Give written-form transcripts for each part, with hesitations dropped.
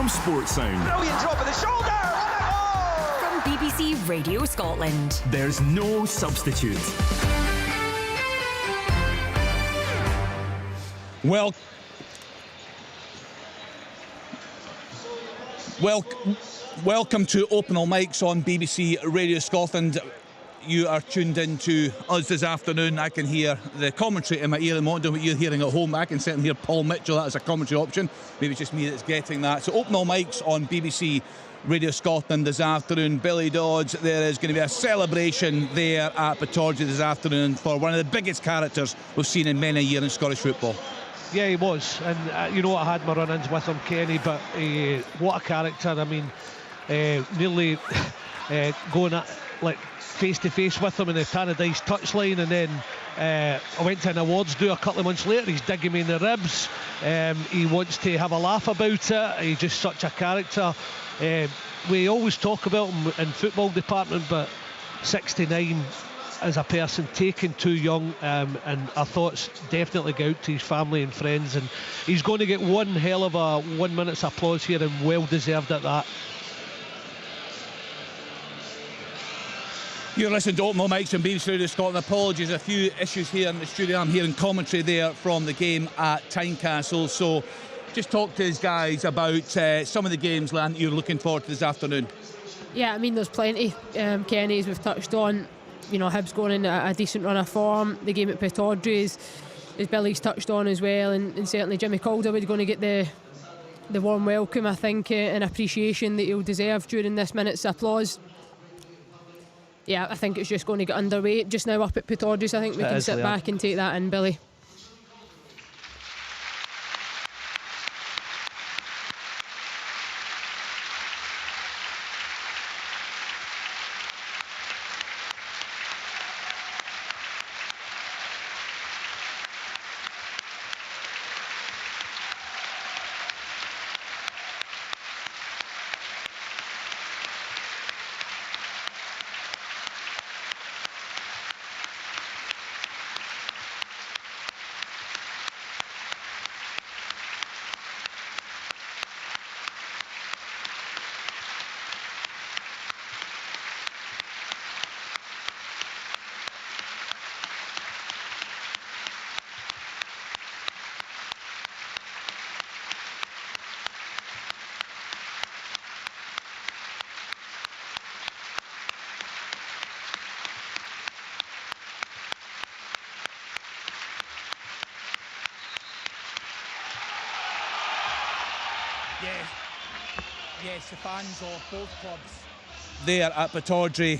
from Sports Sound. Brilliant drop of the shoulder. From BBC Radio Scotland. There's no substitute. Welcome to Open All Mics on BBC Radio Scotland. You are tuned in to us this afternoon. I can hear the commentary in my ear at the moment. Don't know what you're hearing at home. I can certainly hear Paul Mitchell. That is a commentary option. Maybe it's just me that's getting that. So Open All Mics on BBC Radio Scotland this afternoon. Billy Dodds, there is going to be a celebration there at Pittodrie this afternoon for one of the biggest characters we've seen in many a year in Scottish football. Yeah, he was, and you know, I had my run-ins with him, Kenny, but what a character. I mean, nearly going at, like, face-to-face with him in the Tannadice touchline, and then I went to an awards do a couple of months later. He's digging me in the ribs. He wants to have a laugh about it. He's just such a character. We always talk about him in football department, but 69 as a person, taken too young, and our thoughts definitely go out to his family and friends, and he's going to get one hell of a 1 minute's applause here, and well deserved at that. You're listening to Open All Mics on BBC Radio Scotland. Apologies, a few issues here in the studio. I'm hearing commentary there from the game at Tynecastle. So just talk to his guys about some of the games, Lan, you're looking forward to this afternoon. Yeah, I mean, there's plenty, Kenny, as we've touched on. You know, Hibs going in a decent run of form. The game at Pittodrie, as Billy's touched on as well, and certainly Jimmy Calderwood going to get the warm welcome, I think, and appreciation that he'll deserve during this minute's applause. Yeah, I think it's just going to get underway just now up at Pittodrie. I think we can sit back and take that in, Billy. Yes, the fans of both clubs there at Pittodrie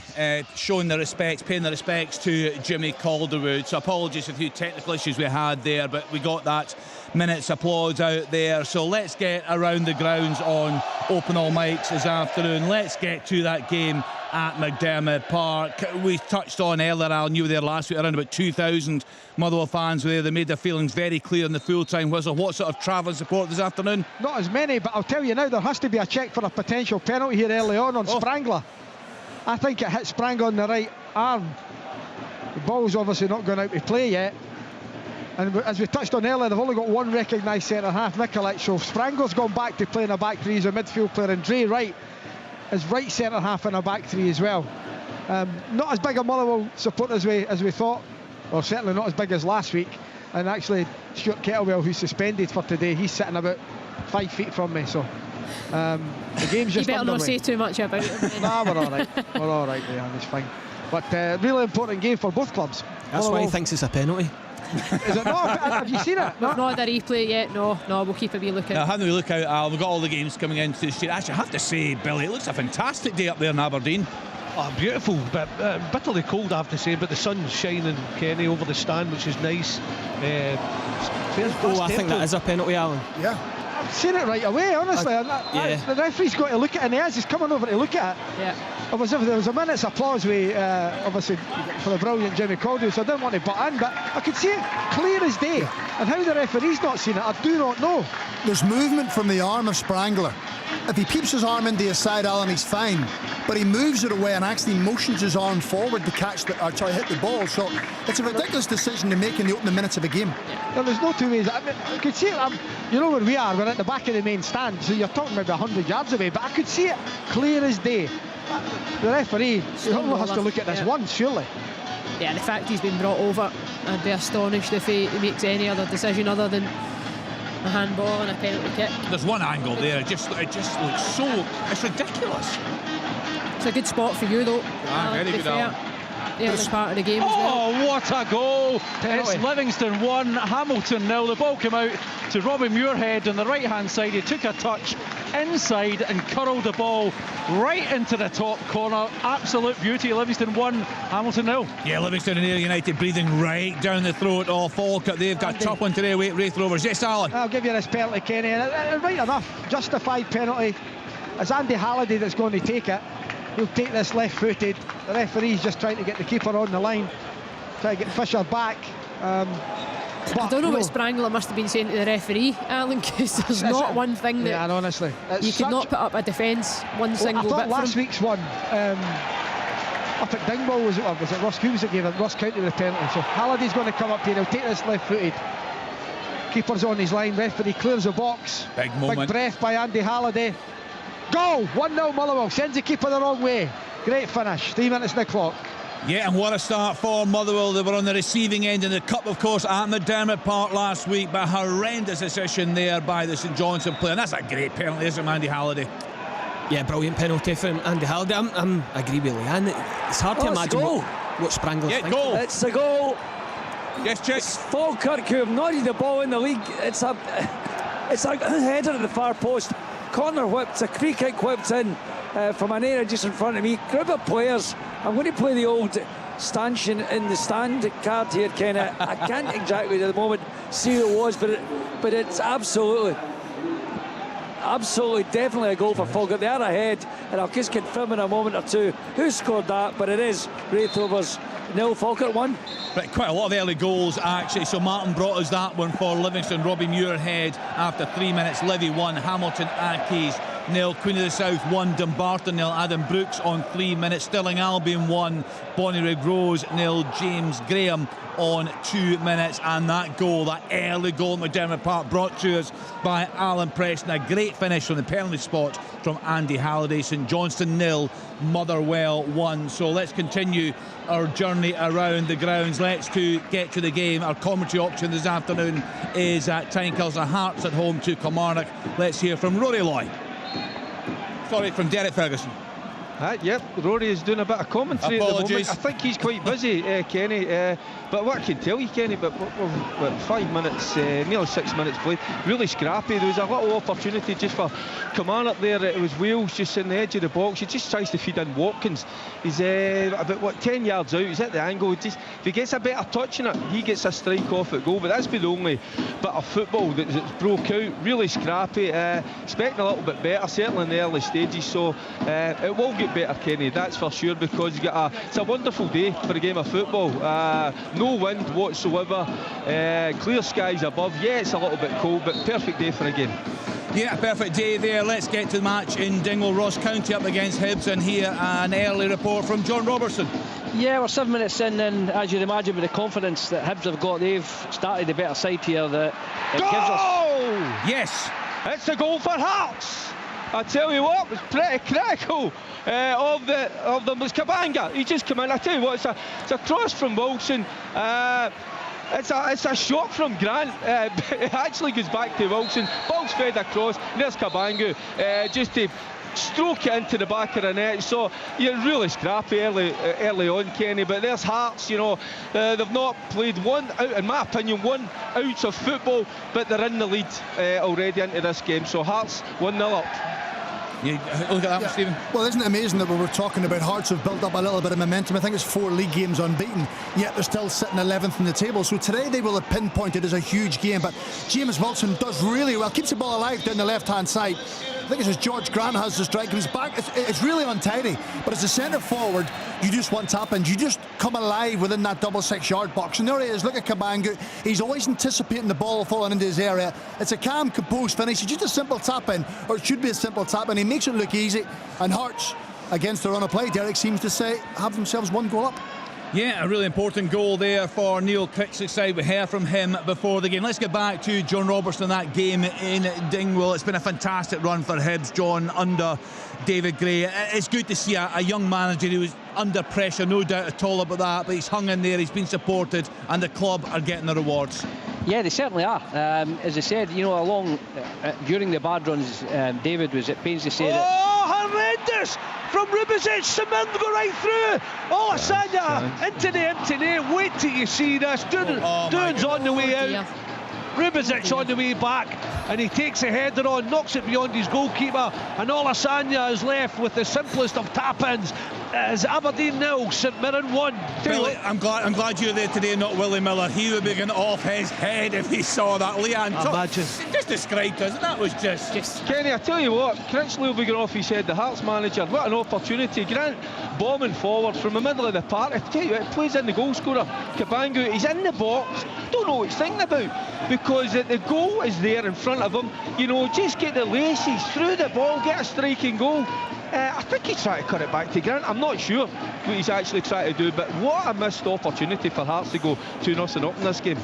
showing their respects, paying their respects to Jimmy Calderwood. So apologies for a few technical issues we had there, but we got that minute's applause out there. So let's get around the grounds on Open All Mics this afternoon. Let's get to that game at McDermott Park. We touched on earlier, Alan, you were there last week, around about 2,000 Motherwell fans were there. They made their feelings very clear in the full-time whistle. What sort of travelling support this afternoon? Not as many, but I'll tell you now, there has to be a check for a potential penalty here early on Sprangler. I think it hit Sprang on the right arm. The ball's obviously not going out to play yet. And as we touched on earlier, they've only got one recognised centre-half, Mikulic, so Sprangler's gone back to playing a back three as a midfield player, and Dre Wright is right centre-half in a back three as well. Not as big a Motherwell support as we thought, or certainly not as big as last week. And actually, Stuart Kettlewell, who's suspended for today, he's sitting about 5 feet from me, so the game's just you better underway. not say too much about it. Nah, we're all right there, it's fine. But really important game for both clubs. That's why he thinks it's a penalty. Is it not? Have you seen it? Not had a replay yet, no, we'll keep a wee look out. Having a look out, Al, we've got all the games coming into the street. Actually, I have to say, Billy, it looks a fantastic day up there in Aberdeen. Oh, beautiful, but bitterly cold, I have to say, but the sun's shining, Kenny, over the stand, which is nice. I think that is a penalty, Alan. Yeah. I've seen it right away, honestly. The referee's got to look at it, and he's coming over to look at it. Yeah. There was a minute's applause obviously for the brilliant Jimmy Calderwood, so I didn't want to butt in, but I could see it clear as day. And how the referee's not seen it, I do not know. There's movement from the arm of Sprangler. if he keeps his arm into his side, Alan, he's fine. But he moves it away and actually motions his arm forward to catch the, or try to hit the ball. So it's a ridiculous decision to make in the opening minutes of a game. Well, there's no two ways. I mean, I could see it. You know where we are. We're at the back of the main stand, so you're talking maybe 100 yards away. But I could see it clear as day. The referee only has to look at this once, surely. Yeah, the fact he's been brought over, I'd be astonished if he makes any other decision other than a handball and a penalty kick. There's one angle there. It just looks so. It's ridiculous. It's a good spot for you though. Very good. The other part of the game as well. Oh, what a goal! It's Livingston 1, Hamilton 0. The ball came out to Robbie Muirhead on the right hand side. He took a touch inside and curled the ball right into the top corner. Absolute beauty. Livingston 1, Hamilton 0. Yeah, Livingston and Ayr United breathing right down the throat of Falkirk. They've got a tough one today, Wraith Rovers. Yes, Alan. I'll give you this penalty, Kenny. And right enough, justified penalty. It's Andy Halliday that's going to take it. He'll take this left-footed. The referee's just trying to get the keeper on the line, try to get Fisher back. I don't know what Sprangler must have been saying to the referee, Alan, because there's not one thing that. Yeah, and honestly, you could not put up a defence one single I thought bit. Last week's one up at Dingwall was it Ross Coombs that gave it? Ross County with a penalty. So Halliday's going to come up here. He'll take this left-footed. Keeper's on his line. Referee clears the box. Big moment. Big breath by Andy Halliday. Goal! 1-0 Motherwell. Sends the keeper the wrong way. Great finish. 3 minutes in the clock. Yeah, and what a start for Motherwell. They were on the receiving end in the Cup, of course, at McDermott Park last week, but a horrendous decision there by the St Johnstone player. And that's a great penalty, isn't it, Andy Halliday? Yeah, brilliant penalty from Andy Halliday. I agree with Leanne. It's hard to imagine what Sprangler's thinking. Goal. It's a goal. Yes, Chick. It's Falkirk who have not had the ball in the league. It's a header at the far post. Corner whipped, a free kick whipped in from an area just in front of me. Group of players. I'm going to play the old stanchion in the stand card here, Ken. I can't exactly at the moment see who it was, but it's absolutely definitely a goal for Falkirk. They are ahead, and I'll just confirm in a moment or two who scored that, but it is Wraith Rovers 0, Falkirk 1. Right, quite a lot of early goals actually. So Martin brought us that one for Livingston. Robbie Muirhead after 3 minutes. Livy 1, Hamilton Accies 0, Queen of the South 1, Dumbarton 0, Adam Brooks on 3 minutes. Stirling Albion 1, Bonnyrigg Rose 0, James Graham on 2 minutes. And that goal, that early goal at McDermott Park, brought to us by Alan Preston. A great finish from the penalty spot from Andy Halliday. St Johnstone 0, Motherwell 1. So let's continue our journey around the grounds. Let's get to the game. Our commentary option this afternoon is at Tynecastle Hearts at home to Kilmarnock. Let's hear from Rory Loy. Sorry, from Derek Ferguson. Yep, Rory is doing a bit of commentary at the moment. I think he's quite busy, Kenny. But what I can tell you, Kenny, but we're 5 minutes, nearly 6 minutes played. Really scrappy. There was a little opportunity just for Kilmarnock there. It was Wales just in the edge of the box. He just tries to feed in Watkins. He's about 10 yards out. He's at the angle. If he gets a better touch in it, he gets a strike off at goal. But that's been the only bit of football that's broke out. Really scrappy. Expecting a little bit better, certainly in the early stages. So it will get better, Kenny, that's for sure, because it's a wonderful day for a game of football. No wind whatsoever, clear skies above. Yeah, it's a little bit cold, but perfect day for a game. Yeah, perfect day there. Let's get to the match in Dingwall. Ross County up against Hibs, and here an early report from John Robertson. Yeah, we're 7 minutes in, and as you'd imagine, with the confidence that Hibs have got, they've started the better side here. That it gives us. Yes, it's a goal for Hearts. I tell you what, it was pretty critical of them. Was Kabanga. He just come in. I tell you what, it's a cross from Wilson. It's a shot from Grant. It actually goes back to Wilson. Ball's fed across. And there's Kabanga just to stroke it into the back of the net. So you're really scrappy early on, Kenny. But there's Hearts. You know, they've not played in my opinion, 1 ounce of football, but they're in the lead already into this game. So Hearts 1-0 up. Yeah, look at that one, Stephen. Well, isn't it amazing that we were talking about Hearts have built up a little bit of momentum? I think it's 4 league games unbeaten, yet they're still sitting 11th in the table. So today they will have pinpointed as a huge game. But James Wilson does really well, keeps the ball alive down the left-hand side. I think it's as George Grant has the strike in his back. It's really untidy. But as a centre forward, you just want tap-ins. You just come alive within that double 6-yard box. And there he is. Look at Cabangu. He's always anticipating the ball falling into his area. It's a calm, composed finish. It's just a simple tap-in, or it should be a simple tap-in. He makes it look easy. And Hearts, against the run of play, Derek seems to say, have themselves one goal up. Yeah, a really important goal there for Neil Crick's side. We heard from him before the game. Let's get back to John Robertson, that game in Dingwall. It's been a fantastic run for Hibs, John, under David Gray. It's good to see a young manager who was under pressure, no doubt at all about that, but he's hung in there, he's been supported, and the club are getting the rewards. Yeah, they certainly are. As I said, you know, along during the bad runs, David was at pains to say that. Horrendous from Rubizic. Simon go right through. Asanya into the empty net. Wait till you see this. Dune's on the way out. Rubizic on the way back, and he takes a header on, knocks it beyond his goalkeeper, and Olasanya is left with the simplest of tap-ins. As Aberdeen 0, St Mirren 1. Billy, I'm glad you're there today, not Willie Miller. He would be going off his head if he saw that. Leanne, just described us, and that was just Kenny, I tell you what, Critchley will be going off his head. The Hearts manager, what an opportunity. Grant bombing forward from the middle of the park. I tell you what, plays in the goal scorer. Cabangu, he's in the box. Don't know what he's thinking about, because the goal is there in front of him. You know, just get the laces through the ball, get a striking goal. I think he's trying to cut it back to Grant. I'm not sure what he's actually trying to do, but what a missed opportunity for Hearts to go 2-0 up in this game.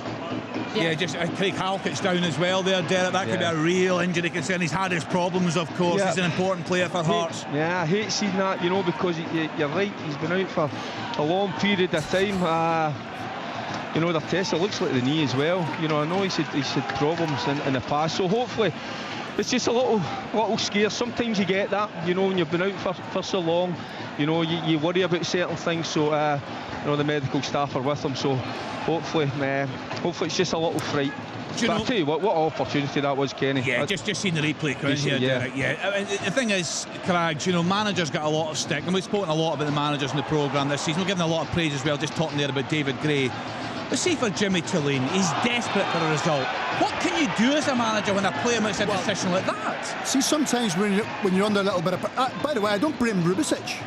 Yeah, just Craig Halkett's down as well there, Derek. That could be a real injury concern. He's had his problems, of course. He's an important player for Hearts. I hate seeing that, you know, because you're right, he's been out for a long period of time. You know, the test, it looks like the knee as well. You know, I know he's had problems in the past, so hopefully it's just a little scare. Sometimes you get that, you know, when you've been out for so long, you know, you worry about certain things, so you know, the medical staff are with him, so hopefully it's just a little fright. But I tell you what opportunity that was, Kenny. Yeah, just seen the replay coming here, Derek. Yeah, I mean, the thing is, Crags, you know, managers got a lot of stick, and we've spoken a lot about the managers in the programme this season. We're giving a lot of praise as well, just talking there about David Gray. But see, for Jimmy Tulane, he's desperate for a result. What can you do as a manager when a player makes a decision like that? See, sometimes when you're under a little bit of... by the way, I don't blame Rubizic.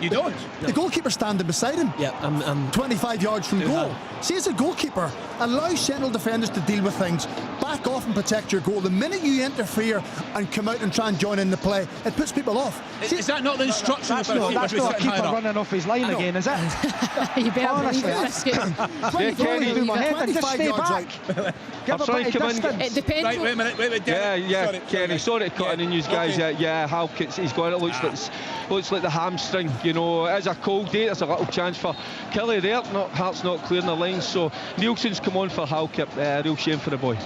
You don't? The goalkeeper's standing beside him. Yeah, I'm 25 yards from goal. See, as a goalkeeper, allow central defenders to deal with things. Back off and protect your goal. The minute you interfere and come out and try and join in the play, it puts people off. See, is that not the instruction? That's not a keeper running off his line again, is it? You better believe it. Kenny, do my head and just stay back. It depends. Right, wait a minute. Yeah, Kenny, sorry to cut in you guys. Yeah, Halkett's, he's got it. Looks like the hamstring. You know, as a cold day, there's a little chance for Kelly there. Hearts not clearing the lines, so Nielsen's come on for Halkett. Real shame for the boy.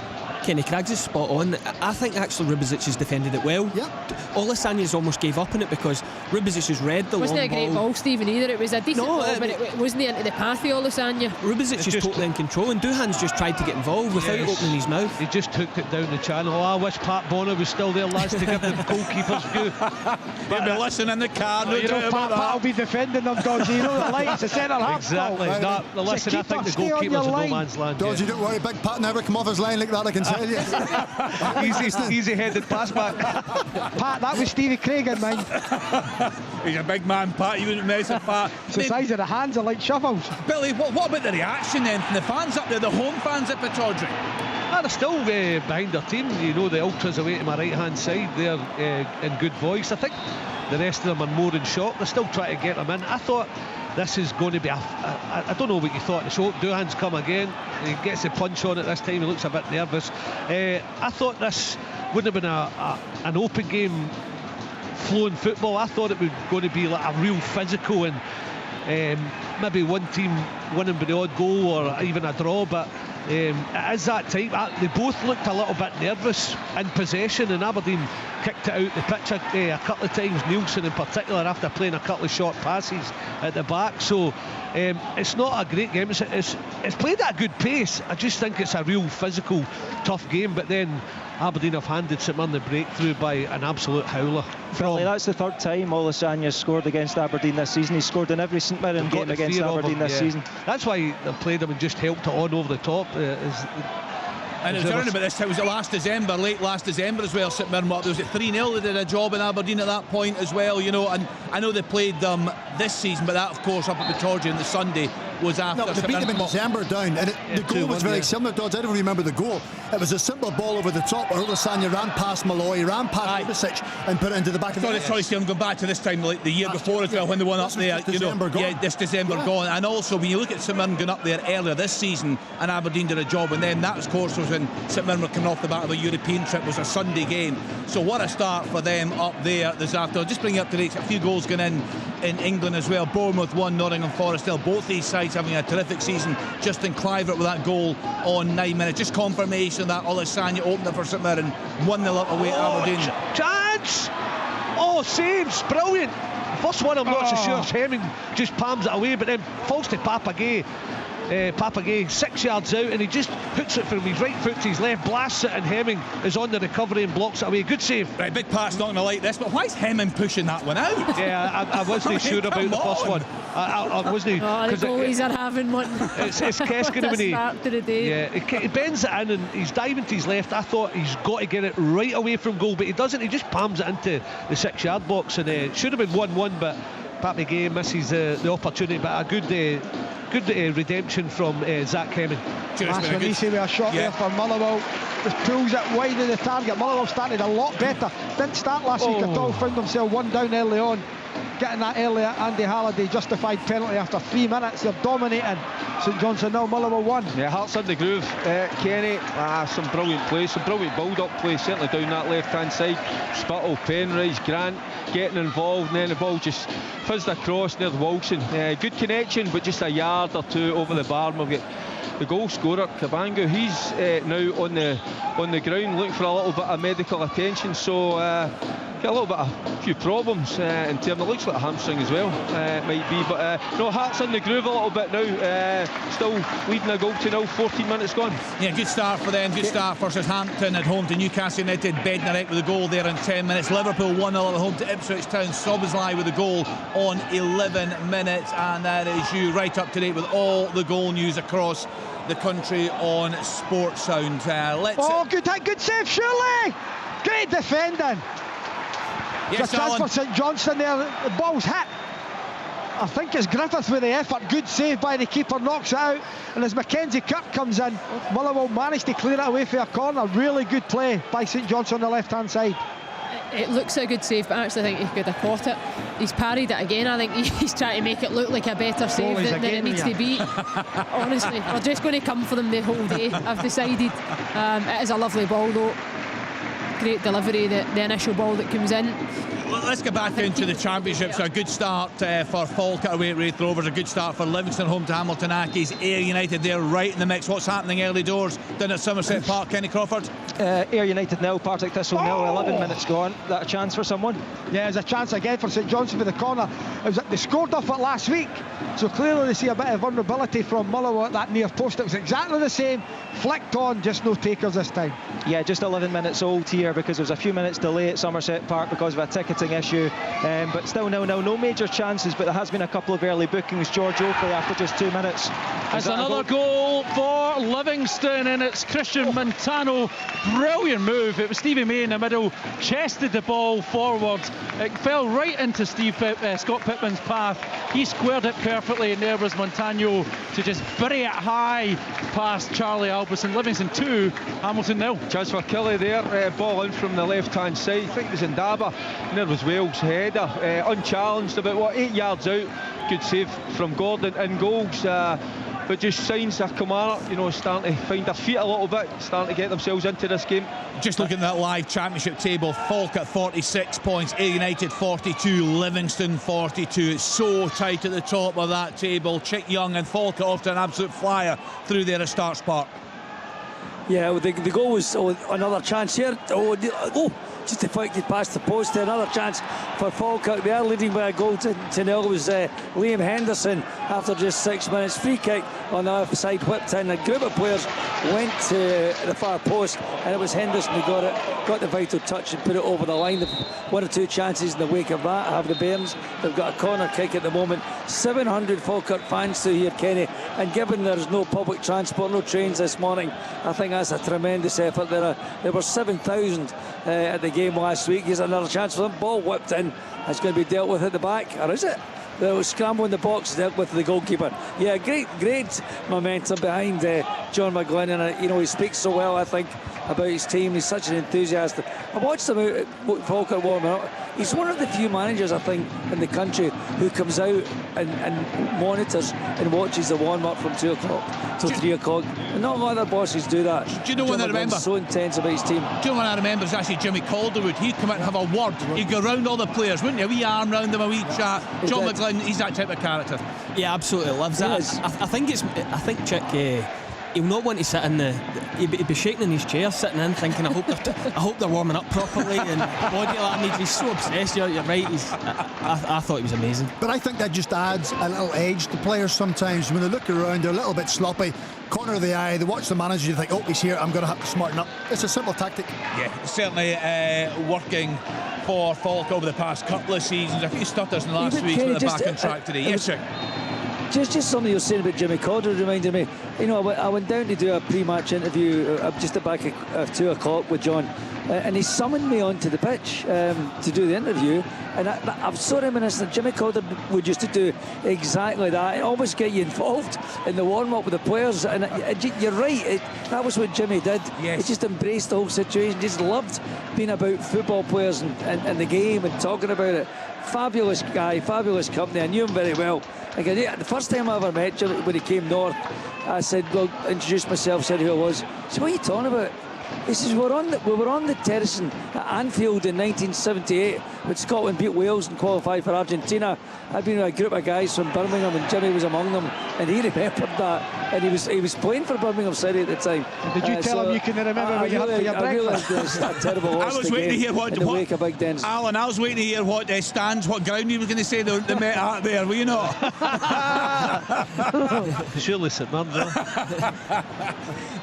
Kenny Craggs is spot on. I think actually Rubizic has defended it well. Yeah. Olasanya's almost gave up on it because Rubizic has read the wasn't long it a great ball, Stephen, either? It was a decent ball, but it wasn't into the path of Olasanya. Rubizic is totally in control, and Duhan's just tried to get involved without opening his mouth. He just took it down the channel. I wish Pat Bonner was still there, lads, to give the goalkeeper's view. But be listening in the car. You know, Pat will be defending them, Dodgy. You know, the lights, the centre half. Exactly. Listen, I think the goalkeeper's in no man's land. Dodgy, don't worry, Big Pat never come off his line like that, I can tell you. Easy-headed pass back. Pat, that was Stevie Craig in mind. He's a big man, Pat. You wouldn't mess with Pat. The size of the hands are like shovels. Billy, what about the reaction then from the fans up there, the home fans at Pittodrie? They're still behind their team. You know, the ultras away to my right-hand side, they're in good voice. I think the rest of them are more in shock. They're still trying to get them in. I thought this is going to be I don't know what you thought. The show, Duhan's come again. He gets a punch on it this time. He looks a bit nervous. I thought this wouldn't have been an open game, flowing football. I thought it was going to be like a real physical and maybe one team winning by the odd goal or even a draw, but it is that type. They both looked a little bit nervous in possession, and Aberdeen kicked it out the pitch a couple of times, Nielsen in particular, after playing a couple of short passes at the back. So it's not a great game. It's played at a good pace. I just think it's a real physical, tough game, but then Aberdeen have handed St Mirren the breakthrough by an absolute howler. That's the third time Olasanya scored against Aberdeen this season. He scored in every St Mirren game against Aberdeen this season. That's why they played him and just helped it on over the top. And it was around about this time, was it last December, late last December as well, St Mirren, there was it 3-0, they did a job in Aberdeen at that point as well, you know, and I know they played them this season, but that of course up at Pittodrie on the Sunday was after. No, they beat them in December down, and the goal was very similar, Dodds. I don't remember the goal. It was a simple ball over the top. Olasanya ran past Malloy, ran past Ibisic, and put it into the back of the net. Sorry, Steve, I'm going back to this time, like the year before as well, when they won up there. You know, this December gone. And also, when you look at St Mirren going up there earlier this season, and Aberdeen did a job, and then that, of course, was when St Mirren were coming off the back of a European trip. Was a Sunday game. So what a start for them up there this afternoon. Just bringing up to date, a few goals going in England as well. Bournemouth 1, Nottingham Forest still. Both these sides having a terrific season. Justin Kluivert with that goal on 9 minutes. Just confirmation that Olasanya opened it for St Mirren, 1-0 up away at Aberdeen. Chance! Oh, saves, brilliant. First one, I'm not so sure. Hemming just palms it away, but then falls to Papagay. Papagay 6 yards out, and he just hooks it from his right foot to his left, blasts it, and Hemming is on the recovery and blocks it away. Good save. Right, big pass, not going to like this, but why is Hemming pushing that one out? Yeah, I wasn't sure about the first one. I wasn't. Oh, the goalies are having one. It's Keskin when he bends it in and he's diving to his left. I thought he's got to get it right away from goal, but he doesn't. He just palms it into the 6 yard box, and it should have been 1-1, but Papagay misses the opportunity. But a good redemption from Zach Hemming. Last one, easy with a shot there for Motherwell. Just pulls it wide of the target. Motherwell started a lot better. Didn't start last week at all. Found themselves one down early on. Getting that earlier, Andy Halliday justified penalty after 3 minutes. They're dominating. St Johnstone now, Motherwell 1. Yeah, Hearts in the groove. Kenny, some brilliant play, some brilliant build-up play, certainly down that left-hand side. Spittle, Penrise, Grant getting involved, and then the ball just fizzed across near Wilson. Good connection, but just a yard or two over the bar. We've got the goal scorer, Cabango. He's now on the ground looking for a little bit of medical attention. So got a little bit of a few problems in terms. It looks like a hamstring as well, it might be, but no, Hearts in the groove a little bit now, still leading a goal to 0, 14 minutes gone. Yeah, good start for them, good start for Southampton at home to Newcastle United. Bednarek with a goal there in 10 minutes. Liverpool 1-0 at home to Ipswich Town. Szoboszlai with a goal on 11 minutes, and that is you right up to date with all the goal news across the country on Sports Sound. Good save, surely. Great defending. Yes, a chance for St Johnstone there. The ball's hit. I think it's Griffith with the effort. Good save by the keeper, knocks it out. And as Mackenzie Kirk comes in, Motherwell managed to clear it away for a corner. Really good play by St Johnstone on the left hand side. It looks a good save, but I actually think he could have caught it. He's parried it again. I think he's trying to make it look like a better save than it needs to be. Honestly, we're just going to come for them the whole day, I've decided. It is a lovely ball though. Great delivery, the initial ball that comes in. Let's get back into the Championship. So a good start for Falkirk away at Wraith Rovers, a good start for Livingston home to Hamilton Accies. Ayr United there right in the mix. What's happening early doors down at Somerset Park, Kenny Crawford? Ayr United 0, Partick Thistle 0, 11 minutes gone. That a chance for someone? Yeah, there's a chance again for St Johnstone with the corner. They scored off it last week, so clearly they see a bit of vulnerability from Motherwell at that near post. It was exactly the same, flicked on, just no takers this time. Yeah, just 11 minutes old here because there was a few minutes delay at Somerset Park because of a ticketing issue, but still 0-0, no major chances, but there has been a couple of early bookings. George Oakley after just 2 minutes. That's another goal for Livingston, and it's Christian Montano. Brilliant move. It was Stevie May in the middle, chested the ball forward. It fell right into Scott Pittman's path. He squared it perfectly, and there was Montano to just bury it high past Charlie Albison. Livingston 2, Hamilton 0. Chance for Kelly there, ball in from the left hand side. I think it was in Daba, and there was Wales' header, unchallenged, about 8 yards out. Good save from Gordon in goals, but just signs of Kamara, starting to find their feet a little bit, starting to get themselves into this game. Just looking at that live Championship table, Falkirk 46 points, Ayr United 42, Livingston 42. It's so tight at the top of that table. Chick Young and Falkirk off to an absolute flyer through there at Starks Park. Yeah, well, the goal was another chance here. just deflected past the post. Another chance for Falkirk. They are leading by a goal to nil. Was Liam Henderson after just 6 minutes. Free kick on the offside, whipped in. A group of players went to the far post, and it was Henderson who got the vital touch and put it over the line. One or two chances in the wake of that have the Bairns. They've got a corner kick at the moment. 700 Falkirk fans to here, Kenny, and given there's no public transport, no trains this morning, I think that's a tremendous effort. There were 7,000 at the game last week. Here's another chance for them. Ball whipped in. It's going to be dealt with at the back, or is it? They were scrambling the box, dealt with the goalkeeper. Yeah, great momentum behind John McGlynn, and he speaks so well, I think, about his team. He's such an enthusiast. I watched him out at Falkirk warming up. He's one of the few managers, I think, in the country who comes out and monitors and watches the warm-up from 2 o'clock till 3 o'clock. And not a lot of other bosses do that. Do you know what I remember? So intense about his team. Do you know what I remember is actually Jimmy Calderwood. He'd come out and have a word. He'd go round all the players, wouldn't he? A wee arm round them, a wee chat. John McGlynn, he's that type of character. Yeah, absolutely loves that. I think Chick, he'll not want to sit in he'd be shaking in his chair, sitting in, thinking, I hope they're warming up properly, and body language. He's so obsessed. You're right. I thought he was amazing. But I think that just adds a little edge to players sometimes. When they look around, they're a little bit sloppy. Corner of the eye, they watch the manager, you think, oh, he's here, I'm going to have to smarten up. It's a simple tactic. Yeah, certainly working for Falk over the past couple of seasons. A few stutters in the last week, but they're back on track today. Yes, sir. Just something you were saying about Jimmy Calder reminded me. I went down to do a pre-match interview just at back at 2 o'clock with John, and he summoned me onto the pitch to do the interview, and I'm so reminiscent. Jimmy Calder would used to do exactly that. It always get you involved in the warm-up with the players, and you're right. That was what Jimmy did. Yes. He just embraced the whole situation. Just loved being about football players and the game and talking about it. Fabulous guy, fabulous company. I knew him very well. Again, the first time I ever met Jimmy, when he came north, I said, well, introduced myself, said who I was. He said, what are you talking about? He says, we were on the terracing at Anfield in 1978 when Scotland beat Wales and qualified for Argentina. I'd been with a group of guys from Birmingham, and Jimmy was among them, and he remembered that, and he was playing for Birmingham City at the time. Did you tell him you can remember what you had for your breakfast? Really, a terrible loss. I was waiting to hear what Big Dens. Alan, I was waiting to hear what stands, what ground you were going to say they met at there, were you not? Surely St Mirren.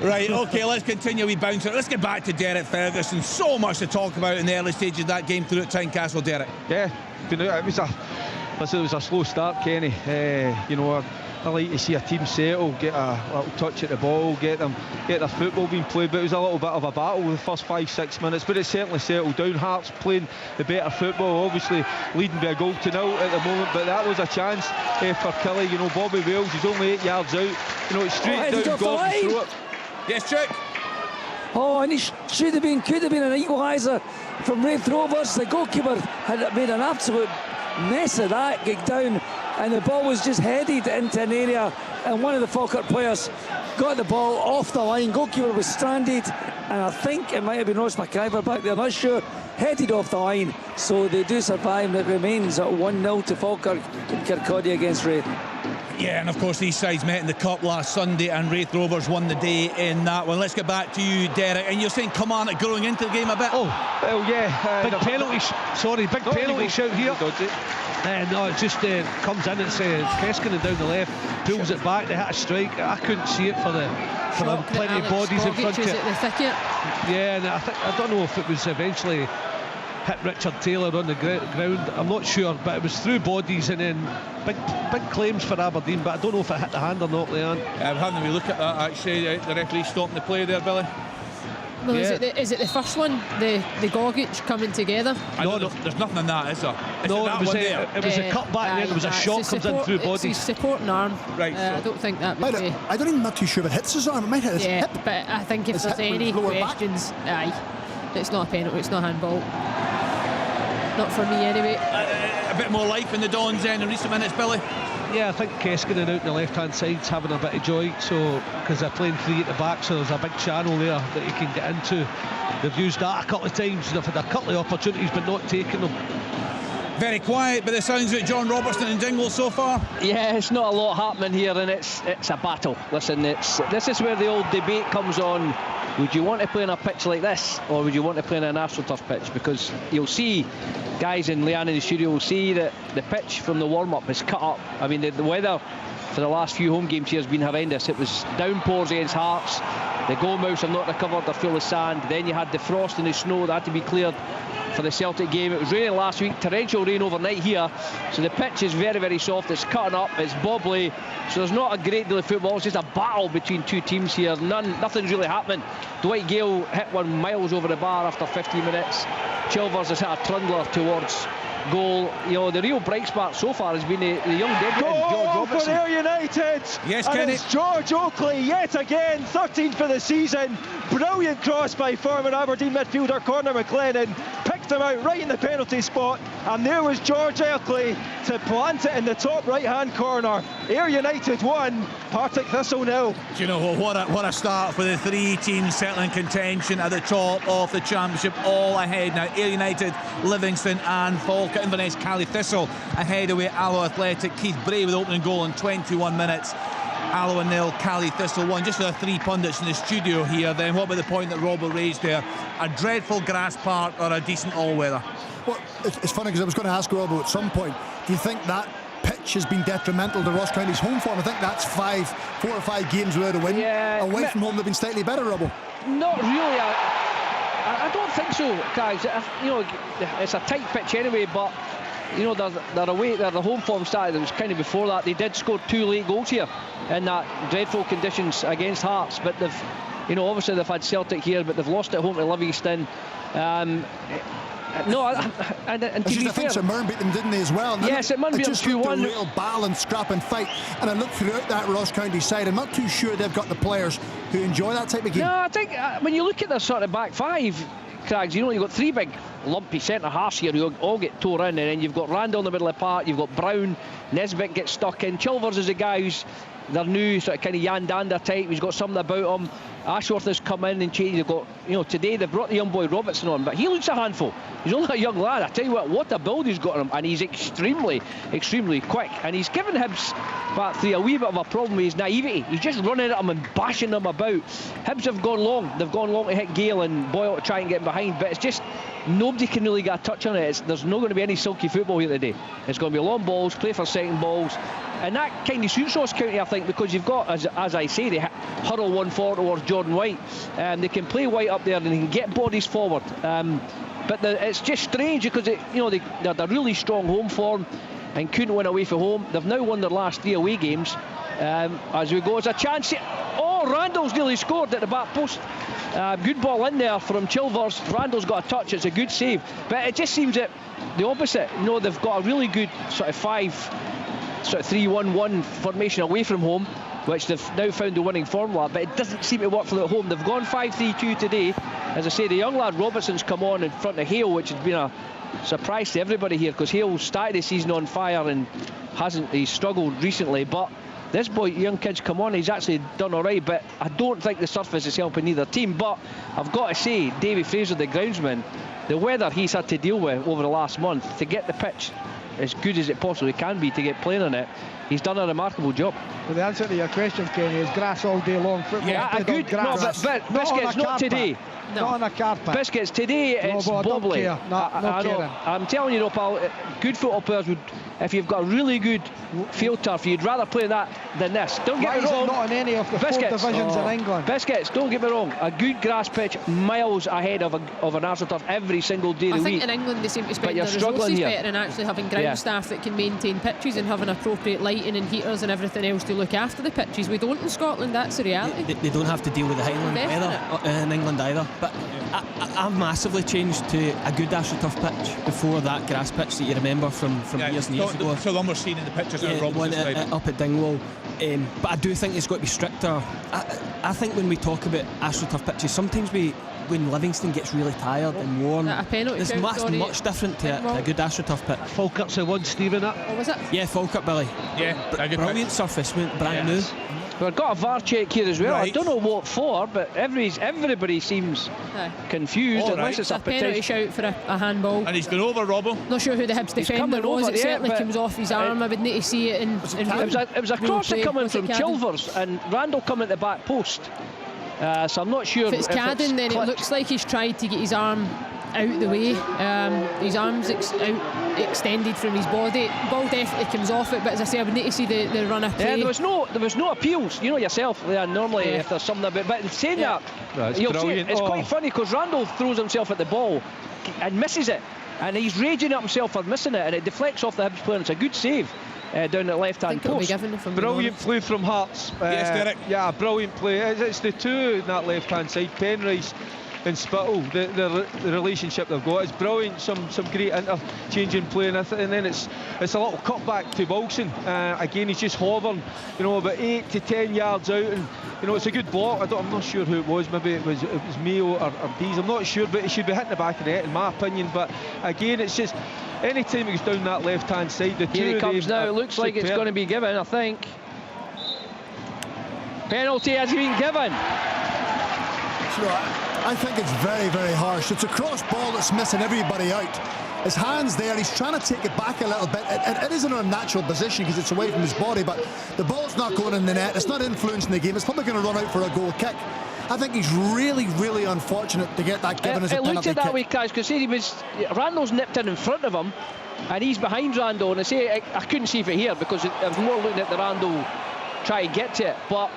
Right, okay, let's continue. We bounce it. Let's get back to Derek Ferguson. So much to talk about in the early stages of that game through at Tynecastle, Derek. Yeah, it was a slow start, Kenny. I like to see a team settle, get a little touch at the ball, get their football being played, but it was a little bit of a battle the first 5-6 minutes, but it certainly settled down. Hearts playing the better football, obviously leading by a goal to nil at the moment, but that was a chance for Kelly. Bobby Wells, he's only 8 yards out, it's straight down Gordon's throat. Yes, Chick. Oh, and it could have been an equaliser from Raith Rovers. The goalkeeper had made an absolute mess of that, kicked down, and the ball was just headed into an area, and one of the Falkirk players got the ball off the line. Goalkeeper was stranded, and I think it might have been Ross McIver back there, not sure. Headed off the line, so they do survive, and it remains at 1-0 to Falkirk in Kirkcaldy against Raith. Yeah, and of course these sides met in the Cup last Sunday, and Raith Rovers won the day in that one. Let's get back to you, Derek, and you're saying Kilmarnock growing into the game a bit. Oh, well, yeah. Big penalty shout here. No, it just comes in. It's Keskinen down the left, pulls it back. They hit a strike. I couldn't see it for plenty of bodies in front of it. Yeah, and I don't know if it was eventually hit Richard Taylor on the ground. I'm not sure, but it was through bodies, and then big claims for Aberdeen, but I don't know if it hit the hand or not, Leanne. I'm having a look at that actually. The referee stopping the play there, Billy. Well, yeah. Is it the first one, the Gogic coming together? No, there's nothing in that, is there? No, it was a cut back there. There was a shot comes in through bodies. It's his supporting arm. Right. I don't think that would be. I don't even not too sure if it hits his arm. It might hit his hip. But I think if there's any questions, it's not a penalty. It's not a handball. Not for me anyway. A bit more life in the Dons then in recent minutes, Billy. Yeah, I think Keskinen out on the left-hand side's having a bit of joy, because they're playing 3 at the back, so there's a big channel there that he can get into. They've used that a couple of times, and they've had a couple of opportunities but not taken them. Very quiet, but the sounds of John Robertson and Dingle so far. Yeah, it's not a lot happening here, and it's a battle. Listen, this is where the old debate comes on. Would you want to play on a pitch like this, or would you want to play on an AstroTurf pitch? Because you'll see, guys in Leanne in the studio will see that the pitch from the warm-up is cut up. I mean, the weather for the last few home games here has been horrendous. It was downpours against Hearts. The goalmouths have not recovered, they're full of sand. Then you had the frost and the snow that had to be cleared for the Celtic game. It was raining last week, torrential rain overnight here, so the pitch is very, very soft. It's cutting up, it's bobbly, so there's not a great deal of football. It's just a battle between two teams here. Nothing's really happening. Dwight Gale hit one miles over the bar after 15 minutes. Chilvers has hit a trundler towards goal. You know, the real bright spot so far has been the young debutant George Robertson. For Ayr United. Yes, and Kenny. It's George Oakley yet again, 13th for the season. Brilliant cross by former Aberdeen midfielder Conor McLennan. Picked him out right in the penalty spot, and there was George Oakley to plant it in the top right hand corner. Ayr United 1, Partick Thistle 0. Do you know what a start for the three teams settling contention at the top of the championship, all ahead now. Ayr United, Livingston and Falkirk. Inverness, Cali Thistle ahead away Alloa Athletic. Keith Bray with the opening goal in 21 minutes. Alloa 0, Cali Thistle 1. Just for the three pundits in the studio here then, what about the point that Robert raised there? A dreadful grass park or a decent all-weather? Well, it's funny because I was going to ask Robert at some point, do you think that pitch has been detrimental to Ross County's home form? I think that's 4 or 5 games without a win. Yeah, away from home they've been slightly better, Robert. Not really. I don't think so, guys. You know, it's a tight pitch anyway, but you know, they're away. The home form started. It was kind of before that. They did score 2 late goals here in that dreadful conditions against Hearts, but they've, you know, obviously they've had Celtic here, but they've lost at home to Livingston. No, and to be I think St Mirren beat them, didn't they, as well? And yes, it Mirren beat them 2-1. A real balance, scrap and fight. And I look throughout that Ross County side, I'm not too sure they've got the players who enjoy that type of game. No, I think when you look at their sort of back five, Craigs, you know, you've got 3 big lumpy centre halves here who all get tore in, and then you've got Randall in the middle of the park, you've got Brown, Nesbitt gets stuck in. Chilvers is a guy who's their new sort of kind of Jan Dander type. He's got something about him. Ashworth has come in and changed. They've got, you know, today they've brought the young boy Robertson on, but he looks a handful. He's only a young lad. I tell you what a build he's got on him, and he's extremely quick. And he's given Hibs back 3 a wee bit of a problem with his naivety. He's just running at them and bashing them about. Hibs have gone long. They've gone long to hit Gale and Boyle to try and get him behind, but it's just nobody can really get a touch on it. There's not going to be any silky football here today. It's going to be long balls, play for second balls, and that kind of suits Ross County, I think, because you've got, as I say, they huddle 1-4 towards Jordan White, and they can play White up there and they can get bodies forward. But it's just strange because they're a really strong home form and couldn't win away from home. They've now won their last 3 away games. As we go, it's a chance. Oh, Randall's nearly scored at the back post. Good ball in there from Chilvers. Randall's got a touch. It's a good save. But it just seems that the opposite. You know, they've got a really good sort of 3-1-1 formation away from home, which they've now found the winning formula, but it doesn't seem to work for them at home. They've gone 5-3-2 today. As I say, the young lad Robertson's come on in front of Hale, which has been a surprise to everybody here, because Hale started the season on fire and he's struggled recently, but this boy, young kid's come on, he's actually done all right, but I don't think the surface is helping either team. But I've got to say, Davy Fraser, the groundsman, the weather he's had to deal with over the last month to get the pitch as good as it possibly can be to get playing on it, he's done a remarkable job. Well, the answer to your question, Kenny, is grass all day long. Football, yeah, good. No, but Biscuits, not today. No. Not on a carpet. Biscuits, today it's bobbly. I'm telling you, no, pal, good football players would, if you've got a really good field turf, you'd rather play that than this. Don't get me wrong. Not on any of the 4 divisions in England. Biscuits, don't get me wrong. A good grass pitch miles ahead of an AstroTurf every single day of the week. I think in England they seem to spend their resources better in actually having ground staff that can maintain pitches and having appropriate lighting and heaters and everything else to look after the pitches. We don't in Scotland. That's the reality. They don't have to deal with the Highland weather in England either. But I've massively changed to a good AstroTurf pitch before that grass pitch that you remember from years and years ago. So the one we're seeing in the pictures up at Dingwall. But I do think it's got to be stricter. I think when we talk about AstroTurf pitches, sometimes when Livingston gets really tired and worn, it's much different to a good AstroTurf pitch. Falkirk's the one, Stephen. Oh, was it? Yeah, Falkirk, Billy. Yeah, brilliant surface, brand new. We've got a VAR check here as well. Right. I don't know what for, but everybody seems confused, unless it's a penalty shout for a handball. And he's gone over, Robbo. Not sure who the Hibs defender was. It certainly comes off his arm. I would need to see it in it was a crosser coming from Chilvers, and Randall coming to the back post. So I'm not sure if it's Cadden, then it looks like he's tried to get his arm out the way. His arm's extended from his body. Ball definitely comes off it, but as I say, I would need to see the run of play. Yeah, there was no appeals. You know yourself, normally if there's something about, but in saying that, you'll see it's quite funny because Randall throws himself at the ball and misses it, and he's raging at himself for missing it, and it deflects off the Hibs player. It's a good save down the left-hand post. Brilliant play from Hearts. Yes, Derek. Yeah, brilliant play. It's the two in that left-hand side, Penrice and Spittle. The relationship they've got is brilliant. Some great interchanging play, and then it's a little cutback to Wilson. Again, he's just hovering, about 8 to 10 yards out, and it's a good block. I'm not sure who it was. Maybe it was Mayo or Dees. I'm not sure, but he should be hitting the back of the net, in my opinion. But again, it's just any time he goes down that left-hand side, the here two he comes now. It looks like it's going to be given. I think penalty has been given. I think it's very, very harsh. It's a cross ball that's missing everybody out. His hand's there, he's trying to take it back a little bit. It is in an unnatural position because it's away from his body, but the ball's not going in the net. It's not influencing the game. It's probably going to run out for a goal kick. I think he's really, really unfortunate to get that given as a penalty kick. It looked at that way, guys, because Randall's nipped in front of him, and he's behind Randall. And I couldn't see it here because I was more looking at the Randall try to get to it, but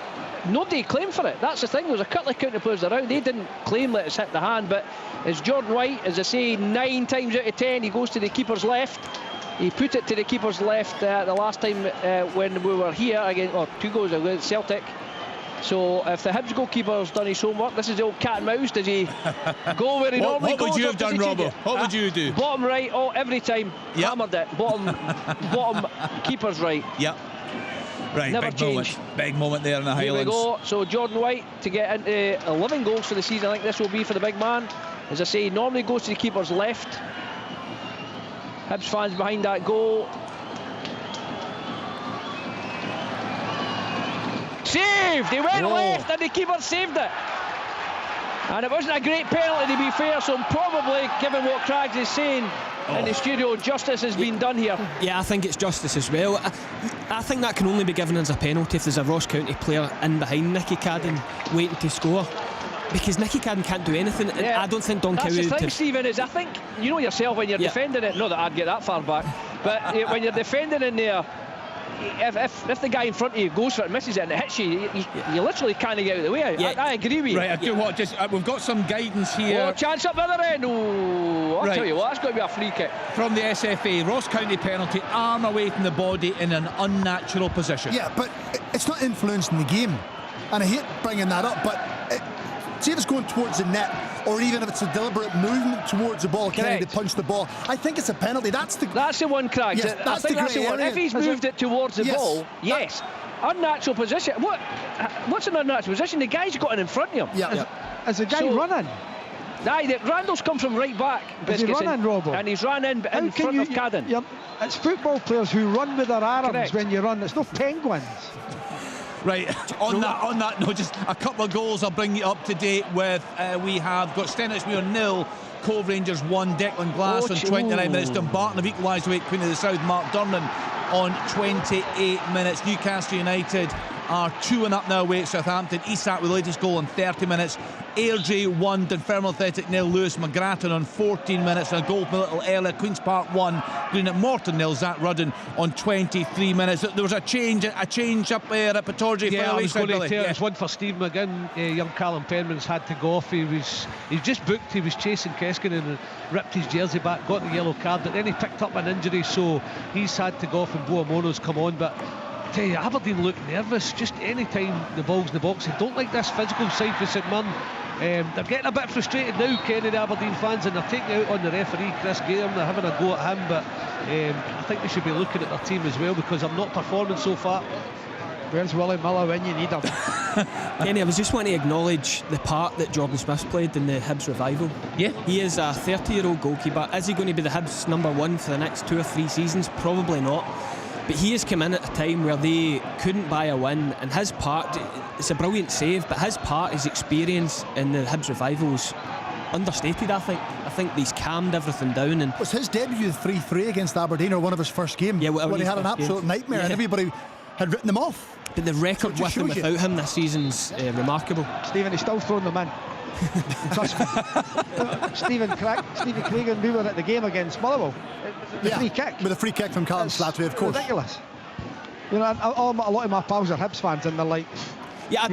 nobody claimed for it. That's the thing. There was a couple of county players around. They didn't claim that it's hit the hand, but it's Jordan White, as I say, 9 times out of 10 he goes to the keeper's left. He put it to the keeper's left the last time when we were here again, or 2 goals against Celtic. So if the Hibs goalkeeper's done his homework, this is the old cat and mouse. Does he go where he normally goes? What would you have done, Robbo? What would you do? Bottom right, every time. Yep. Hammered it. Bottom keeper's right. Yep. Right, never change. Big moment there in the Highlands. Here we go. So Jordan White to get into 11 goals for the season. I think this will be for the big man. As I say, he normally goes to the keeper's left. Hibs fans behind that goal. Saved! He went left and the keeper saved it. And it wasn't a great penalty, to be fair, so probably, given what Craggs is saying in the studio, justice has been done here. Yeah, I think it's justice as well. I think that can only be given as a penalty if there's a Ross County player in behind Nicky Cadden waiting to score. Because Nicky Cadden can't do anything. Yeah. I don't think Don That's Cowie... the thing, Stephen, is I think, you know yourself when you're defending it, not that I'd get that far back, but when you're defending in there, if the guy in front of you goes for it and misses it and it hits you, you literally can't get out of the way. I agree with you. Right, I do what? We've got some guidance here. Chance up the other end. I'll tell you what, that's got to be a free kick. From the SFA, Ross County penalty, arm away from the body in an unnatural position. Yeah, but it's not influencing the game. And I hate bringing that up, but see if it's going towards the net, or even if it's a deliberate movement towards the ball, trying to punch the ball. I think it's a penalty. That's the one, Craggs. Yes, I think that's the one. If he's moved it towards the ball, yes. Unnatural position. What's an unnatural position? The guy's got it in front of him. Is the guy running? Randall's come from right back. Is he running, Robbo? And he's run in front of Cadden. It's football players who run with their arms when you run. It's no penguins. Right, on that note, just a couple of goals I'll bring you up to date with. We have got Stenhousemuir 0, Cove Rangers 1, Declan Glass on 29 minutes. Dumbarton have equalised away Queen of the South, Mark Durnan on 28 minutes. Newcastle United are 2-1 up now away at Southampton. Isak with the latest goal in 30 minutes. Airdrie 1, Dunfermline Athletic 0, Lewis McGrattan on 14 minutes, and a goal from a little earlier. Queen's Park 1, Greenock Morton 0, Zach Rudden on 23 minutes. There was a change up there at Pittodrie. Yeah, I was going to tell you, it's one for Steve McGinn. Young Callum Penman's had to go off. He's just booked. He was chasing Keskinen and ripped his jersey back, got the yellow card, but then he picked up an injury, so he's had to go off, and Boamono's come on. But I tell you, Aberdeen look nervous just any time the ball's in the box. They don't like this physical side for St Mirren. They're getting a bit frustrated now, Kenny, the Aberdeen fans, and they're taking out on the referee, Chris Graham. They're having a go at him, but I think they should be looking at their team as well, because they're not performing so far. Where's Willie Miller when you need him? Kenny, I was just wanting to acknowledge the part that Jordan Smith's played in the Hibs revival. Yeah. He is a 30-year-old goalkeeper. Is he going to be the Hibs number 1 for the next 2 or 3 seasons? Probably not. But he has come in at a time where they couldn't buy a win, and his part, it's a brilliant save, but his part, his experience in the Hibs revival was understated. I think he's calmed everything down. And was his debut 3-3 against Aberdeen, or one of his first games? Yeah, when he had an absolute nightmare and everybody had written them off. But the record with and without him this season's remarkable. Stephen, he's still throwing them in. Trust me. Stephen Craig, we were at the game against Motherwell. Free kick. With a free kick from Callum Slattery, of course. Ridiculous. You know, a lot of my pals are Hibs fans, and they're like, yeah,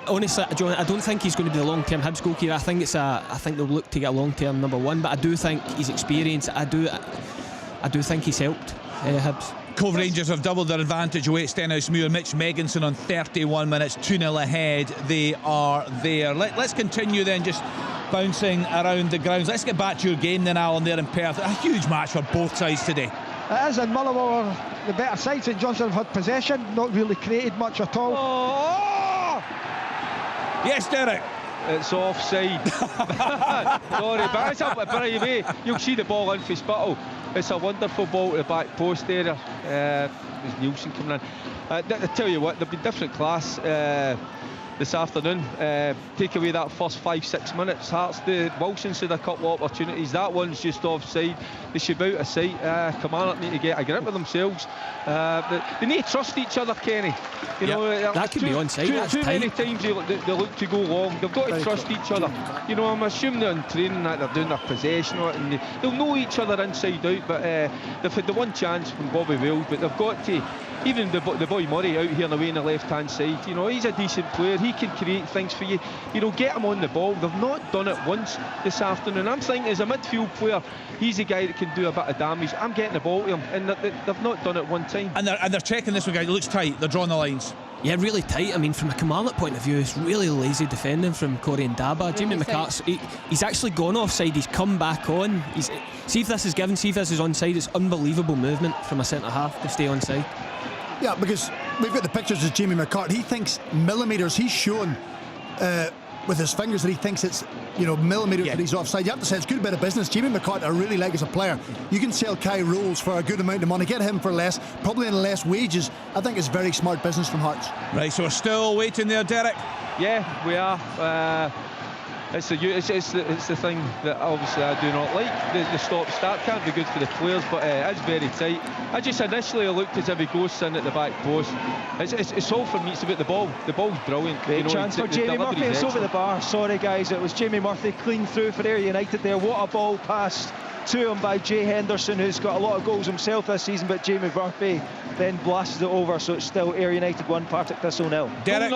honestly, John, I don't think he's going to be the long-term Hibs goalkeeper. I think they'll look to get a long-term number one, but I do think his experience, I do think he's helped Hibs. Cove Rangers have doubled their advantage away at Stenhousemuir. Mitch Megginson on 31 minutes, 2-0 ahead. They are there. Let's continue then, just bouncing around the grounds. Let's get back to your game then, Alan, there in Perth. A huge match for both sides today. It is, and Motherwell are the better side. St Johnstone have had possession, not really created much at all. Oh! Yes, Derek. It's offside. Sorry, but it's up by the way. You'll see the ball in for Spittle. It's a wonderful ball to the back post area. There's Nielsen coming in. I tell you what, there'll be different class this afternoon. Take away that first 5-6 minutes. Wilson's had a couple of opportunities. That one's just offside. They should be out of sight. Kilmarnock need to get a grip with themselves. They need to trust each other, Kenny. You know, that could be onside. Too many times they look to go long. They've got to trust each other. You know, I'm assuming that in training that they're doing their possession and they'll know each other inside out. But they've had the one chance from Bobby Wells, but they've got to. Even the boy Murray out here away on the left-hand side, you know, he's a decent player. He can create things for you. You know, get him on the ball. They've not done it once this afternoon. I'm thinking as a midfield player, he's a guy that can do a bit of damage. I'm getting the ball to him, and they've not done it one time. And they're checking this one, guy. It looks tight. They're drawing the lines. Yeah, really tight. I mean, from a Kilmarnock point of view, it's really lazy defending from Corey and Daba. Jamie McCart's, he's actually gone offside. He's come back on. See if this is given. See if this is onside. It's unbelievable movement from a centre half to stay onside. Yeah, because we've got the pictures of Jamie McCart. He thinks millimetres. He's shown with his fingers that he thinks it's, you know, millimetres that he's offside. You have to say it's a good bit of business. Jamie McCart I really like as a player. You can sell Kai Rolls for a good amount of money, get him for less, probably in less wages. I think it's very smart business from Hearts. Right, so we're still waiting there, Derek. Yeah, we are. It's the thing that obviously I do not like. The stop-start can't be good for the players, but it's very tight. I just initially looked as if he goes in at the back post. It's all for me. It's about the ball. The ball's brilliant. Great chance for Jamie Murphy. It's over the bar. Sorry guys, it was Jamie Murphy clean through for Ayr United there. What a ball pass to him by Jay Henderson, who's got a lot of goals himself this season, but Jamie Murphy then blasted it over, so it's still Ayr United 1, Partick Thistle 0. Derek?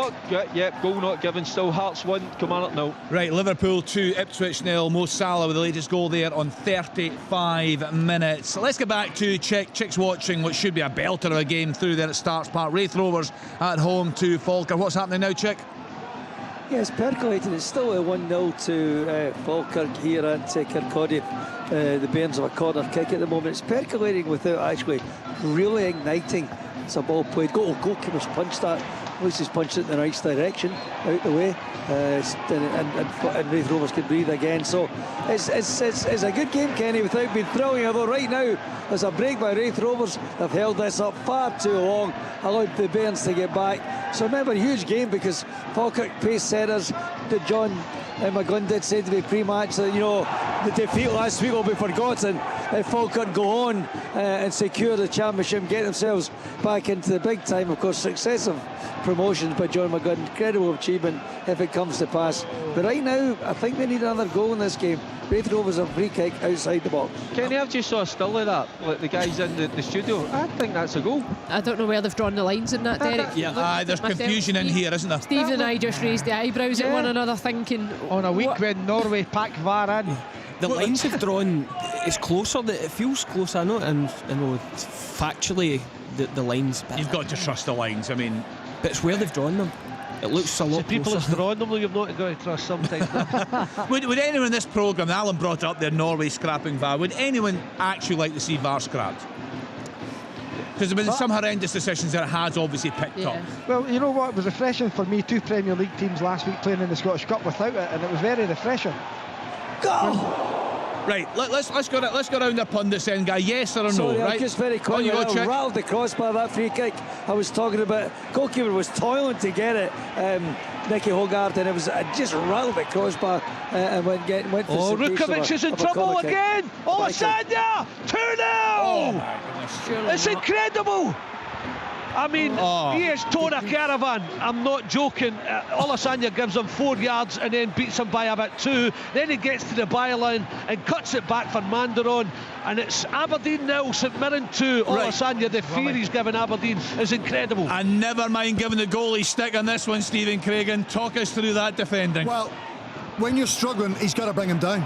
Goal not given, still Hearts 1, Kilmarnock 0. Right, Liverpool 2, Ipswich 0. Mo Salah with the latest goal there on 35 minutes. Let's get back to Chick's watching what should be a belter of a game through there at Starks Park. Raith Rovers at home to Falkirk. What's happening now, Chick? Yeah, it's percolating. It's still a 1-0 to Falkirk here at Kirkcaldy. The Bairns have a corner kick at the moment. It's percolating without actually really igniting. It's a ball played. Goalkeeper's punched that. At least he's punched it in the right direction, out the way. And Raith Rovers can breathe again. So it's a good game, Kenny, without being thrilling. Although right now there's a break by Raith Rovers. They've held this up far too long, allowed the Bairns to get back. So remember, huge game because Falkirk pace setters. John McGlynn did say to me pre-match that, you know, the defeat last week will be forgotten if Falkirk go on and secure the championship, get themselves back into the big time. Of course, successive promotions by John McGlynn, incredible achievement if it comes to pass. But right now, I think they need another goal in this game. Raith Rovers a free kick outside the box. Kenny, I've just saw a still of that, like the guys in the studio. I think that's a goal. I don't know where they've drawn the lines in that, Derek. There's confusion in here, isn't there? Steve and I just raised the eyebrows at one another, thinking on a week when Norway pack VAR in. The lines have drawn. It's closer. It feels closer. I know, and factually, the lines. You've got to trust the lines. I mean, but it's where they've drawn them. It looks a lot people closer. have drawn them, you've not got to trust sometimes. would anyone in this programme, Alan brought up their Norway scrapping VAR, would anyone actually like to see VAR scrapped? Because there have been some horrendous decisions that it has obviously picked up. Well, you know what, it was refreshing for me, 2 Premier League teams last week playing in the Scottish Cup without it, and it was very refreshing. Right, let's go around the pundits then, guy. Yes or no? Sorry, right? Just very quickly. You go, rattled the crossbar, that free kick I was talking about. Goalkeeper was toiling to get it. Nicky Hogarth, and it was just rattled the crossbar and went for Rukovic is in trouble again. Olasanya 2-0. Oh my goodness! It's incredible. I mean, he has torn a caravan. I'm not joking. Olasanya gives him 4 yards and then beats him by about 2. Then he gets to the byline and cuts it back for Mandaron. And it's Aberdeen 0, St Mirren 2. Olasanya, the fear he's given Aberdeen is incredible. And never mind giving the goalie stick on this one, Stephen Craigan. Talk us through that defending. Well, when you're struggling, he's got to bring him down.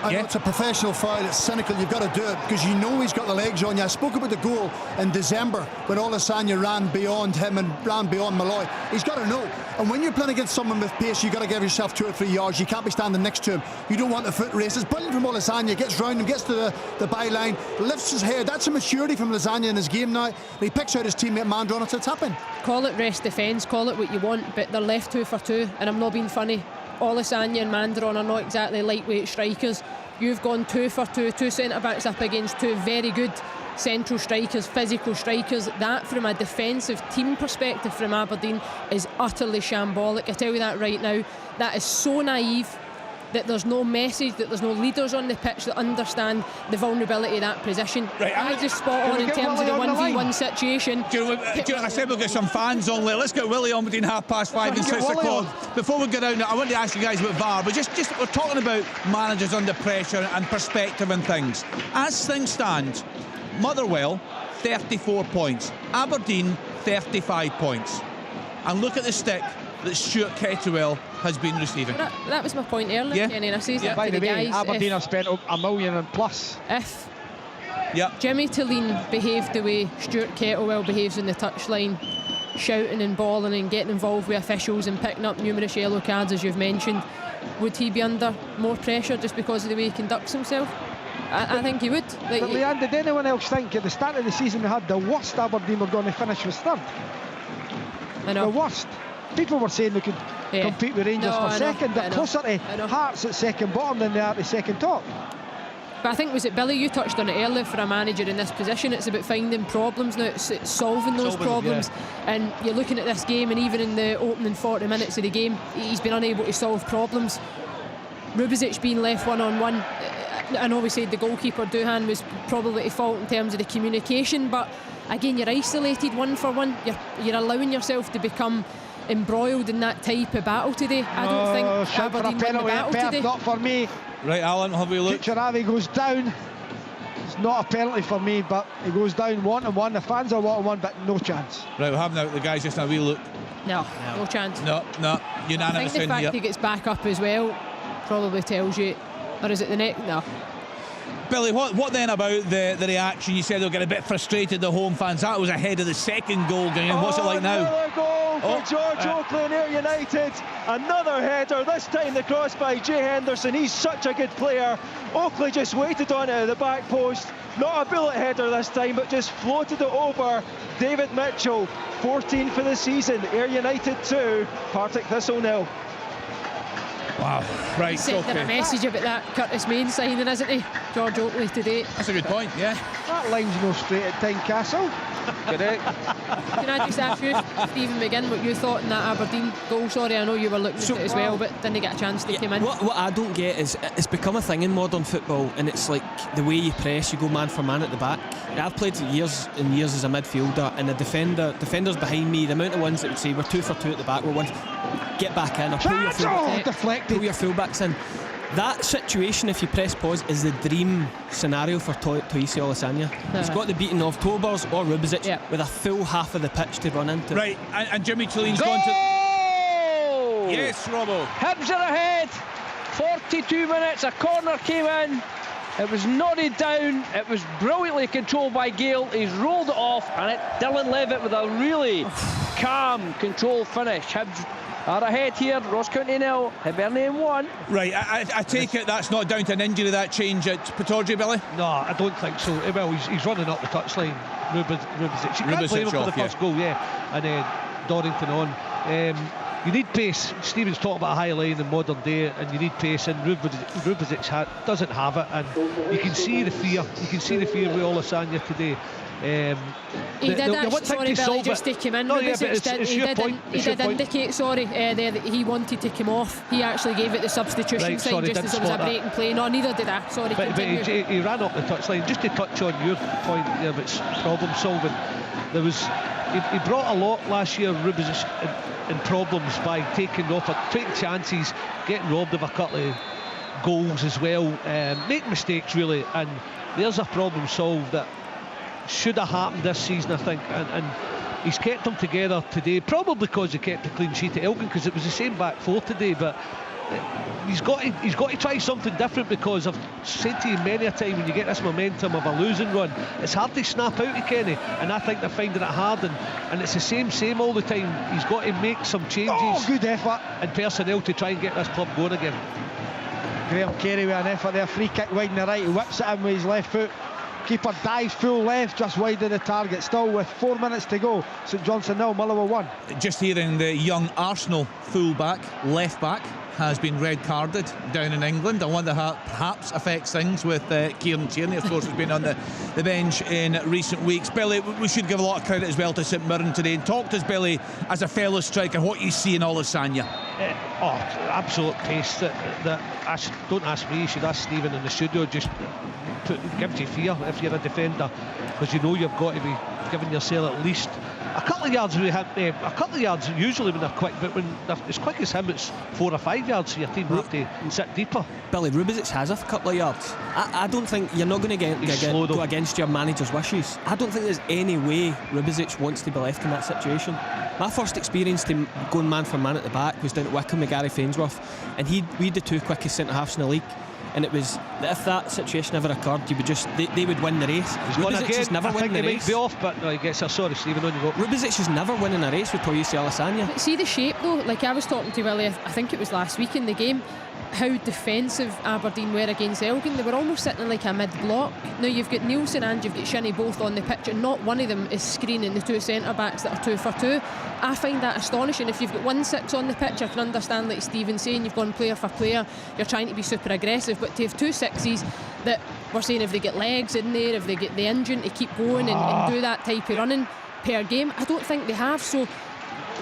I know it's a professional foul, it's cynical, you've got to do it because you know he's got the legs on you. I spoke about the goal in December when Olasanya ran beyond him and ran beyond Malloy. He's got to know. And when you're playing against someone with pace, you've got to give yourself 2 or 3 yards. You can't be standing next to him. You don't want the foot race. It's brilliant from Olasanya. Gets round him, gets to the byline, lifts his head. That's a maturity from Lasagna in his game now. And he picks out his teammate Mandron. It's a tap-in. Call it rest defence, call it what you want, but they're left 2 for 2, and I'm not being funny. Olasanya and Mandron are not exactly lightweight strikers. You've gone 2 for 2, 2 centre-backs up against 2 very good central strikers, physical strikers. That, from a defensive team perspective from Aberdeen, is utterly shambolic. I tell you that right now. That is so naive that there's no message, that there's no leaders on the pitch that understand the vulnerability of that position. Right, I just spot on in terms of the 1v1 situation. I said we'll get some fans on there. Let's get Willie on between 5:30 and 6 o'clock. Before we get out, I want to ask you guys about VAR, but just we're talking about managers under pressure and perspective and things. As things stand, Motherwell 34 points, Aberdeen 35 points, and look at the stick that Stuart Kettlewell has been receiving. That was my point earlier, Kenny, and I say that by to the the way, guys. Aberdeen have spent $1 million and plus. If Jimmy Tulleen behaved the way Stuart Kettlewell behaves in the touchline, shouting and bawling and getting involved with officials and picking up numerous yellow cards, as you've mentioned, would he be under more pressure just because of the way he conducts himself? I think he would. But Leanne, did anyone else think at the start of the season we had the worst Aberdeen were going to finish was third? I know. The worst. People were saying they could compete with Rangers for second. They're closer to Hearts at second bottom than they are to second top. But I think, was it Billy, you touched on it earlier, for a manager in this position, it's about finding problems now, it's solving those problems. And you're looking at this game, and even in the opening 40 minutes of the game, he's been unable to solve problems. Rubizic being left one-on-one, I know we said the goalkeeper Duhan was probably at fault in terms of the communication, but again, you're isolated 1-for-1. You're allowing yourself to become embroiled in that type of battle today. I don't think Aberdeen won the battle today. Not for me. Right, Alan, have we looked? Kucheravi goes down. It's not a penalty for me, but he goes down 1-1. The fans are 1-1, but no chance. Right, we'll have now the guys just a wee look. No chance. No, unanimous. I think the fact he gets back up as well probably tells you. Or is it the next? No. Billy, what then about the reaction? You said they were getting a bit frustrated, the home fans. That was ahead of the second goal going in. What's it like now? Another goal for George Oakley and Ayr United. Another header, this time the cross by Jay Henderson. He's such a good player. Oakley just waited on it at the back post. Not a bullet header this time, but just floated it over David Mitchell. 14 for the season. Ayr United 2, Partick Thistle 0. Wow, right, sending a message about that Curtis Main signing, isn't he? George Oakley today. That's a good point, yeah. That line's no straight at Tynecastle. Correct. Can I just ask you, Stephen McGinn, what you thought in that Aberdeen goal? Sorry, I know you were looking at it as well, but didn't get a chance to come in. What I don't get is it's become a thing in modern football, and it's like the way you press, you go man for man at the back. I've played years and years as a midfielder, and the defenders behind me, the amount of ones that would say we're 2 for 2 at the back, we're one, get back in, or pull your fullbacks in. That situation, if you press pause, is the dream scenario for Toisi Olasanya. He's got the beating of Tobers or Rubizic with a full half of the pitch to run into. Right, and Jimmy Tulleen's gone to... Yes, Robbo. Hibs are ahead. 42 minutes, a corner came in. It was nodded down. It was brilliantly controlled by Gale. He's rolled it off, and Dylan Levitt with a really calm, controlled finish. Hibs are ahead here. Ross County 0, Hibernian 1. Right, I take it that's not down to an injury, that change at Pittodrie, Billy? No, I don't think so. Well, he's running up the touchline. Rubizic. You can't blame him for the first goal, and then Dorrington on. you need pace. Stephen's talking about a high line in modern day, and you need pace, and Rubezic doesn't have it, and you can see the fear. You can see the fear with Olasanya today. He did actually, sorry Billy, just to come in. No, yeah, he did indicate, sorry, there that he wanted to come off. He actually gave it the substitution sign just as it was a break and play. No, neither did I. Sorry, but he ran up the touchline. Just to touch on your point there about problem solving, there was he brought a lot last year, Rubezic, in problems by taking chances, getting robbed of a couple of goals as well, making mistakes really, and there's a problem solved that should have happened this season, I think, and he's kept them together today, probably because he kept a clean sheet at Elgin, because it was the same back four today, but he's got to try something different, because I've said to you many a time, when you get this momentum of a losing run, it's hard to snap out of Kenny, and I think they're finding it hard, and it's the same all the time. He's got to make some changes, good effort, and personnel to try and get this club going again. Graham Carey with an effort there, free kick wide on the right, he whips it in with his left foot. Keeper dives full left, just wide of the target. Still with 4 minutes to go. St Johnstone 0, Motherwell 1. Just hearing the young Arsenal full-back, left-back, has been red carded down in England. I wonder how that perhaps affects things with Kieran Tierney, of course, has been on the bench in recent weeks. Billy, we should give a lot of credit as well to St Mirren today. And talk to us, Billy, as a fellow striker, what you see in Olasanya. Absolute pace. Don't ask me, you should ask Stephen in the studio. Just gives you fear if you're a defender, because you know you've got to be giving yourself at least a couple of yards. A couple of yards usually when they're quick, but when they're as quick as him, it's 4 or 5 yards, so your team have to sit deeper. Billy, Rubezic has a couple of yards. I don't think you're not going to go against your manager's wishes. I don't think there's any way Rubezic wants to be left in that situation. My first experience to going man for man at the back was down at Wickham with Gary Fainsworth, and we had the 2 quickest centre halves in the league. And it was that if that situation ever occurred, you would they would win the race. Rubezic is never winning the race. Might be off, but no, he gets a sorry, Stephen, on you go. Rubezic is never winning a race with Toyusi Olasanya. See the shape though, like I was talking to Willie, I think it was last week in the game, how defensive Aberdeen were against Elgin. They were almost sitting in like a mid-block. Now you've got Nielsen and you've got Shinnie both on the pitch, and not one of them is screening the 2 centre-backs that are 2 for 2. I find that astonishing. If you've got 1-6 on the pitch, I can understand, like Stephen's saying, you've gone player for player, you're trying to be super aggressive, but to have 2 6s that we're saying, if they get legs in there, if they get the engine to keep going and do that type of running per game, I don't think they have. So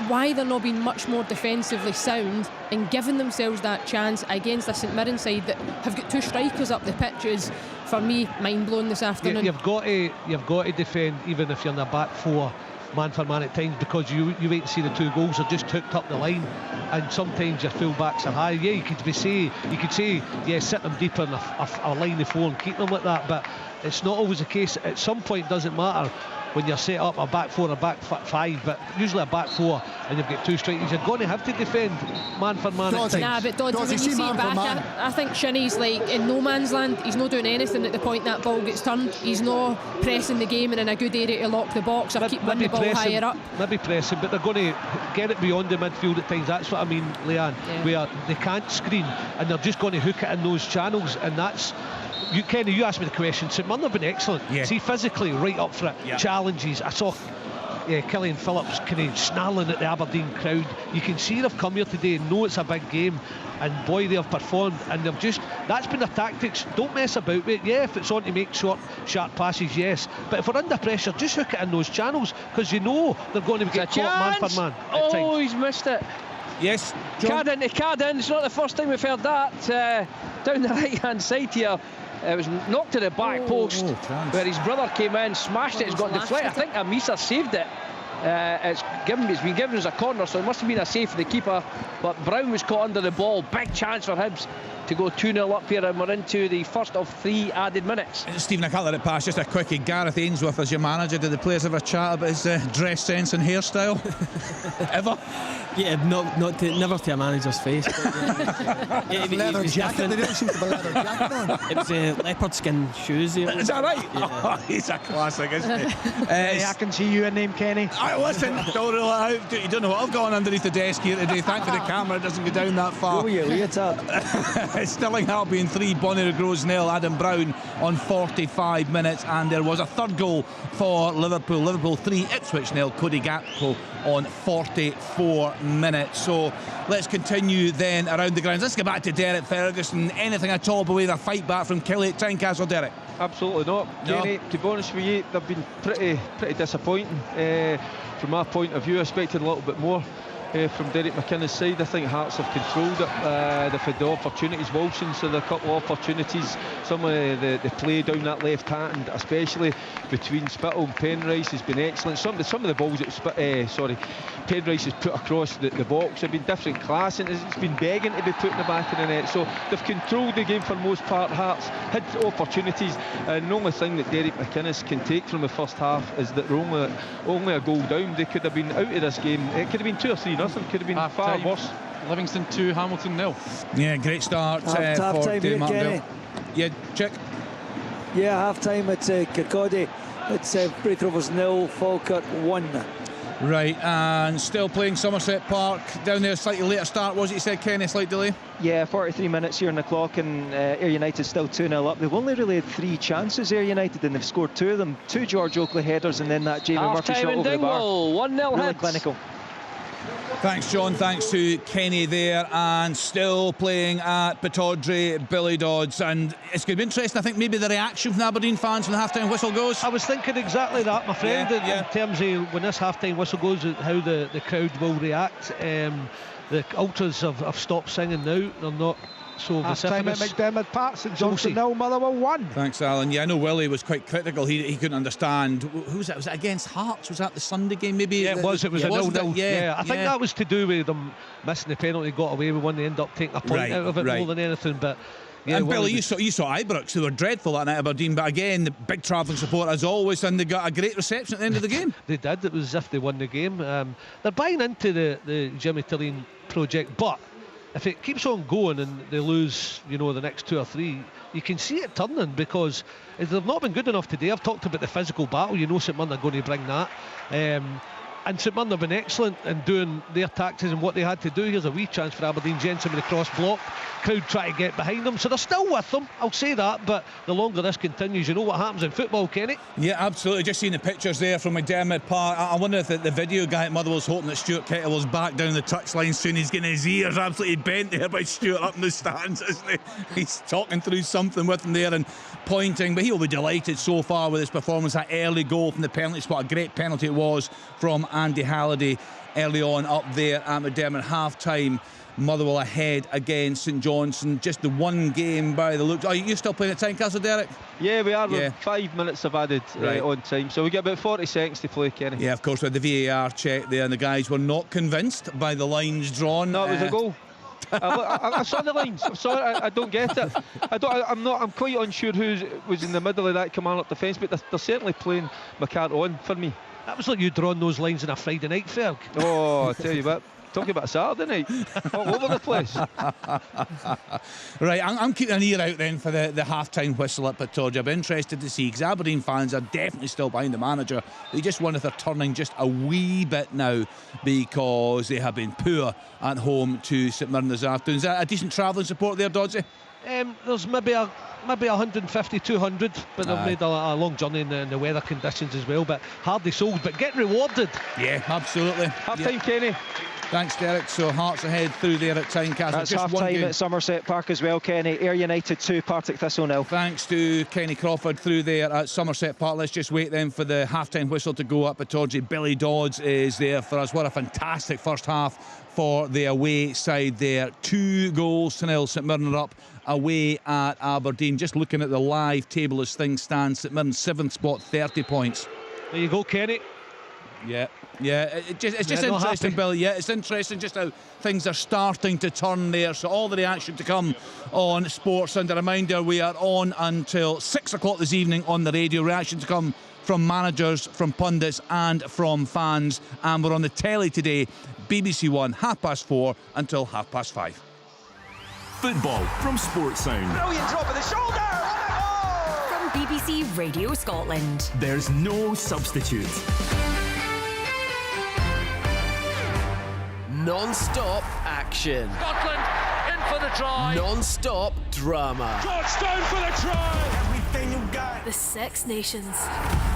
why they're not being much more defensively sound and giving themselves that chance against a St Mirren side that have got 2 strikers up the pitch is, for me, mind-blowing this afternoon. You've got to defend even if you're in the back 4 man for man at times, because you wait to see the 2 goals are just hooked up the line, and sometimes your full backs are high. Yeah, you could say sit them deeper in a line of 4 and keep them like that, but it's not always the case. At some point it doesn't matter when you're set up a back 4 or back 5, but usually a back 4 and you've got 2 strikers, you're going to have to defend man for man at times. Nah, but Dodgy, when you see it back, I think Shinnie's like in no man's land. He's not doing anything at the point that ball gets turned. He's not pressing the game and in a good area to lock the box or keep winning the ball higher up. Maybe pressing, but they're going to get it beyond the midfield at times. That's what I mean, Leanne, where they can't screen and they're just going to hook it in those channels, and that's... Kenny, you asked me the question. St Mirren have been excellent. See, physically right up for it. Challenges. I saw Killian Phillips kind of snarling at the Aberdeen crowd. You can see they've come here today and know it's a big game, and boy, they've performed, and they've just, that's been their tactics. Don't mess about with it. Yeah, if it's on to make short, sharp passes, yes, but if we're under pressure, just hook it in those channels, because you know they're going to get caught man for man at times. He's missed it. Yes, Card in. It's not the first time we've heard that. Down the right hand side here, it was knocked to the back post where his brother came in, smashed it. It's got deflected. I think Amisa saved it. It's been given as a corner, so it must have been a save for the keeper, but Brown was caught under the ball. Big chance for Hibs to go 2-0 up here, and we're into the first of 3 added minutes. Stephen, I can't let it pass, just a quickie. Gareth Ainsworth as your manager, did the players ever chat about his dress sense and hairstyle? Ever? Yeah, never to a manager's face. Leather jacket, they don't seem to have a leather jacket on. It was leopard skin shoes. Is that right? Yeah. Oh, he's a classic, isn't he? I can see you a name, Kenny. Listen, don't rule it out. You don't know what I've got on underneath the desk here today. Thankfully the camera doesn't go down that far. Oh, yeah, leotard. Stirling Albion 3, Bonnyrigg Rose 0. Adam Brown on 45 minutes, and there was a third goal for Liverpool. Liverpool 3, Ipswich 0. Cody Gakpo on 44 minutes. So let's continue then around the grounds. Let's get back to Derek Ferguson. Anything at all by way of a fight back from Kelly at Tynecastle, Derek? Absolutely not, Kenny. To be honest with you, they've been pretty disappointing from my point of view. I expected a little bit more from Derek McInnes' side. I think Hearts have controlled it. They've had the opportunities. Wilson's had a couple of opportunities. Some of the play down that left hand, especially between Spittle and Penrice, has been excellent. Some of the balls that Penrice has put across the box have been different class, and it's been begging to be put in the back of the net. So they've controlled the game for the most part. Hearts had opportunities, and the only thing that Derek McInnes can take from the first half is that they're only a goal down. They could have been out of this game. It could have been 2 or 3 nothing. Could have been far worse. Livingston 2, Hamilton 0. Yeah, great start for half-time here, Kenny. Yeah, check. Yeah, half-time at Kirkcaldy. It's Braith Rovers 0, Falkirk 1. Right, and still playing Somerset Park down there. Slightly later start, was it, you said, Kenny? Slight delay? Yeah, 43 minutes here on the clock, and Ayr United still 2-0 up. They've only really had 3 chances, Ayr United, and they've scored 2 of them. 2 George Oakley headers, and then that Jamie Murphy shot over the bar. 1-0 really hits. clinical. Thanks, John. Thanks to Kenny there. And still playing at Pittodrie, Billy Dodds. And it's going to be interesting, I think, maybe the reaction from the Aberdeen fans when the half-time whistle goes. I was thinking exactly that, my friend, in terms of when this half-time whistle goes, how the crowd will react. The ultras have stopped singing now. They're not so half-time at vociferous. McDermott Park, St Johnstone 0, Motherwell 1. Thanks, Alan. Yeah, I know Willie was quite critical. He couldn't understand. Who was that? Was it against Hearts? Was that the Sunday game? Maybe. Yeah, it was. It was a 0-0. Yeah, I think that was to do with them missing the penalty, got away with one. They end up taking a point out of it more than anything. But yeah, and Billy, you saw Ibrox, who were dreadful that night at Aberdeen, but again, the big travelling support as always, and they got a great reception at the end of the game. They did. It was as if they won the game. They're buying into the Jimmy Tilleen project, but if it keeps on going and they lose, the next 2 or 3, you can see it turning, because they've not been good enough today. I've talked about the physical battle. St Mirren are going to bring that. And St Mirren have been excellent in doing their tactics and what they had to do. Here's a wee chance for Aberdeen. Jensen with a cross block. Crowd try to get behind them. So they're still with them, I'll say that. But the longer this continues, you know what happens in football, Kenny? Yeah, absolutely. Just seeing the pictures there from McDermott Park. I wonder if the video guy at Motherwell's hoping that Stuart Kettle was back down the touchline soon. He's getting his ears absolutely bent there by Stuart up in the stands, isn't he? He's talking through something with him there and pointing. But he'll be delighted so far with his performance. That early goal from the penalty spot. A great penalty it was from Andy Halliday early on up there at McDermott. Half-time, Motherwell ahead against St Johnstone. Just the one game by the looks. Are you still playing at Tynecastle, Derek? Yeah, we are. Yeah. 5 minutes have added on time, so we get about 40 seconds to play, Kenny. Yeah, of course, with the VAR check there, and the guys were not convinced by the lines drawn. No, it was a goal. I saw the lines. I'm sorry, I don't get it. I'm quite unsure who was in the middle of that command up defence, but they're certainly playing McCart on for me. That was like you drawing those lines on a Friday night, Ferg. Oh, I tell you what. Talking about Saturday night, all over the place. Right, I'm keeping an ear out then for the half-time whistle at Pittodrie. I'll be interested to see, because Aberdeen fans are definitely still behind the manager. They just wonder if they're turning just a wee bit now, because they have been poor at home to St Mirren this afternoon. Is that a decent travelling support there, Dodsey? There's maybe 150, 200, but they've made a long journey in the weather conditions as well, but hardly sold, but getting rewarded. Yeah, absolutely. Half-time, Kenny. Thanks, Derek. So Hearts ahead through there at Tynecastle. That's half-time at Somerset Park as well, Kenny. Ayr United 2, Partick Thistle 0. Thanks to Kenny Crawford through there at Somerset Park. Let's just wait then for the half-time whistle to go up at Pittodrie. Billy Dodds is there for us. What a fantastic first half for the away side there. 2-0. St Mirren are up away at Aberdeen. Just looking at the live table as things stand, St Mirren 7th spot, 30 points. There you go, Kenny. Yeah, it's just interesting, Billy. Yeah, it's interesting just how things are starting to turn there. So all the reaction to come on Sports. And a reminder, we are on until 6 o'clock this evening on the radio. Reaction to come from managers, from pundits and from fans. And we're on the telly today, BBC One, 4:30 until 5:30. Football from Sports Sound. Brilliant drop of the shoulder. From BBC Radio Scotland. There's no substitute. Non-stop action. Scotland in for the try. Non-stop drama. George down for the try. Everything you got. The Six Nations.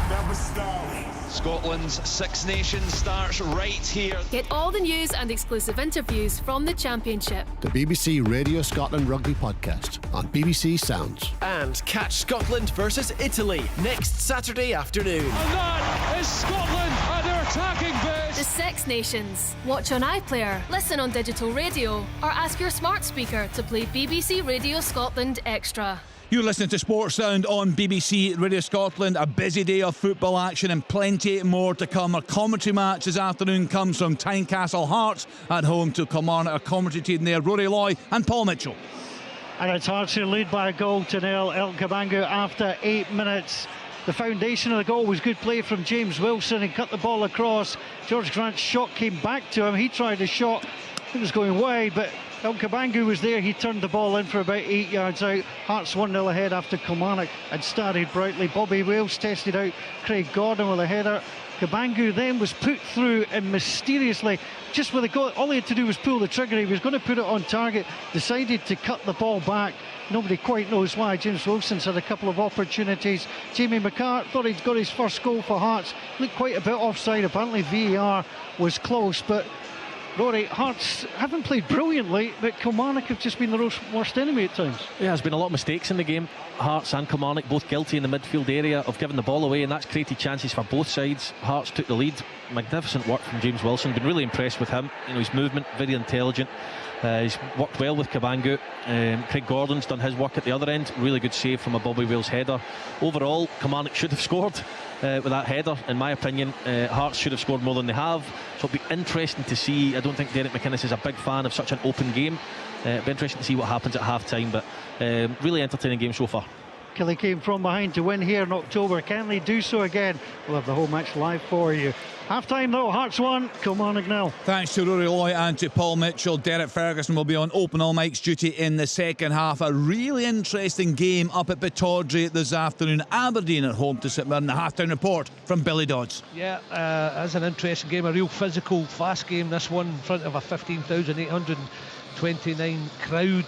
Never stop. Scotland's Six Nations starts right here. Get all the news and exclusive interviews from the Championship. The BBC Radio Scotland Rugby Podcast on BBC Sounds. And catch Scotland versus Italy next Saturday afternoon. And that is Scotland at their attacking base. The Six Nations. Watch on iPlayer, listen on digital radio, or ask your smart speaker to play BBC Radio Scotland Extra. You're listening to Sports Sound on BBC Radio Scotland. A busy day of football action and plenty more to come. Our commentary match this afternoon comes from Tynecastle Hearts at home to Kilmarnock. Our commentary team there, Rory Loy and Paul Mitchell. And it's Hearts who lead by a goal to nil. El Cabangu after 8 minutes. The foundation of the goal was good play from James Wilson. He cut the ball across. George Grant's shot came back to him. He tried a shot. It was going wide, but El Cabangu was there. He turned the ball in for about 8 yards out. Hearts 1-0 ahead after Kilmarnock had started brightly. Bobby Wales tested out Craig Gordon with a header. Cabangu then was put through and mysteriously, just with a goal, all he had to do was pull the trigger. He was going to put it on target, decided to cut the ball back. Nobody quite knows why. James Wilson's had a couple of opportunities. Jamie McCart thought he'd got his first goal for Hearts. Looked quite a bit offside. Apparently VAR was close, but Rory, Hearts haven't played brilliantly, but Kilmarnock have just been the worst enemy at times. Yeah, there's been a lot of mistakes in the game. Hearts and Kilmarnock both guilty in the midfield area of giving the ball away, and that's created chances for both sides. Hearts took the lead. Magnificent work from James Wilson. Been really impressed with him. You know, his movement, very intelligent. He's worked well with Cabangu. Craig Gordon's done his work at the other end. Really good save from a Bobby Wales header. Overall, Kilmarnock should have scored with that header, in my opinion. Hearts should have scored more than they have. So it'll be interesting to see. I don't think Derek McInnes is a big fan of such an open game. It'll be interesting to see what happens at half time, but really entertaining game so far. Killie came from behind to win here in October. Can they do so again? We'll have the whole match live for you. Half time though, Hearts 1, Kilmarnock 0. Thanks to Rory Loy and to Paul Mitchell. Derek Ferguson will be on open all mics duty in the second half. A really interesting game up at Pittodrie this afternoon. Aberdeen at home to St Mirren. The half time report from Billy Dodds. Yeah, it's an interesting game, a real physical, fast game. This one in front of a 15,829 crowd.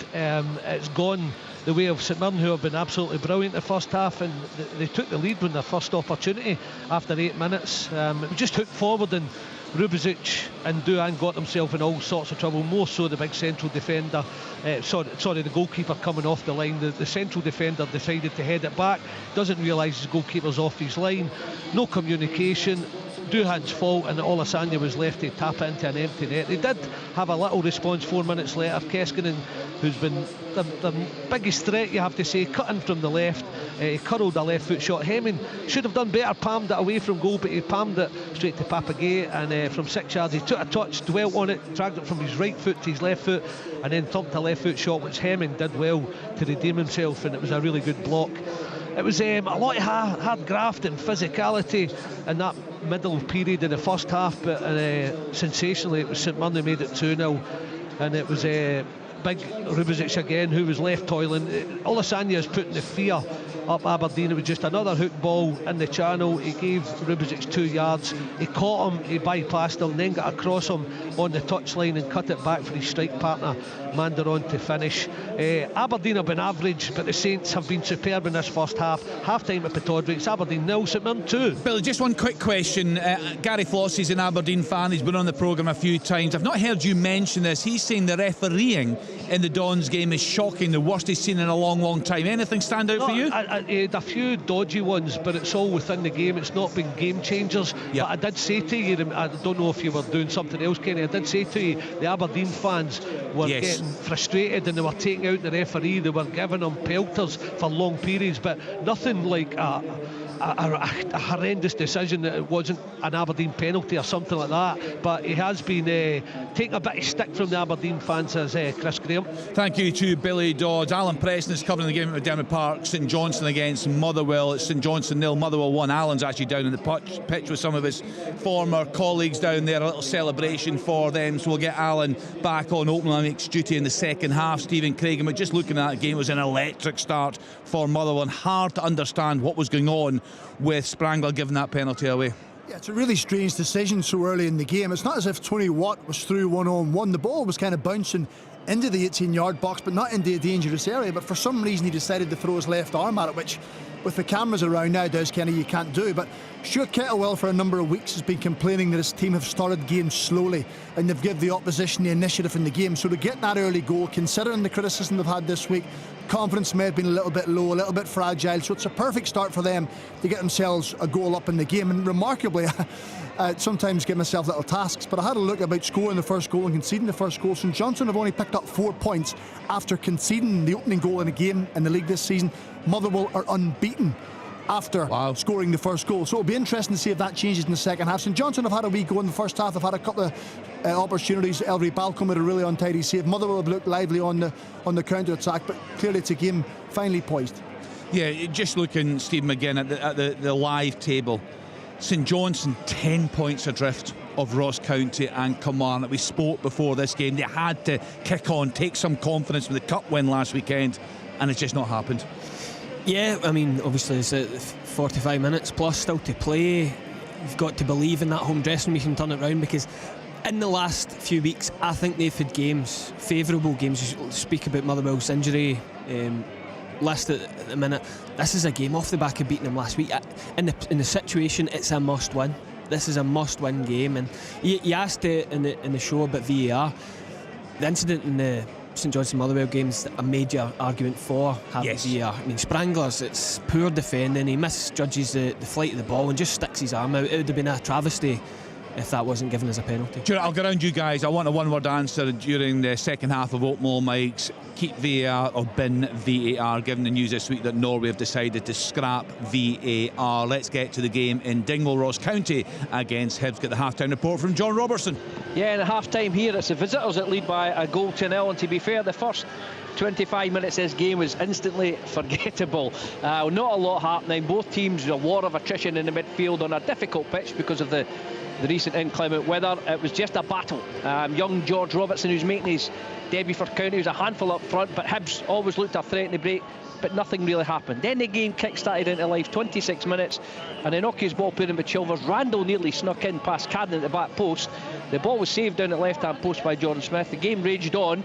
It's gone the way of St Mirren, who have been absolutely brilliant the first half, and they took the lead when their first opportunity after 8 minutes. It just hooked forward, and Rubezic and Duhan got themselves in all sorts of trouble, more so the big central defender, the goalkeeper coming off the line. The central defender decided to head it back, doesn't realise his goalkeeper's off his line, no communication. Duhan's fault, and Olasanya was left to tap into an empty net. They did have a little response 4 minutes later. Keskinen, who's been the biggest threat, you have to say, cutting from the left, he curled a left foot shot. Hemming should have done better, palmed it away from goal, but he palmed it straight to Papagay, and from 6 yards he took a touch, dwelt on it, dragged it from his right foot to his left foot, and then thumped a left foot shot, which Hemming did well to redeem himself, and it was a really good block. It was a lot of hard graft and physicality in that middle period in the first half, but sensationally it was St Mirren who made it 2-0, and it was big Rubezic again who was left toiling. Olasanya is putting the fear up Aberdeen. It was just another hook ball in the channel. He gave Rubezic 2 yards, he caught him, he bypassed him, then got across him on the touchline and cut it back for his strike partner Mandaron to finish. Aberdeen have been average, but the Saints have been superb in this first half. Half time at Pittodrie, it's Aberdeen 0, St Mirren 2. Billy, just one quick question. Gary Flossie's an Aberdeen fan, he's been on the programme a few times. I've not heard you mention this. He's saying the refereeing in the Dons game is shocking, the worst he's seen in a long time. Anything stand out for you? A few dodgy ones, but it's all within the game. It's not been game changers. Yep. But I did say to you, I don't know if you were doing something else, Kenny, I did say to you, the Aberdeen fans were getting frustrated, and they were taking out the referee. They were giving him pelters for long periods, but nothing like a horrendous decision that it wasn't an Aberdeen penalty or something like that. But he has been taking a bit of stick from the Aberdeen fans, as Chris Graham. Thank you to Billy Dodds. Alan Preston is covering the game at McDermott Park. St Johnstone against Motherwell. It's St Johnstone 0, Motherwell 1. Alan's actually down in the pitch with some of his former colleagues down there. A little celebration for them. So we'll get Alan back on open mics duty in the second half. Stephen Craig, and we're just looking at that game. It was an electric start for Motherwell, and hard to understand what was going on with Sprangler giving that penalty away. Yeah, it's a really strange decision so early in the game. It's not as if Tony Watt was through 1-on-1. The ball was kind of bouncing into the 18-yard box, but not into a dangerous area. But for some reason, he decided to throw his left arm at it, which, with the cameras around nowadays, Kenny, you can't do. But Stuart Kettlewell, for a number of weeks, has been complaining that his team have started games slowly and they've given the opposition the initiative in the game. So to get that early goal, considering the criticism they've had this week, confidence may have been a little bit low, a little bit fragile. So it's a perfect start for them to get themselves a goal up in the game. And remarkably, sometimes give myself little tasks, but I had a look about scoring the first goal and conceding the first goal. St Johnstone have only picked up 4 points after conceding the opening goal in a game in the league this season. Motherwell are unbeaten after scoring the first goal. So it'll be interesting to see if that changes in the second half. St Johnstone have had a wee go in the first half. They've had a couple of opportunities. Ellery Balcombe with a really untidy save. Motherwell have looked lively on the counter-attack, but clearly it's a game finely poised. Yeah, just looking, Stephen, again at the live table, St Johnstone 10 points adrift of Ross County and Kilmarnock. We spoke before this game, they had to kick on, take some confidence with the cup win last weekend, and it's just not happened. Yeah, I mean, obviously it's 45 minutes plus still to play. You've got to believe in that home dressing room you can turn it round, because in the last few weeks I think they've had games, favourable games. You speak about Motherwell's injury list at the minute. This is a game off the back of beating them last week. In the situation, it's a must win. This is a must win game. And you asked in the show about VAR. The incident in the St Johnstone Motherwell game's a major argument for having VAR. I mean, Sprangler's, it's poor defending. He misjudges the flight of the ball and just sticks his arm out. It would have been a travesty if that wasn't given as a penalty. I'll go around you guys. I want a one-word answer during the second half of Oakmore Mike's. Keep VAR or bin VAR, given the news this week that Norway have decided to scrap VAR. Let's get to the game in Dingwall. Ross County against Hibs. Get the half-time report from John Robertson. Yeah, in the half-time here, it's the visitors that lead by a goal to nil, and to be fair, the first 25 minutes of this game was instantly forgettable. Not a lot happening. Both teams, a war of attrition in the midfield on a difficult pitch because of the recent inclement weather. It was just a battle. Young George Robertson, who's making his debut for County, was a handful up front, but Hibs always looked a threat in the break, but nothing really happened. Then the game kick-started into life, 26 minutes, and an innocuous ball put in with Chilvers. Randall nearly snuck in past Cadden at the back post. The ball was saved down at left-hand post by Jordan Smith. The game raged on,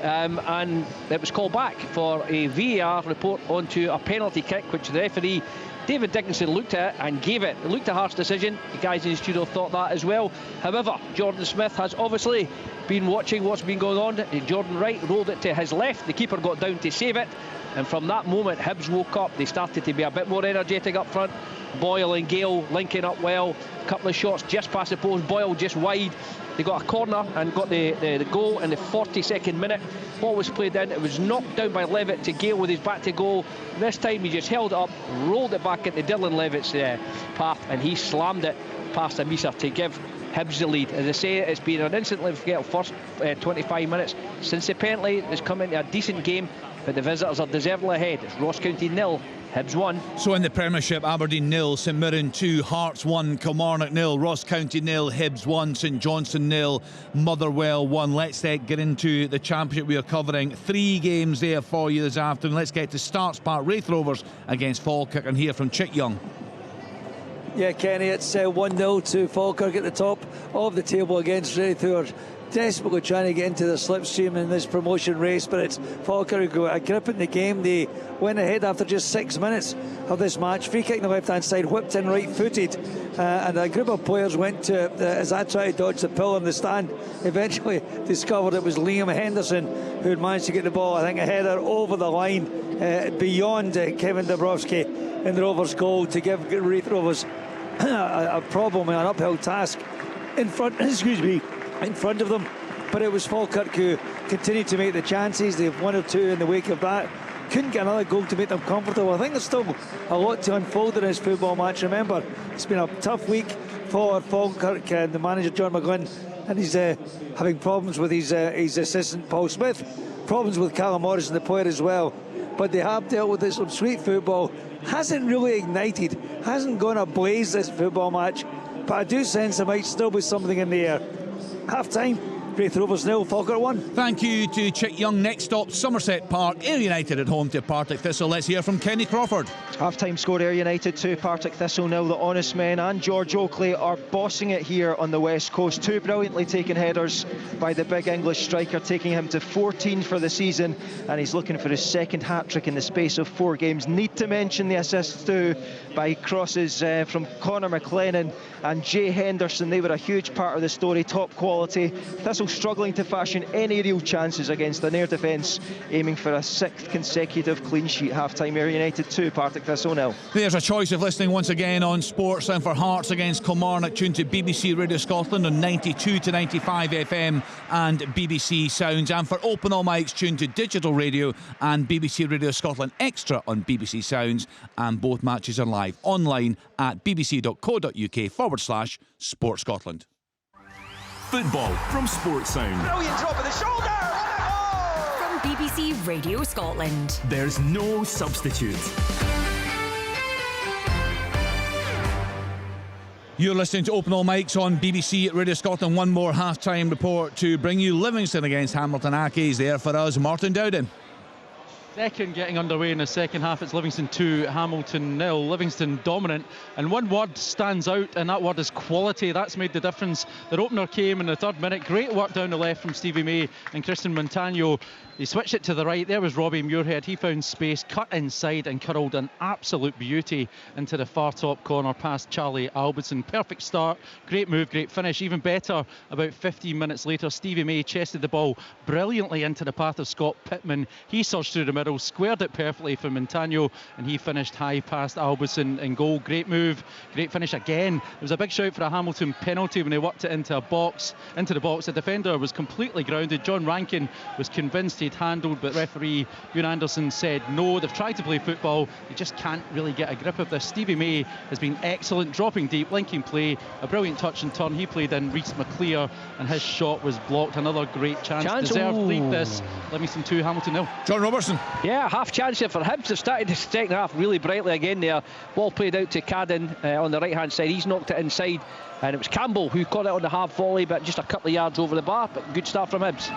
and it was called back for a VAR report onto a penalty kick, which the referee David Dickinson looked at it and gave it. It looked a harsh decision. The guys in the studio thought that as well. However, Jordan Smith has obviously been watching what's been going on. Jordan Wright rolled it to his left. The keeper got down to save it. And from that moment, Hibs woke up. They started to be a bit more energetic up front. Boyle and Gale linking up well. A couple of shots just past the post. Boyle just wide. They got a corner and got the goal in the 42nd minute. Ball was played in. It was knocked down by Levitt to Gale with his back to goal. This time he just held it up, rolled it back into Dylan Levitt's path, and he slammed it past Amisa to give Hibs the lead. As I say, it's been an instantly forgettable first 25 minutes. Since the penalty, it's come into a decent game, but the visitors are deservedly ahead. It's Ross County 0, Hibs 1. So in the Premiership, Aberdeen 0, St Mirren 2, Hearts 1, Kilmarnock 0, Ross County 0, Hibs 1, St Johnstone 0, Motherwell 1. Let's get into the Championship we are covering. 3 games there for you this afternoon. Let's get to Starts Park. Wraith Rovers against Falkirk, and hear from Chick Young. Yeah, Kenny, it's 1-0 to Falkirk at the top of the table against Wraith, who are desperately trying to get into the slipstream in this promotion race, but it's Falkirk who got a grip in the game. They went ahead after just 6 minutes of this match. Free kick on the left-hand side, whipped in right-footed, and a group of players went to, as I tried to dodge the pillar in the stand, eventually discovered it was Liam Henderson who had managed to get the ball, I think a header over the line beyond Kevin Dabrowski in the Rovers' goal to give Wraith Rovers a problem and an uphill task in front, in front of them. But it was Falkirk who continued to make the chances. They've 1 or 2 in the wake of that. Couldn't get another goal to make them comfortable. I think there's still a lot to unfold in this football match. Remember, it's been a tough week for Falkirk and the manager John McGlynn, and he's having problems with his assistant Paul Smith, problems with Callum Morrison, the player, as well. But they have dealt with this. Some sweet football hasn't really ignited, hasn't gone ablaze this football match, but I do sense there might still be something in the air. Half time, Wraith Rovers 0, Falkirk 1. Thank you to Chick Young. Next stop, Somerset Park. Ayr United at home to Partick Thistle. Let's hear from Kenny Crawford. Half-time score, Ayr United 2, Partick Thistle 0. The Honest Men and George Oakley are bossing it here on the West Coast. 2 brilliantly taken headers by the big English striker, taking him to 14 for the season, and he's looking for his second hat-trick in the space of 4 games. Need to mention the assists too by crosses from Connor McLennan and Jay Henderson. They were a huge part of the story, top quality. Thistle struggling to fashion any real chances against an Ayr defence, aiming for a 6th consecutive clean sheet. Half-time, Ayr United 2, Partick Thistle 0. There's a choice of listening once again on Sports, and for Hearts against Kilmarnock, tuned to BBC Radio Scotland on 92 to 95 FM and BBC Sounds, and for Open All Mics, tuned to digital radio and BBC Radio Scotland Extra on BBC Sounds, and both matches are live online at bbc.co.uk/Sport Scotland. Football from Sports Sound. Brilliant drop of the shoulder. From BBC Radio Scotland. There's no substitute. You're listening to Open All Mics on BBC Radio Scotland. One more half-time report to bring you. Livingston against Hamilton Accies. There for us, Martin Dowden. Second getting underway in the second half. It's Livingston 2, Hamilton 0. Livingston dominant, and one word stands out, and that word is quality. That's made the difference. Their opener came in the 3rd minute. Great work down the left from Stevie May and Christian Montagno. They switched it to the right. There was Robbie Muirhead. He found space, cut inside and curled an absolute beauty into the far top corner past Charlie Albertson. Perfect start, great move, great finish. Even better, about 15 minutes later, Stevie May chested the ball brilliantly into the path of Scott Pittman. He surged through the middle, squared it perfectly for Montagno, and he finished high past Albertson in goal. Great move, great finish again. There was a big shout for a Hamilton penalty when they worked it into the box. The defender was completely grounded. John Rankin was convinced he'd handled, but referee Ewan Anderson said no. They've tried to play football, they just can't really get a grip of this. Stevie May has been excellent, dropping deep, linking play, a brilliant touch and turn. He played in Rhys McClear and his shot was blocked. Another great chance. Deserved lead this. Livingston 2, Hamilton 0. John Robertson. Yeah, half chance here for Hibs. They've started the second half really brightly again there. Ball played out to Cadden on the right hand side. He's knocked it inside, and it was Campbell who caught it on the half volley, but just a couple of yards over the bar. But good start from Hibs.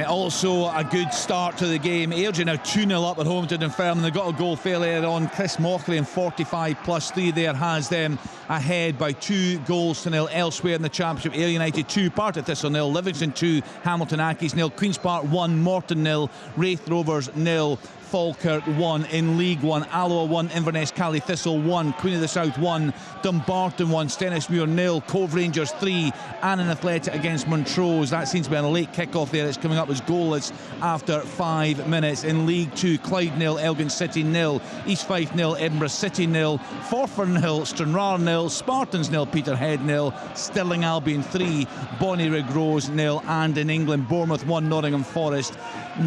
Also a good start to the game. Airdrie now 2-0 up at home to Dunfermline. They got a goal failure on. Chris Mockley in 45+3 there has them ahead by 2-0 elsewhere in the Championship. Ayr United 2, Partick Thistle 0, Livingston 2, Hamilton Accies 0, Queen's Park 1, Morton 0, Wraith Rovers 0, Falkirk 1 in League 1, Alloa 1, Inverness Cally Thistle 1, Queen of the South 1, Dumbarton 1, Stennismuir 0, Cove Rangers 3, Annan Athletic against Montrose. That seems to be a late kick-off there. It's coming up as goalless after 5 minutes. In League 2, Clyde 0, Elgin City 0, East Fife 0, Edinburgh City 0, Forfar 0, Stranraer 0, Spartans 0, Peterhead 0, Stirling Albion 3, Bonnyrigg Rose 0, and in England, Bournemouth 1, Nottingham Forest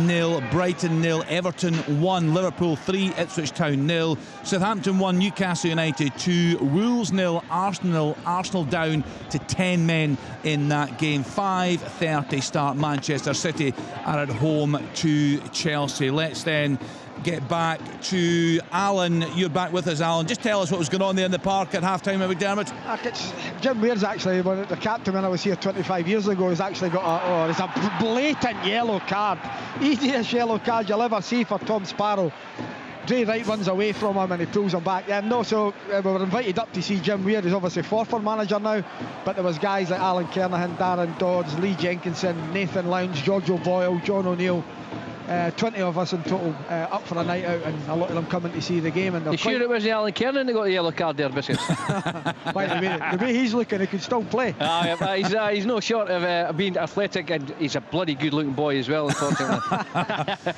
0, Brighton 0, Everton 1, Liverpool 3, Ipswich Town 0, Southampton 1, Newcastle United 2, Wolves 0, Arsenal down to 10 men in that game. 5:30 start. Manchester City are at home to Chelsea. Let's then get back to Alan. You're back with us, Alan. Just tell us what was going on there in the park at half-time at McDermott. Jim Weir's actually, the captain when I was here 25 years ago, has actually got there's a blatant yellow card. Easiest yellow card you'll ever see for Tom Sparrow. Dre Wright runs away from him and he pulls him back. So we were invited up to see Jim Weir. He's obviously Forfar manager now, but there was guys like Alan Kernahan, Darren Dodds, Lee Jenkinson, Nathan Lowndes, George O'Boyle, John O'Neill. 20 of us in total up for a night out, and a lot of them coming to see the game. And you sure it was the Alan Kernan that got the yellow card there, Biscuits? the way he's looking, he could still play. He's no short of being athletic, and he's a bloody good looking boy as well, unfortunately.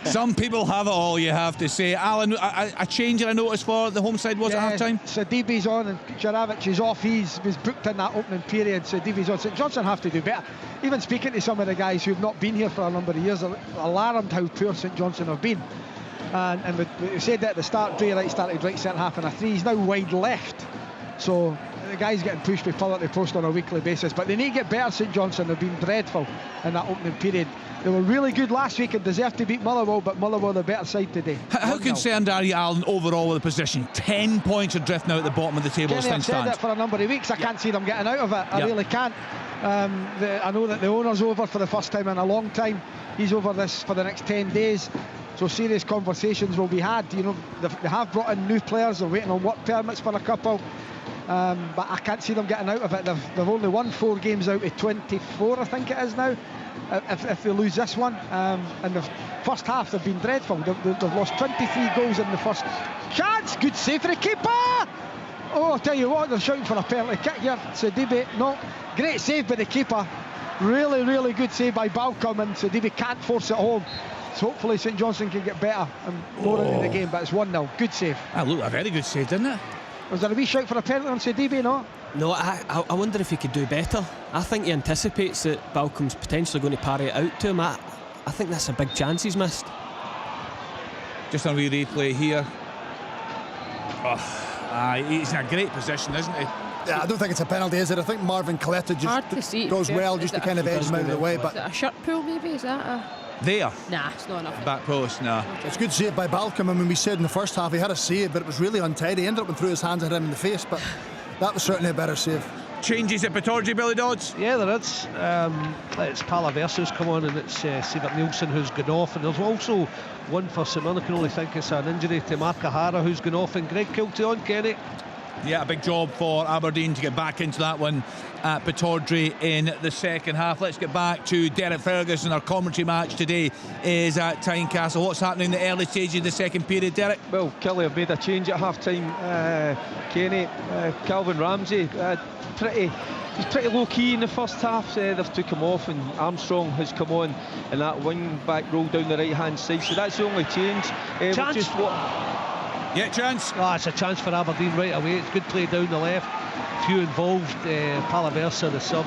Some people have it all, you have to say. Alan, a change I noticed for the home side was at half time? So DB's on and Jaravic is off. He was booked in that opening period, so DB's on. St Johnstone have to do better. Even speaking to some of the guys who've not been here for a number of years, alarmed how poor St Johnstone have been. And we said that at the start, Dre Wright started right centre half in a 3. He's now wide left. So the guys getting pushed by pillar to post on a weekly basis, but they need to get better. St Johnstone have been dreadful in that opening period. They were really good last week and deserved to beat Motherwell, but Motherwell the better side today. How concerned are you, Alan, overall with the position? 10 points are drifting out at the bottom of the table as things stand. I've said that for a number of weeks. I can't see them getting out of it. I really can't. I know that the owner's over for the first time in a long time. He's over this for the next 10 days. So serious conversations will be had. You know, they have brought in new players. They're waiting on work permits for a couple. But I can't see them getting out of it. They've only won 4 games out of 24, I think it is now. If they lose this one, in the first half they've been dreadful. They've lost 23 goals in the first chance. Good save for the keeper. Oh, I'll tell you what, they're shouting for a penalty kick here. Sidibe, no, great save by the keeper. Really, really good save by Balcom, and Sidibe can't force it home. So hopefully St Johnstone can get better and more into the game. But it's 1-0. Good save. That looked a very good save, didn't it? Was there a wee shout for a penalty on Sidibe? No, I wonder if he could do better. I think he anticipates that Balcom's potentially going to parry it out to him. I think that's a big chance he's missed. Just a wee replay here. He's in a great position, isn't he? Yeah, I don't think it's a penalty, is it? I think Marvin Coletta just goes well, just to kind of edge him out of the way. But is it a shirt pull maybe? Is that a... There? Nah, it's not enough. Back post, nah. It's good save by Balcom. I mean, we said in the first half he had a save, but it was really untidy. He ended up and threw his hands at him in the face, but that was certainly a better save. Changes at Pittodrie, Billy Dodds? Yeah, there is. It's Palaversa's come on, and it's Sievert Nielsen who's gone off, and there's also one for St Mirren. I can only think it's an injury to Mark O'Hara who's gone off, and Greg Kilty on, Kenny. Yeah, a big job for Aberdeen to get back into that one at Pittodrie in the second half. Let's get back to Derek Ferguson. Our commentary match today is at Tynecastle. What's happening in the early stages of the second period, Derek? Well, Kelly have made a change at half-time. Kenny, Calvin Ramsey, he's pretty low-key in the first half. They've took him off and Armstrong has come on, and that wing-back roll down the right-hand side. So that's the only change. Chance. Yeah, chance. It's a chance for Aberdeen right away. It's good play down the left. Few involved. Palaversa, the sub.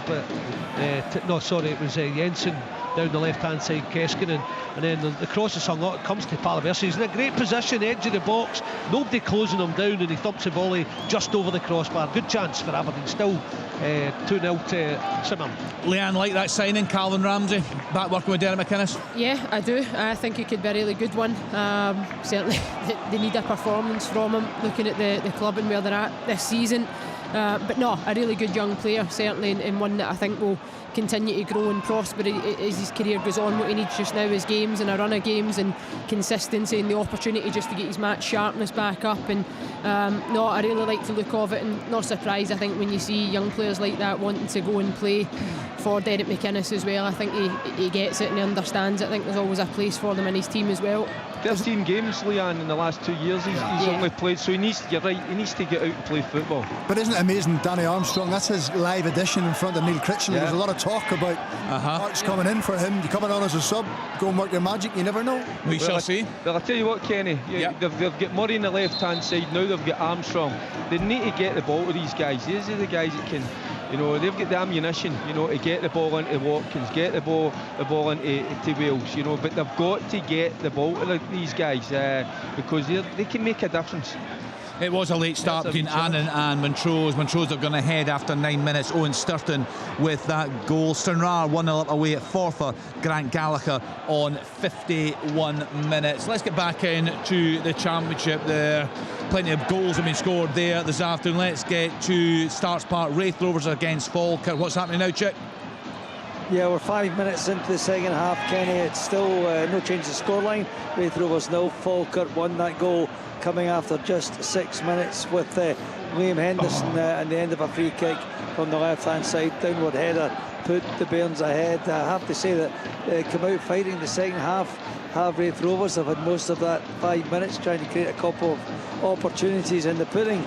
It was Jensen down the left-hand side, Keskinen, and then the cross is hung out. It comes to Palaversa. He's in a great position, edge of the box. Nobody closing him down, and he thumps a volley just over the crossbar. Good chance for Aberdeen. Still 2-0 to St Mirren. Leanne, like that signing, Calvin Ramsey back working with Derek McInnes? Yeah, I do. I think it could be a really good one. Certainly they need a performance from him, looking at the club and where they're at this season. But no, a really good young player, certainly, and one that I think will continue to grow and prosper as his career goes on. What he needs just now is games and a run of games and consistency and the opportunity just to get his match sharpness back up. And no, I really like the look of it, and not surprised, I think, when you see young players like that wanting to go and play for Derek McInnes as well. I think he gets it and he understands it. I think there's always a place for them in his team as well. 13 games, Leanne, in the last 2 years he's only played, so he needs to get out and play football. But isn't it amazing, Danny Armstrong? That's his live edition in front of Neil Critchley. There's a lot of talk about Arts coming in for him. You coming on as a sub, go and work your magic, you never know. We shall see. Well, I'll tell you what, Kenny, they've got Murray on the left hand side, now they've got Armstrong. They need to get the ball to these guys. These are the guys that can, they've got the ammunition, to get the ball into Watkins, get the ball into Wales, but they've got to get the ball to these guys because they can make a difference. It was a late start between Annan and Montrose. Montrose have gone ahead after 9 minutes. Owen Sturton with that goal. Stranraer 1-0 up away at Forfar. Grant Gallagher on 51 minutes. Let's get back into the championship there. Plenty of goals have been scored there this afternoon. Let's get to Starks Park. Raith Rovers against Falkirk. What's happening now, Chick? Yeah, we're 5 minutes into the second half, Kenny. It's still no change in scoreline. Raith Rovers 0. Falkirk won that goal coming after just 6 minutes with Liam Henderson at the end of a free kick from the left-hand side. Downward header put the Bairns ahead. I have to say that they come out fighting the second half. Raith Rovers have had most of that 5 minutes trying to create a couple of opportunities, and they're putting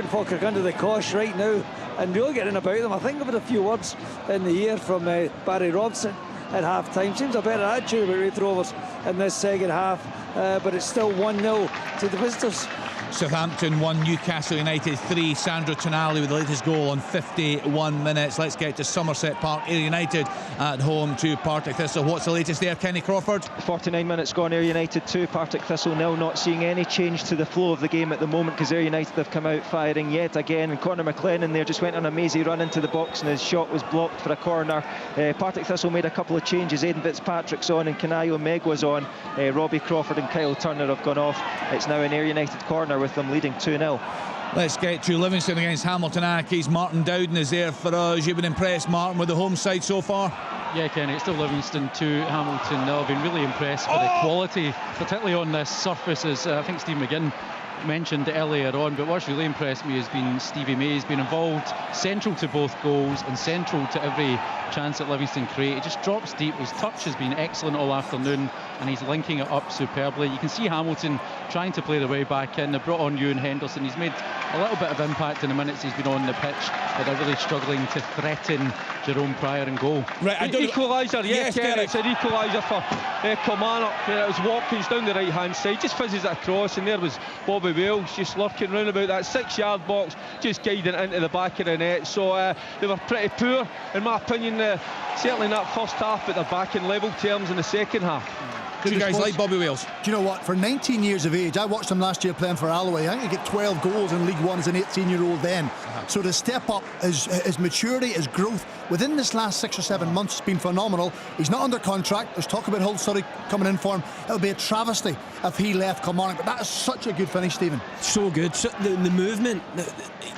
Falkirk under the cosh right now and really getting about them. I think I've had a few words in the ear from Barry Robson at half-time. Seems a better attitude about Raith Rovers in this second half, but it's still 1-0 to the visitors. Southampton 1, Newcastle United 3. Sandro Tonali with the latest goal on 51 minutes. Let's get to Somerset Park. Ayr United at home to Partick Thistle. What's the latest there, Kenny Crawford? 49 minutes gone, Ayr United 2, Partick Thistle nil. Not seeing any change to the flow of the game at the moment, because Ayr United have come out firing yet again, and Conor McLennan there just went on a mazy run into the box and his shot was blocked for a corner. Partick Thistle made a couple of changes. Aidan Fitzpatrick's on and Kanayo Megwa's on. Robbie Crawford and Kyle Turner have gone off. It's now an Ayr United corner with them leading 2-0. Let's get to Livingston against Hamilton Accies. Martin Dowden is there for us. You've been impressed, Martin, with the home side so far? Yeah, Kenny, it's still Livingston 2, Hamilton 0. I've been really impressed with the quality, particularly on this surface, as I think Steve McGinn mentioned earlier on. But what's really impressed me has been Stevie May. He's been involved, central to both goals and central to every chance that Livingston create. He just drops deep. His touch has been excellent all afternoon, and he's linking it up superbly. You can see Hamilton trying to play the way back in. They brought on Ewan Henderson. He's made a little bit of impact in the minutes he's been on the pitch, but they're really struggling to threaten Jerome Pryor and goal. Right, equaliser, yes, it's an equaliser for Kilmarnock. It was Watkins down the right hand side, just fizzes it across, and there was Bobby Wales just lurking round about that 6-yard box, just guiding it into the back of the net. So they were pretty poor in my opinion, certainly in that first half, but they're back in level terms in the second half. Do you guys like Bobby Wales? Do you know what? For 19 years of age, I watched him last year playing for Alloway. I think he got 12 goals in League One as an 18-year-old then. So to step up, his maturity, his growth within this last 6 or 7 months has been phenomenal. He's not under contract. There's talk about Hull Surrey coming in for him. It would be a travesty if he left Kilmarnock. But that is such a good finish, Stephen. So good. So the movement,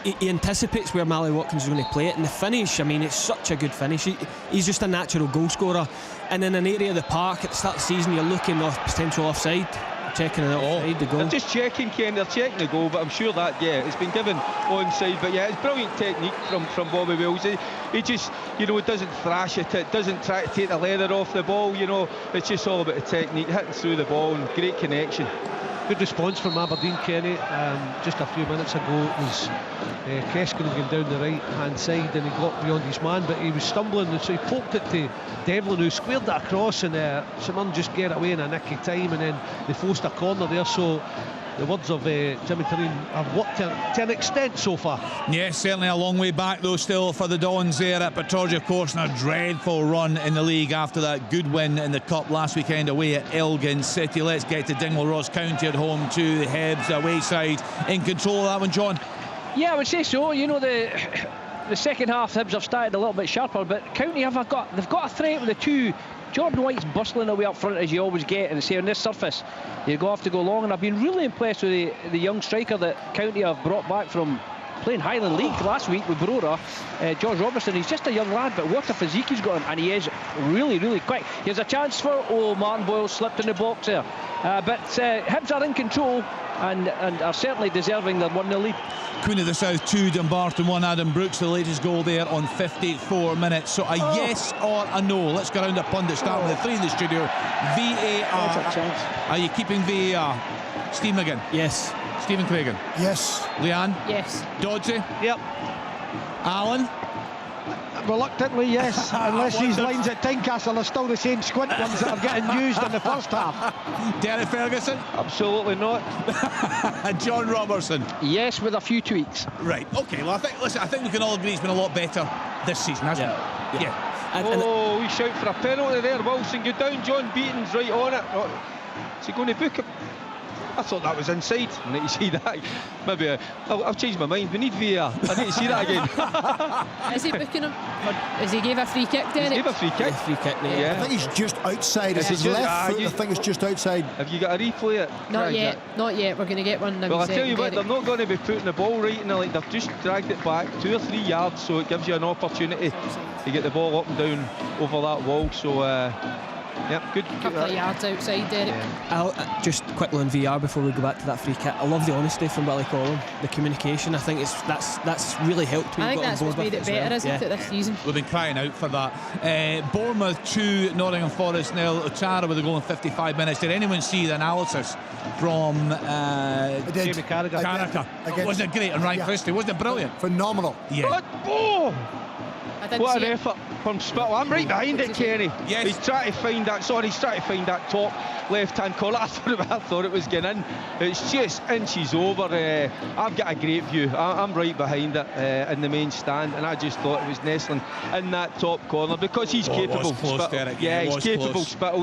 he anticipates where Mally Watkins is going to play it, and the finish, I mean, it's such a good finish. He's just a natural goal scorer. And in an area of the park at the start of the season, you're looking at potential offside, checking it offside, the goal. They're just checking, Ken, they're checking the goal, but I'm sure that, it's been given onside. But yeah, it's brilliant technique from Bobby Wales. He just, doesn't thrash it, doesn't try to take the leather off the ball, it's just all about the technique, hitting through the ball, and great connection. Good response from Aberdeen, Kenny. Just a few minutes ago, it was Keskin going down the right hand side, and he got beyond his man, but he was stumbling, and so he poked it to Devlin, who squared that across, and Simon just get away in a nick of time, and then they forced a corner there. So the words of Jimmy Tureen have worked to an extent so far. Yes, certainly a long way back though still for the Dons there at Pittodrie, of course, and a dreadful run in the league after that good win in the Cup last weekend away at Elgin City. Let's get to Dingwall Ross County at home to the Hebs away side. In control of that one, John? Yeah, I would say so. The second half Hibs have started a little bit sharper, but County they've got a threat with the two. Jordan White's bustling away up front as you always get, and say on this surface you have to go long, and I've been really impressed with the young striker that County have brought back from playing Highland League last week with Brora, George Robertson. He's just a young lad, but what a physique he's got, and he is really, really quick. Here's a chance for Martin Boyle, slipped in the box there, but Hibs are in control and are certainly deserving their 1-0 lead. Queen of the South 2, Dumbarton 1. Adam Brooks, the latest goal there on 54 minutes. So a yes or a no. Let's go around the pundit, starting with the three in the studio. VAR. Are you keeping VAR? Steve McGinn? Yes. Stephen Cragen? Yes. Leanne? Yes. Dodsey? Yep. Alan? Reluctantly, yes, unless these lines at Tynecastle are still the same squint ones that are getting used in the first half. Derek Ferguson? Absolutely not. John Robertson? Yes, with a few tweaks. Right, okay, well, I think we can all agree it's been a lot better this season, hasn't it? Yeah. We shout for a penalty there. Wilson, go down. John Beaton's right on it. Is he going to book it? I thought that was inside. I need to see that. Maybe I've changed my mind. We need VAR. I need to see that again. Is he booking him? Or is he gave a free kick, Derek? He gave a free kick. I think he's just outside. It's his left foot. I think it's just outside. Have you got a replay it? Not yet. Not yet. We're going to get one now. Well, I tell you what, they're not going to be putting the ball right in the, they've just dragged it back 2 or 3 yards, so it gives you an opportunity to get the ball up and down over that wall. So yep, good. Couple of yards outside, Derek. I'll just quickly on VR before we go back to that free kick. I love the honesty from Willie Collum, the communication. I think that's really helped me. I think that's what's made it better, isn't it, this season? We've been crying out for that. Bournemouth 2, Nottingham Forest 0. Otara with a goal in 55 minutes. Did anyone see the analysis from Jamie Carragher? Wasn't it great? And Ryan Christie, wasn't it brilliant? Phenomenal. Yeah. What an effort from Spittle. I'm right behind it, Kenny. Yes. He's trying to find that top left-hand corner. I thought it was getting in. It's just inches over. I've got a great view. I'm right behind it in the main stand, and I just thought it was nestling in that top corner because he's capable. It was close, Derek. Yeah, he's capable. Close. Spittle.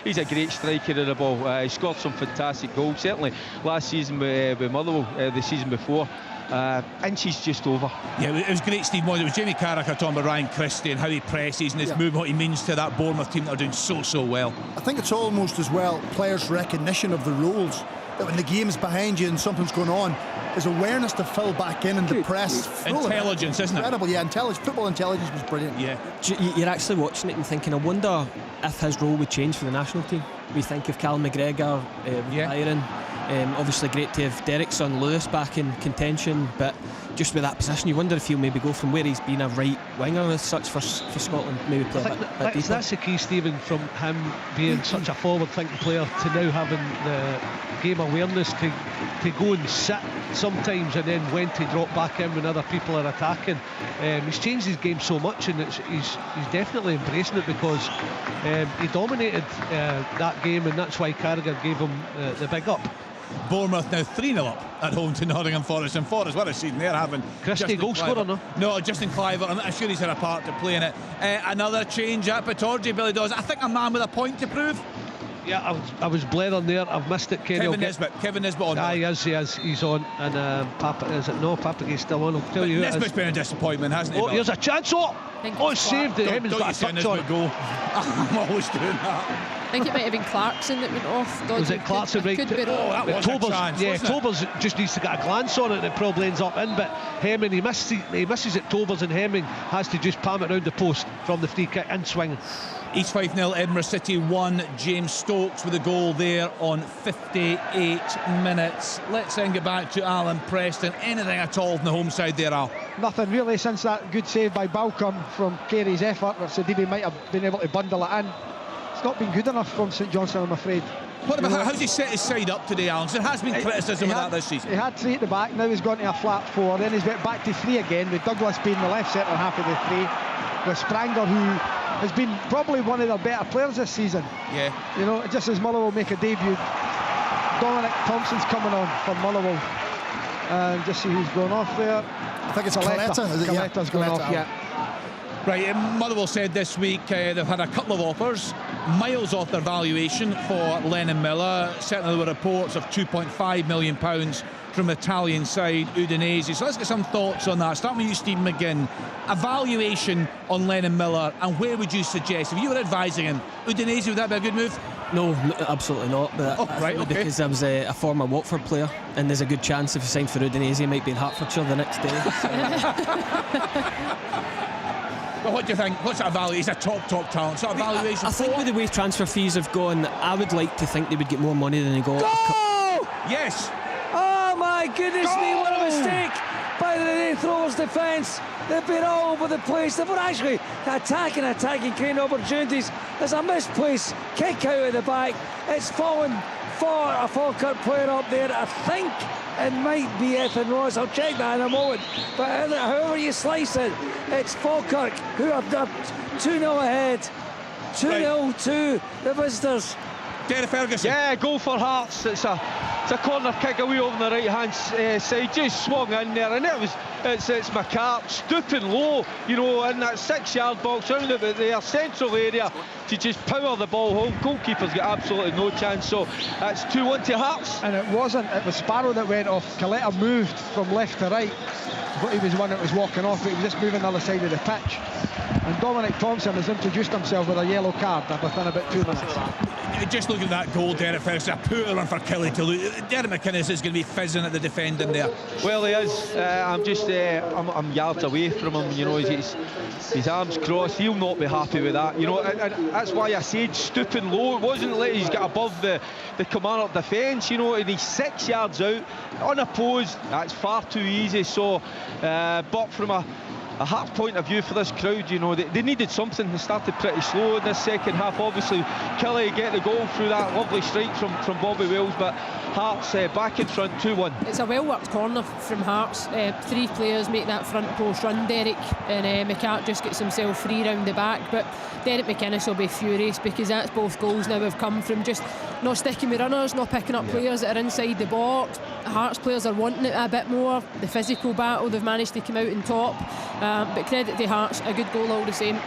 He's a great striker of the ball. He scored some fantastic goals. Certainly last season with Motherwell, the season before. Inches just over. Yeah, it was great, Steve Moyes. It was Jamie Carragher talking about Ryan Christie and how he presses and his movement, what he means to that Bournemouth team that are doing so well. I think it's almost as well players' recognition of the rules, that when the game's behind you and something's going on, there's awareness to fill back in and the press. Intelligence, isn't it? Incredible, yeah. Football intelligence was brilliant. Yeah. You're actually watching it and thinking, I wonder if his role would change for the national team. We think of Callum McGregor retiring. Obviously great to have Derek's son Lewis back in contention, but just with that position you wonder if he'll maybe go from where he's been a right winger as such for Scotland, maybe play a bit deeper. That's the key, Stephen, from him being such a forward thinking player to now having the game awareness to go and sit sometimes, and then when to drop back in when other people are attacking. He's changed his game so much, and he's definitely embracing it because he dominated that game, and that's why Carragher gave him the big up. Bournemouth now 3-0 up at home to Nottingham Forest, and Forest, what a season they're having. Christie goal scorer, no? No, Justin Cliver. I'm sure he's had a part to play in it. Another change at Pittodrie, Billy Dawes. I think a man with a point to prove. Yeah, I was blaring there. I've missed it, Kenny. Kevin Nisbet on. He is. He's on. And Papagay's still on. I'll tell you. Nisbet's been a disappointment, hasn't he? Oh, here's a chance. It's saved. Hemmings got a touch on. Goal. I'm always doing that. I think it might have been Clarkson that went off. Was it Clarkson? Right. Could be wrong. That was Tobers, a chance, Tobers just needs to get a glance on it and it probably ends up in, but Hemming, he misses it, Tobers, and Hemming has to just palm it round the post from the free kick and swing. East Fife 0, Edinburgh City 1. James Stokes with a goal there on 58 minutes. Let's then get back to Alan Preston. Anything at all from the home side there, Al? Nothing really since that good save by Balcom from Carey's effort, where Sidibe might have been able to bundle it in. It's not been good enough from St Johnstone, I'm afraid. What about how's he set his side up today, Alan? There has been criticism of that this season. He had 3 at the back, now he's gone to a flat 4, then he's went back to 3 again, with Douglas being the left centre half of the 3, with Spranger, who has been probably one of their better players this season. Yeah. You know, just as Motherwell make a debut, Dominic Thompson's coming on for Motherwell. And just see who's going off there. I think it's Coletta. Coletta's going off, yeah. Right, Motherwell said this week they've had a couple of offers, miles off their valuation for Lennon Miller. Certainly there were reports of £2.5 million from Italian side Udinese. So let's get some thoughts on that. Starting with you, Stephen McGinn. A valuation on Lennon Miller, and where would you suggest, if you were advising him, Udinese, would that be a good move? No, absolutely not. But because I was a former Watford player, and there's a good chance if he signed for Udinese, he might be in Hertfordshire the next day. Well, what do you think? What's that value? He's a top talent. Sort of valuation. I think with the way transfer fees have gone, I would like to think they would get more money than they got. Go! Yes. Oh my goodness me! What a mistake by the Throwers' defence. They've been all over the place. They were actually attacking, creating opportunities. There's a misplaced kick out of the back. It's fallen for a Falkirk player up there. I think it might be Ethan Ross. I'll check that in a moment. But however you slice it, it's Falkirk who are 2-0 ahead. 2-0 to the visitors. Derek Ferguson. Yeah, goal for Hearts. It's a corner kick away over the right hand side, just swung in there, and it's McCart stooping low, you know, in that 6-yard box round about their central area to just power the ball home. Goalkeeper's got absolutely no chance, so that's 2-1 to Hearts. And it was Sparrow that went off. Coletta moved from left to right, but he was one that was walking off, but he was just moving the other side of the pitch. And Dominic Thompson has introduced himself with a yellow card within about 2 minutes. Just looking at that goal, Derek Ferguson, a poor one for Kelly to lose. Derek McInnes is going to be fizzing at the defending there. Well, he is. I'm yards away from him. You know, his arms crossed. He'll not be happy with that. You know, and that's why I said stooping low. It wasn't like he's got above the Kilmarnock defence. You know, and he's 6 yards out unopposed. That's far too easy. So, but from a Hearts point of view for this crowd, you know, they needed something. They started pretty slow in this second half. Obviously, Kelly get the goal through that lovely strike from Bobby Wells, but Hearts back in front 2-1. It's a well worked corner from Hearts. 3 players make that front post run, Derek, and McCart just gets himself free round the back. But Derek McInnes will be furious, because that's both goals now have come from just not sticking with runners, not picking up players that are inside the box. Hearts players are wanting it a bit more. The physical battle, they've managed to come out on top. But credit to Hearts, a good goal all the same.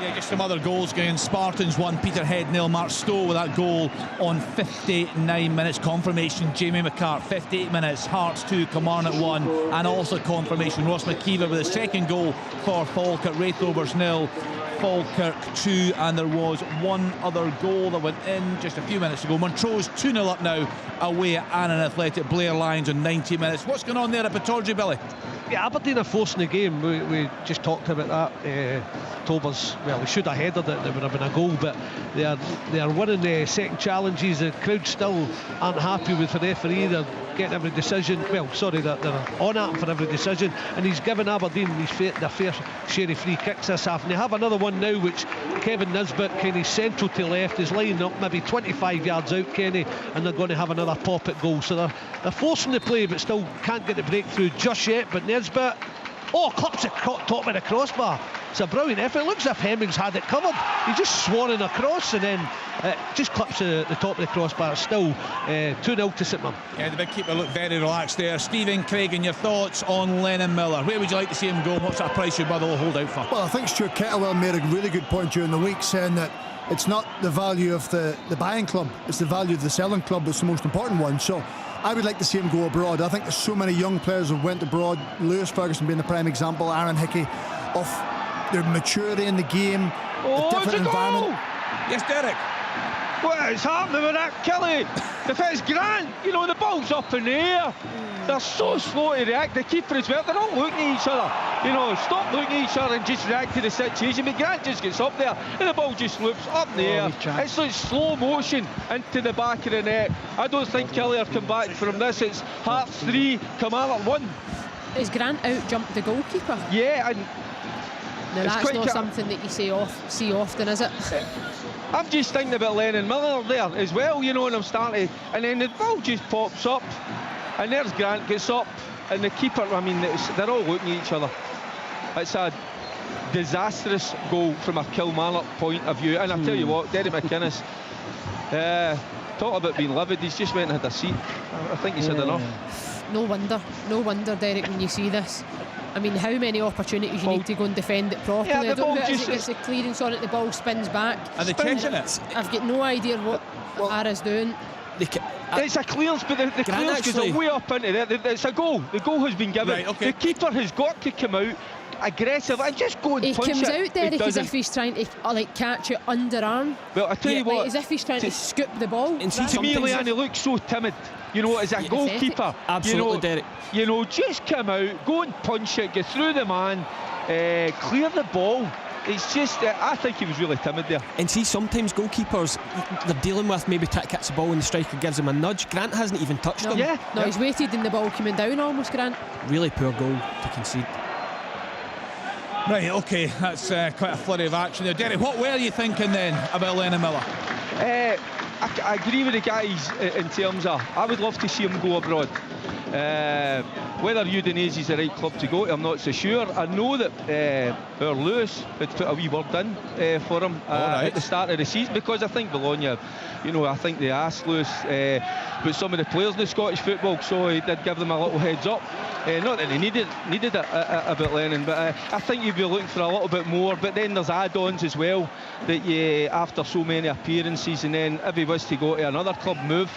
Yeah, just some other goals going. Spartans 1, Peterhead 0. Mark Stowe with that goal on 59 minutes. Confirmation, Jamie McCart, 58 minutes. Hearts 2, Kilmarnock 1. And also confirmation, Ross McKeever with the second goal for Falkirk. Wraith Rovers 0, Falkirk 2. And there was one other goal that went in just a few minutes ago. Montrose 2-0 up now away at Annan Athletic. Blair Lions on 90 minutes. What's going on there at Pittodrie, Billy? Yeah, Aberdeen are forcing the game. We just talked about that. Tobers, well, we should have headed it. There would have been a goal, but they are winning second challenges. The crowd still aren't happy with the referee. They're getting every decision. Well, sorry, they're on at him for every decision, and he's given Aberdeen their fair share of free kicks this half. And they have another one now, which Kevin Nisbet, Kenny central to left, is lining up maybe 25 yards out, Kenny, and they're going to have another pop at goal. So they're forcing the play, but still can't get the breakthrough just yet. But Nisbet, clips the top of the crossbar. It's a brilliant effort. It looks as if Hemmings had it covered. He just swanning across, and then just clips the top of the crossbar. Still 2-0 to St Mirren. Yeah, the big keeper looked very relaxed there. Stephen Craigan, your thoughts on Lennon Miller? Where would you like to see him go? What's that price your brother will hold out for? Well, I think Stuart Kettlewell made a really good point during the week, saying that it's not the value of the buying club, it's the value of the selling club that's the most important one. So I would like to see him go abroad. I think there's so many young players who went abroad, Lewis Ferguson being the prime example, Aaron Hickey, of their maturity in the game, a different environment. Yes, Derek. What is happening with that Kelly? If it's Grant, the ball's up in the air. They're so slow to react. The keeper as well, they're not looking at each other. Stop looking at each other and just react to the situation. But Grant just gets up there and the ball just loops up in the air. It's like slow motion into the back of the net. I don't think Kelly will come back from this. It's Hearts 3, Kilmarnock 1. Is Grant out-jumped the goalkeeper? Yeah, and now that's not something that you see often, is it? I'm just thinking about Lennon Miller there as well, and I'm starting to, and then the ball just pops up, and there's Grant gets up, and the keeper, they're all looking at each other. It's a disastrous goal from a Kilmarnock point of view, and I tell you what, Derek McInnes, talk about being livid, he's just went and had a seat. I think he's had enough. No wonder, Derek, when you see this. How many opportunities you need to go and defend it properly? Yeah, I don't know as it gets the clearance on it, the ball spins back. Are they checking it? I've got no idea what Ara's doing. It's a clearance, but the clearance goes way up into there. It's a goal. The goal has been given. Right, okay. The keeper has got to come out aggressive and just go and punch it. He comes out, Derek, as if he's trying to catch it underarm. Well, I tell you what, as if he's trying to scoop the ball. And to me, Leanne, he looks so timid. As a goalkeeper, absolutely, Derek. Just come out, go and punch it, get through the man, clear the ball. It's just, I think he was really timid there. And see, sometimes goalkeepers, they're dealing with maybe kicks the ball and the striker gives him a nudge. Grant hasn't even touched him. Yeah. No, he's waited and the ball coming down almost, Grant. Really poor goal to concede. Right, OK, that's quite a flurry of action there. Derek, what were you thinking then about Lennon Miller? I agree with the guys in terms of, I would love to see him go abroad. Whether Udinese is the right club to go to, I'm not so sure. I know that our Lewis had put a wee word in for him at the start of the season, because I think Bologna, I think they asked Lewis, but some of the players in the Scottish football, so he did give them a little heads up. Not that they needed it about Lennon, but I think you'd be looking for a little bit more. But then there's add-ons as well, that after so many appearances, and then if he was to go to another club, move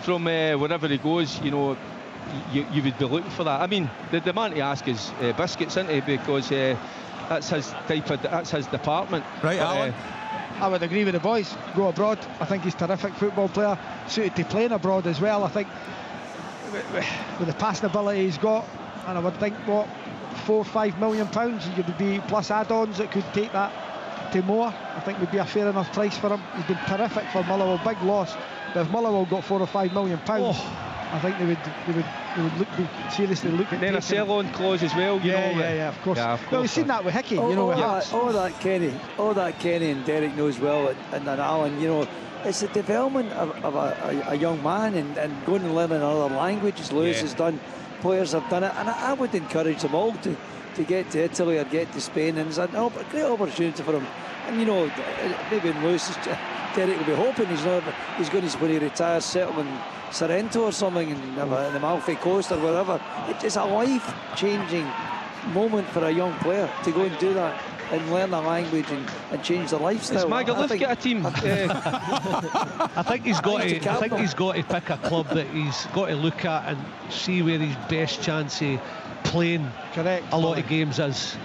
from wherever he goes, you would be looking for that. The man to ask is Biscuits, isn't he? Because that's his department. Right, Alan? I would agree with the boys. Go abroad. I think he's a terrific football player, suited to playing abroad as well. I think with the passing ability he's got, and I would think £4 or £5 million you would be, plus add-ons that could take that to more. I think would be a fair enough price for him. He's been terrific for Motherwell, big loss. But if Motherwell got £4 or £5 million, I think they would look seriously look at. And then a sell-on clause as well. Yeah, of course. Well, we've seen that with Hickey. All that Kenny and Derek knows well, and Alan, it's the development of a young man and going and learning another language, as Lewis has done. Players have done it, and I would encourage them all to get to Italy or get to Spain, and it's a great opportunity for them. And maybe in Lewis, Derek will be hoping he's going to retire, settle in Sorrento or something in the Amalfi Coast or wherever. It's a life-changing moment for a young player to go and do that and learn a language and change their lifestyle. Let's get a team. I think he's got to pick a club that he's got to look at and see where his best chance of playing a lot of games is.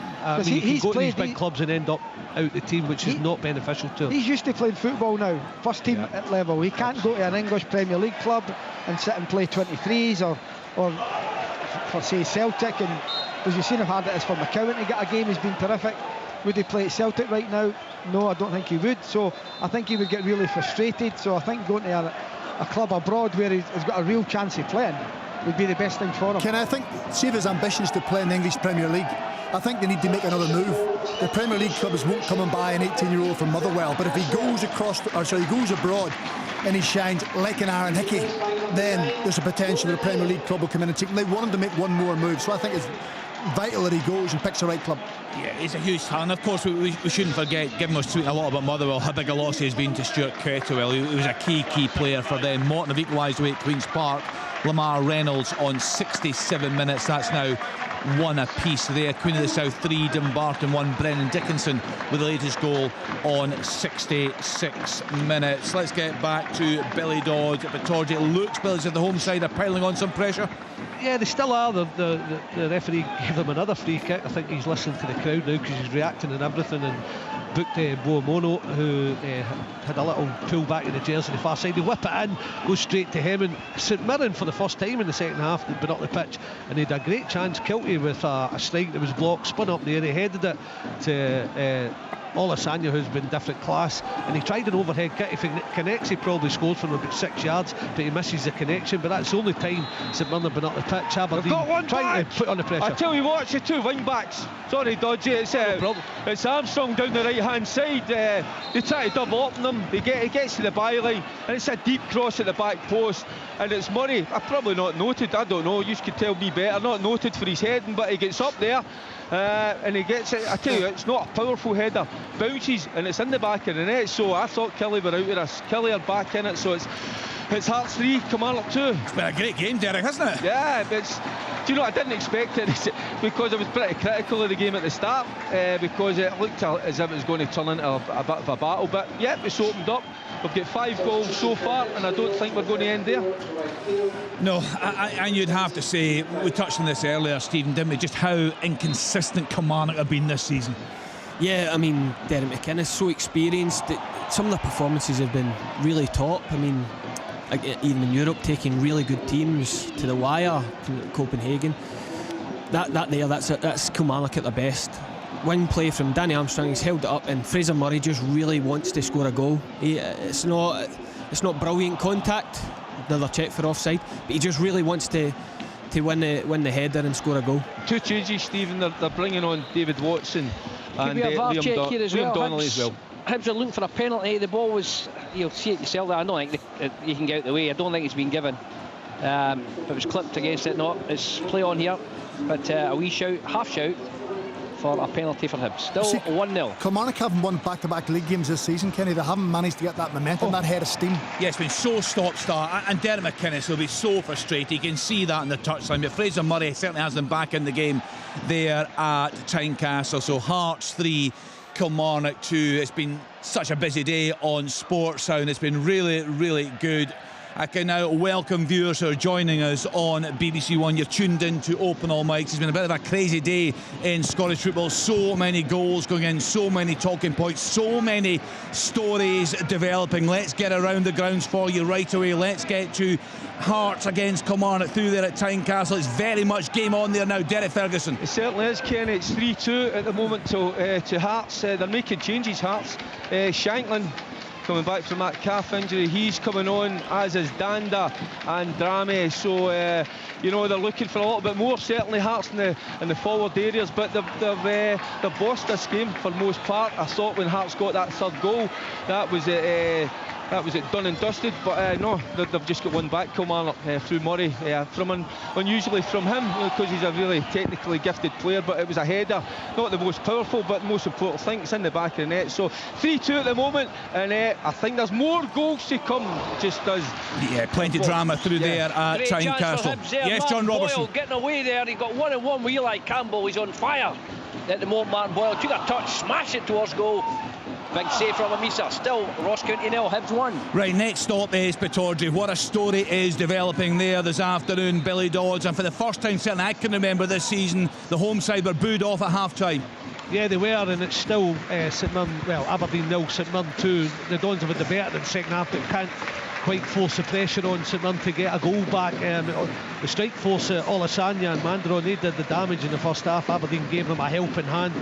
He can go to these big clubs and end up out the team, which is not beneficial to him. He's used to playing football now, first team at level. He can't go to an English Premier League club and sit and play 23s or for say Celtic, and as you've seen how hard it is for McCowan to get a game. He's been terrific. Would he play at Celtic right now? No, I don't think he would. So I think he would get really frustrated. So I think going to a club abroad where he's got a real chance of playing would be the best thing for him. Can I think, see if his ambitions to play in the English Premier League, I think they need to make another move. The Premier League clubs won't come and buy an 18-year-old from Motherwell, but if he goes he goes abroad and he shines like an Aaron Hickey, then there's a potential that a Premier League club will come in and take him. They want him to make one more move, so I think it's vital that he goes and picks the right club. Yeah, he's a huge talent. Of course, we shouldn't forget, given us tweeting a lot about Motherwell, how big a loss he has been to Stuart Kettlewell. He was a key player for them. Morton have equalised away at Queen's Park. Lamar Reynolds on 67 minutes. That's now one apiece there. Queen of the South 3, Dumbarton 1. Brennan Dickinson with the latest goal on 66 minutes. Let's get back to Billy Dodds at Pittodrie. It looks, Billy's at the home side are piling on some pressure. Yeah, they still are. The referee gave them another free kick. I think he's listening to the crowd now because he's reacting and everything, and booked Boamono, who had a little pull back in the jersey on the far side. They whip it in, goes straight to him, and St Mirren for the first time in the second half they'd been up the pitch and they had a great chance. Kilty with a strike that was blocked, spun up there, he headed it to Olasanya, who's been different class, and he tried an overhead kick. If he connects, he probably scores from about 6 yards, but he misses the connection. But that's the only time St Mirren have been up the pitch. Aberdeen got one trying back. to put on the pressure. I tell you what, it's the two wing backs. Sorry, Dodgy, it's Armstrong down the right hand side. They try to double up on him. He gets to the byline, and it's a deep cross at the back post, and it's Murray. I've probably not noted, I don't know, you could tell me better, not noted for his heading, but he gets up there and he gets it. I tell you, it's not a powerful header, bounces and it's in the back of the net. So I thought Kelly were out of this. Kelly are back in it, so it's Hearts 3, Kilmarnock 2. It's been a great game, Derek, hasn't it? Yeah, but do you know, I didn't expect it because I was pretty critical of the game at the start because it looked as if it was going to turn into a bit of a battle, but yeah, it's opened up. We've got 5 goals so far, and I don't think we're going to end there. No, and you'd have to say, we touched on this earlier, Stephen, didn't we, just how inconsistent Kilmarnock have been this season. Yeah, I mean, Derek McInnes so experienced. Some of the performances have been really top. I mean, even in Europe, taking really good teams to the wire, Copenhagen. That's Kilmarnock at their best. Wing play from Danny Armstrong, he's held it up, and Fraser Murray just really wants to score a goal. It's not brilliant contact, another check for offside, but he just really wants to win the header and score a goal. 2 changes, Stephen. They're bringing on David Watson and Liam Donnelly as well. Hibs are looking for a penalty. The ball was, you'll see it yourself, I don't think you can get out the way. I don't think it's been given. It was clipped against it, not. It's play on here, but a wee shout, half shout for a penalty for Hibs. Still 1-0. Kilmarnock haven't won back-to-back league games this season, Kenny. They haven't managed to get that momentum, that head of steam. Yeah, it's been so stop-start, and Derek McInnes will be so frustrated. You can see that in the touchline, but Fraser Murray certainly has them back in the game there at Tynecastle. So Hearts 3, Kilmarnock 2. It's been such a busy day on Sportsound. It's been really, really good. I can now welcome viewers who are joining us on BBC One. You're tuned in to Open All Mics. It's been a bit of a crazy day in Scottish football. So many goals going in, so many talking points, so many stories developing. Let's get around the grounds for you right away. Let's get to Hearts against Kilmarnock through there at Tynecastle. It's very much game on there now. Derek Ferguson. It certainly is, Kenny. It's 3-2 at the moment to Hearts. They're making changes, Hearts. Shanklin coming back from that calf injury. He's coming on, as is Danda and Drameh. So you know, they're looking for a little bit more, certainly Hearts in the forward areas, but they've bossed this game for the most part. I thought when Hearts got that third goal, that was it done and dusted, but no, they've just got one back, Kilmarnock, through Murray, unusually from him, because he's a really technically gifted player, but it was a header, not the most powerful, but the most important thing. It's in the back of the net. So 3-2 at the moment, and I think there's more goals to come. Just does. Yeah, plenty of drama through there at Tynecastle. Yes, John Robertson. Boyle getting away there. He got 1-on-1 with Eli Campbell. He's on fire at the moment. Martin Boyle took a touch, smashed it towards goal. Big save from Amisa. Still Ross County 0, Hibs 1. Right, next stop is Pittodrie. What a story is developing there this afternoon, Billy Dodds. And for the first time, certainly I can remember this season, the home side were booed off at half-time. Yeah, they were, and it's still Aberdeen 0, St Mirren 2. The Dons have had the better in the second half, but can't quite force the pressure on St Mirren to get a goal back. The strike force, Olasanya and Mandaron, they did the damage in the first half. Aberdeen gave them a helping hand.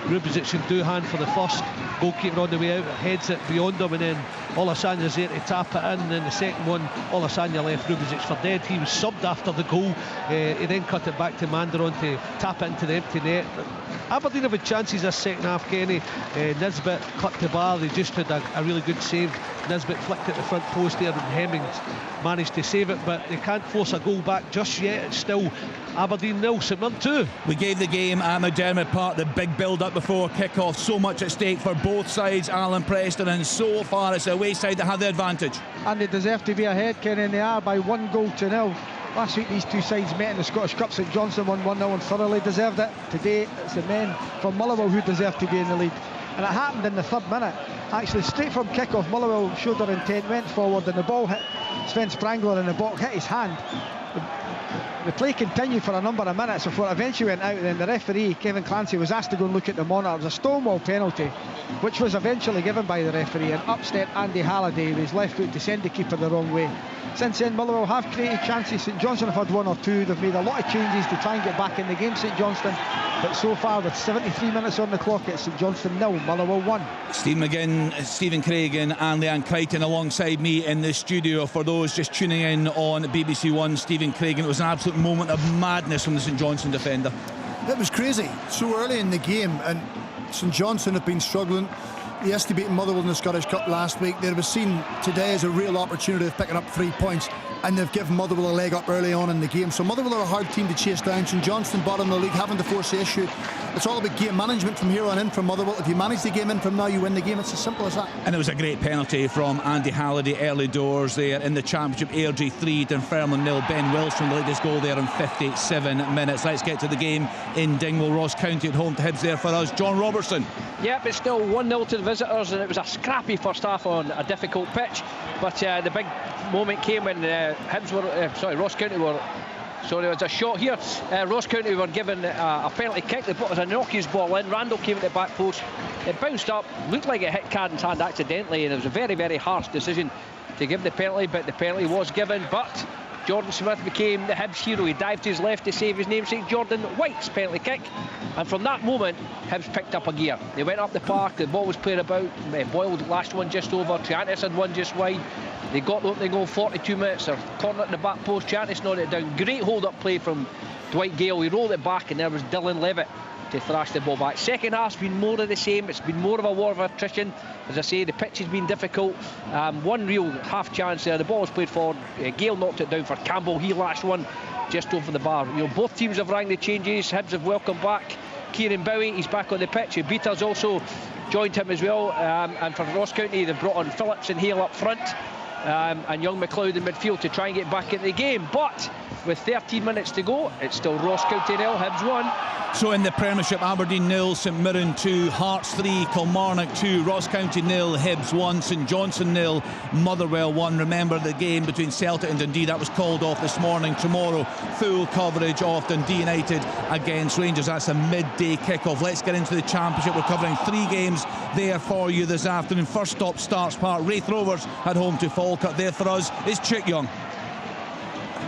Rubizic in Doohan for the first. Goalkeeper on the way out heads it beyond him, and then Olasanya's there to tap it in. And then the second one, Olasanya left Rubizic for dead. He was subbed after the goal. He then cut it back to Mandaron to tap it into the empty net. Aberdeen have had chances this second half, Kenny. Nisbet clipped the bar. They just had a really good save. Nisbet flicked at the front post there, and Hemmings managed to save it, but they can't force a goal back just yet. It's still Aberdeen 0, St Mirren 2. We gave the game at McDermott Park, the big build-up before kick-off. So much at stake for both sides, Alan Preston, and so far it's the away side that have the advantage. And they deserve to be ahead, Kenny, and they are by 1-0. Last week these two sides met in the Scottish Cup. St Johnstone won 1-0 and thoroughly deserved it. Today it's the men from Motherwell who deserve to be in the lead. And it happened in the third minute. Actually, straight from kick-off, Motherwell showed their intent, went forward, and the ball hit Sven Sprangler in the box, hit his hand. The play continued for a number of minutes before it eventually went out, and then the referee, Kevin Clancy, was asked to go and look at the monitor. It was a Stonewall penalty, which was eventually given by the referee, and up stepped Andy Halliday with his left foot to send the keeper the wrong way. Since then, Motherwell have created chances. St Johnstone have had one or two. They've made a lot of changes to try and get back in the game, St Johnstone, but so far with 73 minutes on the clock, it's St Johnstone 0, Motherwell 1. Steve McGinn, Stephen Craigan and Leanne Crichton alongside me in the studio. For those just tuning in on BBC One, Stephen Craigan, it was an absolute moment of madness from the St Johnstone defender. It was crazy, so early in the game, and St Johnstone have been struggling. Yes, they beat Motherwell in the Scottish Cup last week. They were seen today as a real opportunity of picking up 3 points, and they've given Motherwell a leg up early on in the game. So Motherwell are a hard team to chase down. St Johnstone, bottom of the league, having to force the issue. It's all about game management from here on in from Motherwell. If you manage the game in from now, you win the game. It's as simple as that. And it was a great penalty from Andy Halliday early doors there in the Championship. Airdrie 3, Dunfermline 0. Ben Wilson, the latest goal there in 57 minutes. Let's get to the game in Dingwall. Ross County at home to Hibs there for us. John Robertson. Yep, it's still 1-0 to the visitors, and it was a scrappy first half on a difficult pitch, but the big moment came when Ross County were. Sorry, it was a shot here. Ross County were given a penalty kick. They put a Nokia's ball in. Randall came at the back post. It bounced up, looked like it hit Cadden's hand accidentally, and it was a very, very harsh decision to give the penalty, but the penalty was given. But Jordan Smith became the Hibs hero. He dived to his left to save his namesake Jordan White's penalty kick, and from that moment Hibs picked up a gear. They went up the park, the ball was played about. Boyle last one just over, Triantis had one just wide. They got the opening goal 42 minutes. They're corner at the back post, Triantis nodded it down. Great hold-up play from Dwight Gale. He rolled it back, and there was Dylan Levitt to thrash the ball back. Second half's been more of the same. It's been more of a war of attrition. As I say, the pitch has been difficult. One real half chance there. The ball was played forward. Gale knocked it down for Campbell. He lashed one just over the bar. Both teams have rang the changes. Hibs have welcomed back Kieran Bowie. He's back on the pitch. Beta's also joined him as well. And for Ross County, they've brought on Phillips and Hale up front. And young McLeod in midfield to try and get back into the game. But with 13 minutes to go, it's still Ross County 0, Hibs 1. So in the Premiership, Aberdeen 0, St Mirren 2, Hearts 3, Kilmarnock 2, Ross County 0, Hibs 1, St Johnstone 0, Motherwell 1. Remember the game between Celtic and Dundee, that was called off this morning. Tomorrow, full coverage of Dundee United against Rangers. That's a midday kick-off. Let's get into the Championship. We're covering 3 games there for you this afternoon. First stop, Starks Park. Raith Rovers at home to Falkirk. There for us is Chick Young.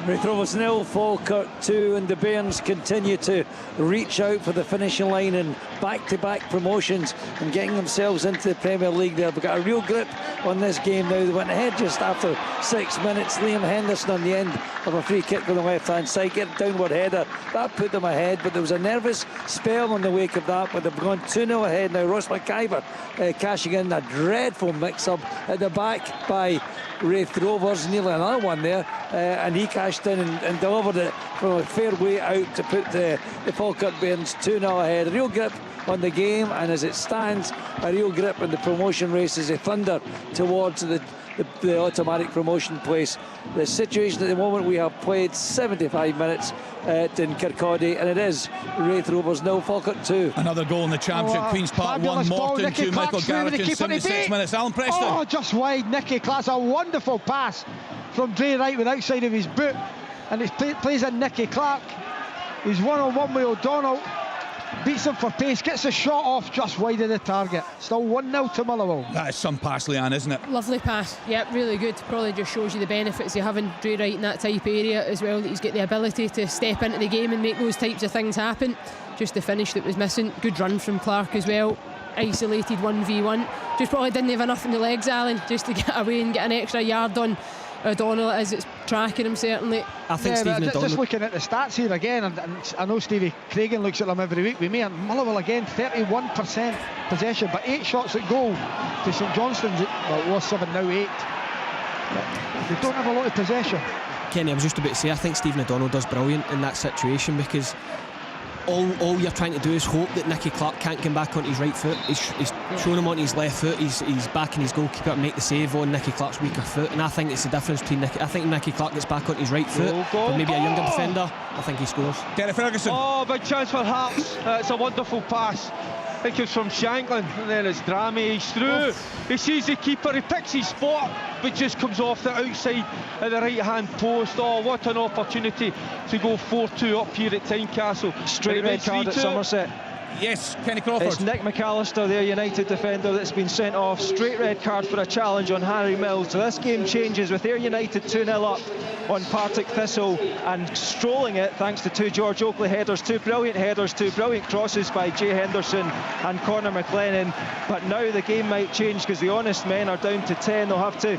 Raith Rovers 0, Falkirk 2, and the Bairns continue to reach out for the finishing line in back-to-back promotions and getting themselves into the Premier League there. They've got a real grip on this game now. They went ahead just after 6 minutes. Liam Henderson on the end of a free kick from the left-hand side, get a downward header. That put them ahead, but there was a nervous spell in the wake of that, but they've gone 2-0 ahead now. Ross McIver cashing in a dreadful mix-up at the back by Raith Rovers, nearly another one there, and he cashed in and delivered it from a fair way out to put the Falkirk Bairns 2-0 ahead. A real grip on the game, and as it stands, a real grip on the promotion race as they thunder towards the automatic promotion place. The situation at the moment, we have played 75 minutes in Kirkcaldy, and it is Raith Rovers 0, Falkirk 2. Another goal in the championship. Queen's Park 1, Morton 2, Michael Garrett in 76 minutes. Alan Preston. Oh, just wide. Nicky Clark's a wonderful pass from Dre Wright with the outside of his boot, and it plays in Nicky Clark. He's one-on-one with O'Donnell, beats him for pace, gets a shot off just wide of the target. Still 1-0 to Motherwell. That is some pass, Leanne, isn't it? Lovely pass. Yep, really good. Probably just shows you the benefits of having Dre Wright in that type of area as well, that he's got the ability to step into the game and make those types of things happen. Just the finish that was missing. Good run from Clark as well. Isolated 1v1. Just probably didn't have enough in the legs, Alan, just to get away and get an extra yard on O'Donnell as it's tracking him, certainly. I think Stephen O'Donnell, just looking at the stats here again, and I know Stevie Craigan looks at them every week with me, and Motherwell again 31% possession, but 8 shots at goal to St Johnstone's. Well, it was 7, now 8. They don't have a lot of possession. Kenny, I was just about to say, I think Stephen O'Donnell does brilliant in that situation, because all you're trying to do is hope that Nicky Clark can't come back on his right foot. He's shown him on his left foot. He's backing his goalkeeper to make the save on Nicky Clark's weaker foot, and I think it's the difference between I think Nicky Clark gets back on his right foot, but maybe a younger defender, I think he scores. Derek Ferguson. Oh, big chance for Hearts. It's a wonderful pass. I think it's from Shanklin, and then it's Drammy. He's through. He sees the keeper. He picks his spot, but just comes off the outside of the right-hand post. Oh, what an opportunity to go 4-2 up here at Tynecastle. Straight red card at Somerset. Yes, Kenny Crawford. It's Nick McAllister, their United defender, that's been sent off. Straight red card for a challenge on Harry Mills. So this game changes with Ayr United 2-0 up on Partick Thistle, and strolling it thanks to 2 George Oakley headers, 2 brilliant crosses by Jay Henderson and Conor McLennan. But now the game might change, because the honest men are down to 10. They'll have to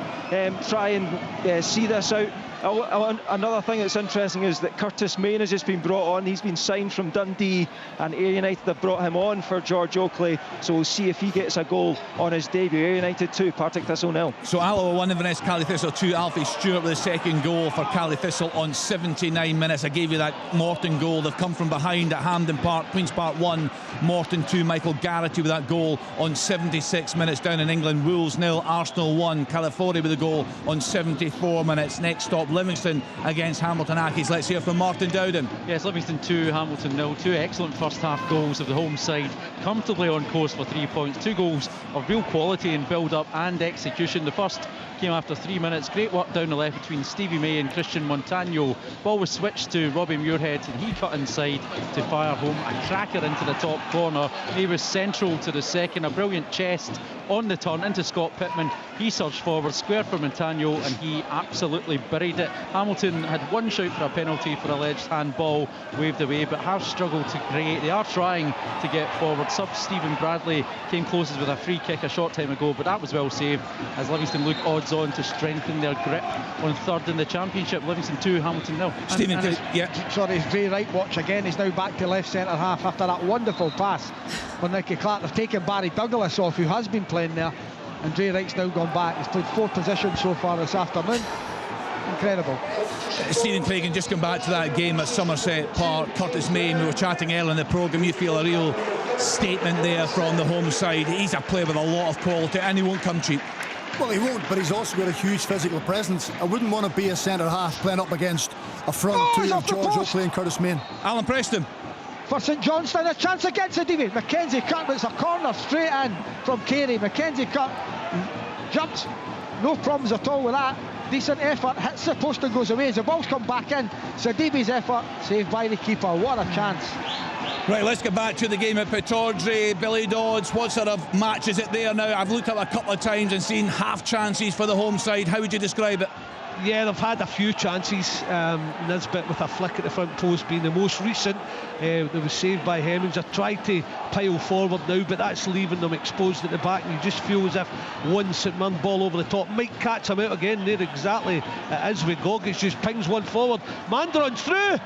try and see this out. Another thing that's interesting is that Curtis Main has just been brought on. He's been signed from Dundee, and Ayr United have brought him on for George Oakley, so we'll see if he gets a goal on his debut. Ayr United 2, Partick Thistle 0. So Alloa 1, Inverness, Cally Thistle 2. Alfie Stewart with the second goal for Cally Thistle on 79 minutes. I gave you that Morton goal. They've come from behind at Hampden Park. Queen's Park 1, Morton 2. Michael Garrity with that goal on 76 minutes. Down in England, Wolves 0, Arsenal 1. California with a goal on 74 minutes. Next stop, Livingston against Hamilton Accies. Let's hear from Martin Dowden. Yes, Livingston 2, Hamilton 0. 2 excellent first half goals of the home side, comfortably on course for 3 points. 2 goals of real quality in build-up and execution. The first came after 3 minutes. Great work down the left between Stevie May and Christian Montagno. Ball was switched to Robbie Muirhead, and he cut inside to fire home a cracker into the top corner. He was central to the second. A brilliant chest on the turn into Scott Pittman. He surged forward, square for Montagno, and he absolutely buried it. Hamilton had one shout for a penalty for alleged handball waved away, but have struggled to create. They are trying to get forward. Sub Stephen Bradley came closest with a free kick a short time ago, but that was well saved as Livingston look odds on to strengthen their grip on third in the championship. Livingston 2, Hamilton 0. Stephen, sorry, Dre Wright watch again. He's now back to left centre half after that wonderful pass from Nicky Clark. They've taken Barry Douglas off, who has been playing there, and Dre Wright's now gone back. He's played 4 positions so far this afternoon. Incredible. Stephen Craigan, just come back to that game at Somerset Park. Curtis Main, we were chatting earlier in the programme. You feel a real statement there from the home side. He's a player with a lot of quality, and he won't come cheap. Well, he won't, but he's also got a huge physical presence. I wouldn't want to be a centre half playing up against a front two of George Oakley and Curtis Main. Alan Preston. For St Johnstone, a chance against the Davy. Mackenzie cut, but it's a corner straight in from Carey. Mackenzie cut, jumps, no problems at all with that. Decent effort, hits the post and goes away. As the ball's come back in, Sadibi's effort, saved by the keeper. What a chance. Right, let's get back to the game at Pittodrie. Billy Dodds, what sort of match is it there now? I've looked at it a couple of times and seen half chances for the home side. How would you describe it? Yeah, they've had a few chances. Nisbet with a flick at the front post being the most recent. That was saved by Hemmings. I tried to pile forward now, but that's leaving them exposed at the back, and you just feel as if one St Mirren ball over the top might catch him out again. There exactly it is with Gogic, just pings one forward. Mandaron's through.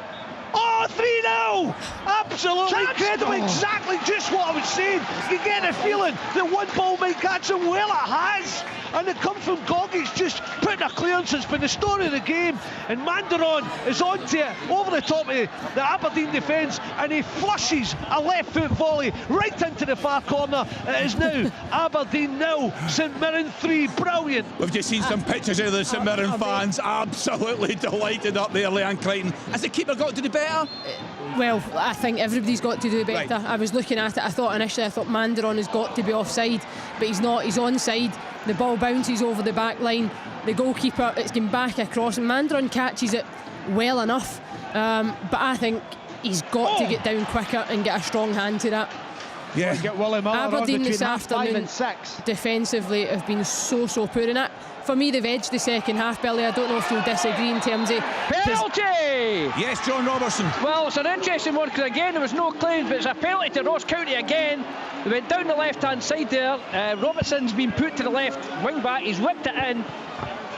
Oh, 3-0! Absolutely incredible! Exactly just what I was saying. You get a feeling that one ball might catch him. Well, it has. And it comes from Gogic just putting a clearance. It's been the story of the game. And Mandaron is onto it, over the top of the Aberdeen defence, and he flushes a left foot volley right into the far corner. It is now Aberdeen 0, St Mirren 3. Brilliant. We've just seen some pictures of the St Mirren fans absolutely delighted up there, Leanne Crichton. Has the keeper got to do better? Well, I think everybody's got to do better. Right. I was looking at it, I thought Mandaron has got to be offside, but he's not. He's onside. The ball bounces over the back line. The goalkeeper, it's going back across, and Mandaron catches it well enough. But I think he's got to get down quicker and get a strong hand to that. Yeah, get Willie Miller Aberdeen on this between half 5 afternoon and 6. defensively have been so poor in it. For me, they've edged the second half, Billy. I don't know if you'll disagree in terms of penalty. Yes, John Robertson. Well, it's an interesting one because again there was no claims, but it's a penalty to Ross County again. They went down the left-hand side there. Robertson's been put to the left wing back. He's whipped it in.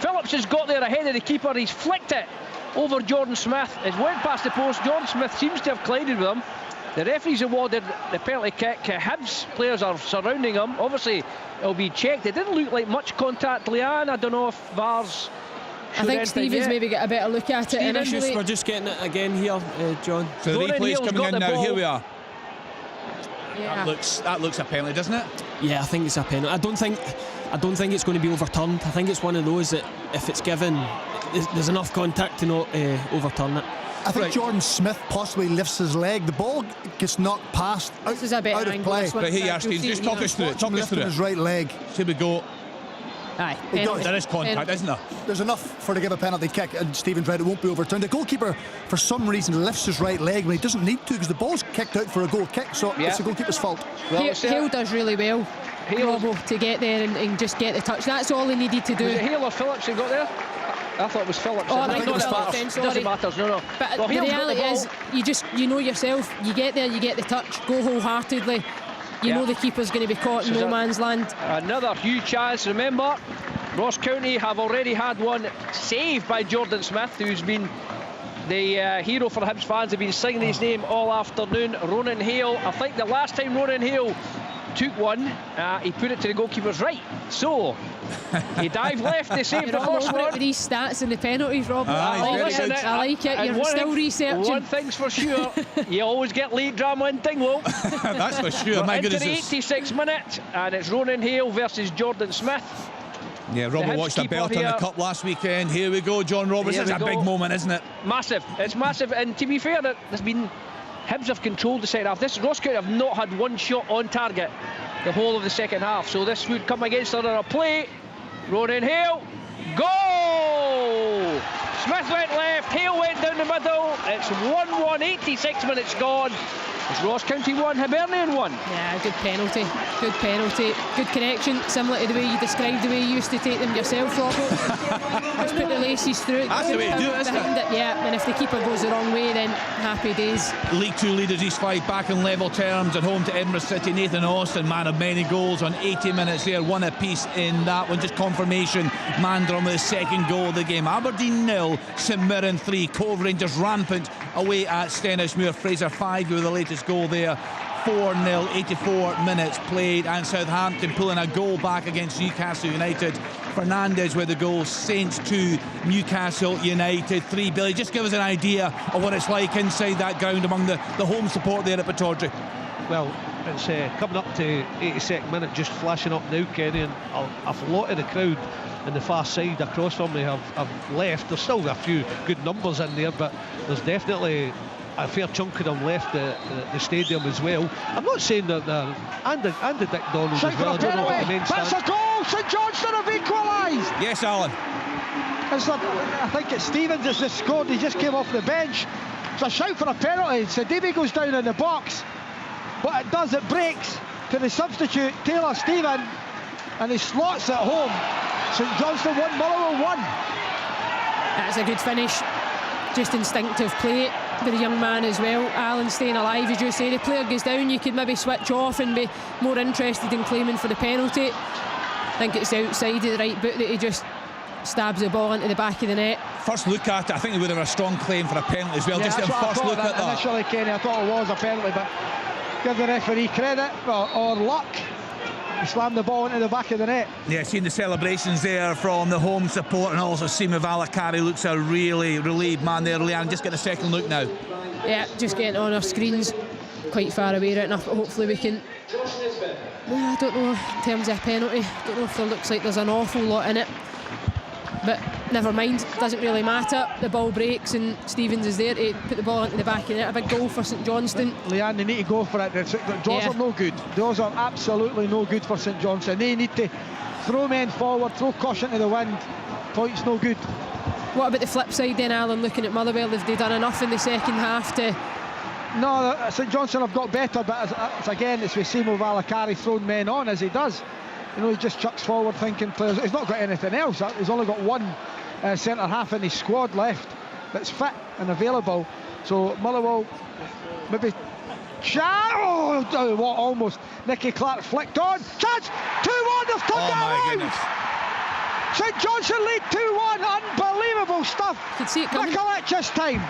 Phillips has got there ahead of the keeper. He's flicked it over Jordan Smith. It's went past the post. Jordan Smith seems to have collided with him. The referee's awarded the penalty kick. Hibs players are surrounding him. Obviously, it'll be checked. It didn't look like much contact, Leanne. I don't know if VAR's... I think Stevens maybe get a better look at it initially. We're just getting it again here, John. So the replay's coming in now. Here we are. Yeah. That looks a penalty, doesn't it? Yeah, I think it's a penalty. I don't think it's going to be overturned. I think it's one of those that if it's given, there's enough contact to not overturn it. I think Jordan Smith possibly lifts his leg. The ball gets knocked past out of play. Right here, Ashton, just talk us through it. Talk us through his right leg. Here we go. Aye, there is contact, isn't there? There's enough for to give a penalty kick, and Stephen's right, it won't be overturned. The goalkeeper, for some reason, lifts his right leg when he doesn't need to, because the ball's kicked out for a goal kick, so it's the goalkeeper's fault. Well, Hale does really well, Robbo, to get there and just get the touch. That's all he needed to do. Was it Hale or Phillips who got there? I thought it was Phillips. Oh, I doesn't matter. No. But well, the reality is, you know yourself. You get there, you get the touch. Go wholeheartedly. You know the keeper's going to be caught in no man's land. Another huge chance. Remember, Ross County have already had one saved by Jordan Smith, who's been the hero for Hibs fans. Have been singing his name all afternoon. Ronan Hale. I think the last time Ronan Hale took one, he put it to the goalkeeper's right. So he dived left to save the first one. With these stats and the penalties, Rob. I like it. You're still researching. One thing's for sure, you always get late drama in Dingwall. That's for sure. We're My into goodness. the 86th minute, and it's Ronan Hale versus Jordan Smith. Yeah, Robert watched a belt on the cup last weekend. Here we go, John Robertson. It's a big moment, isn't it? Massive. It's massive. And to be fair, there's been Hibs have controlled the second half. This Ross County have not had one shot on target the whole of the second half. So this would come against another play. Ronan Hale. Goal! Smith went left. Hale went down the middle. It's 1-1. 86 minutes gone. It's Ross County 1, Hibernian 1. Yeah, good penalty. Good penalty. Good connection. Similar to the way you described the way you used to take them yourself, Robert. Just put the laces through it. That's the way to do it, isn't it? Yeah, and if the keeper goes the wrong way, then happy days. League 2 leaders East Fife back in level terms at home to Edinburgh City. Nathan Austin, man of many goals on 80 minutes there, one apiece in that one. Just confirmation, Mandaron with the second goal of the game. Aberdeen 0, St Mirren 3. Cove Rangers rampant away at Stenhousemuir. Fraser 5 with the latest goal there. 4-0, 84 minutes played, and Southampton pulling a goal back against Newcastle United. Fernandez with the goal. Saints 2, Newcastle United 3. Billy, just give us an idea of what it's like inside that ground among the home support there at Pittodrie. Well, it's coming up to 82nd minute, just flashing up now, Kenny, and a lot of the crowd on the far side across from me have left. There's still a few good numbers in there, but there's definitely a fair chunk of them left the stadium as well. I'm not saying that and the Dick Donalds as well. I don't know what the main That's a goal. St Johnstone have equalised. Yes, Alan. I think it's Stevens has just scored. He just came off the bench. It's a shout for a penalty. So Davy goes down in the box. What it does, it breaks to the substitute, Taylor Stephen, and he slots it home. St Johnstone 1, Motherwell 1. That's a good finish. Just instinctive play with the young man as well. Alan staying alive, as you say. The player goes down, you could maybe switch off and be more interested in claiming for the penalty. I think it's outside of the right boot that he just stabs the ball into the back of the net. First look at it, I think he would have a strong claim for a penalty as well. Yeah, just at first look at that. Initially, Kenny, I thought it was a penalty, but give the referee credit or luck. He slammed the ball into the back of the net. Yeah, seeing the celebrations there from the home support, and also Sima Valakari looks a really relieved man there. Leanne, just get a second look now. Yeah, just getting on our screens, quite far away right enough, but hopefully we can. I don't know in terms of a penalty. I don't know if there looks like there's an awful lot in it, but never mind, doesn't really matter. The ball breaks and Stevens is there to put the ball into the back of the net. A big goal for St Johnstone. Leanne, they need to go for it. The draws are no good. Those are absolutely no good for St Johnstone. They need to throw men forward, throw caution to the wind. Points no good. What about the flip side then, Alan, looking at Motherwell? Have they done enough in the second half to... No, St Johnstone have got better, but again, it's with Simo Valakari throwing men on as he does. You know, he just chucks forward thinking players. He's not got anything else. He's only got one centre half in his squad left that's fit and available. So Motherwell maybe almost Nicky Clark flicked on. Chance 2-1. They've turned it around. St Johnstone lead 2-1. Unbelievable stuff. Could see it coming. Mikulic this time.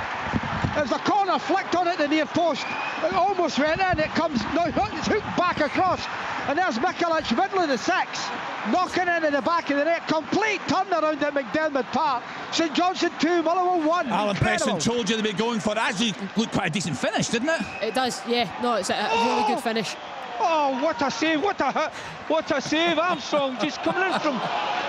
There's a corner flicked on at the near post. It almost went in. It comes now. It's hooked back across. And there's Mikulic, middle of the six, knocking into the back of the net. Complete turnaround at McDermott Park. St Johnstone 2, Motherwell 1. Alan Preston told you they'd be going for it. Actually looked quite a decent finish, didn't it? It does, yeah. No, it's a really good finish. Oh, what a save, what a hit, what a save. Armstrong just coming in from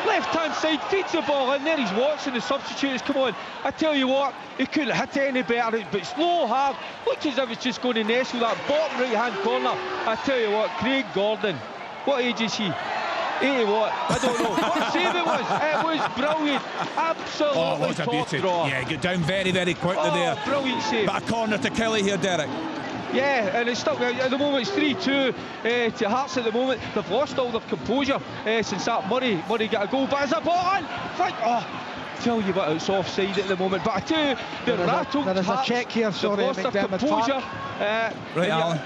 left-hand side, feeds the ball in there. He's watching the substitutes come on. I tell you what, he couldn't hit it any better, but slow, hard. Looks as if it's just going to nestle that bottom right-hand corner. I tell you what, Craig Gordon, what age is he? 80 what? I don't know. What save it was. It was brilliant. Absolutely. Oh, what a beauty. Draw. Yeah, get down very, very quickly there. Brilliant save. But a corner to Kelly here, Derek. Yeah, and it's stuck at the moment. It's 3-2 to Hearts at the moment. They've lost all their composure since that Murray got a goal. But it's a ball in. Tell you what, it's offside at the moment. But I tell you, they're rattled. There's a check here. Sorry, they've lost their composure. Right, Alan.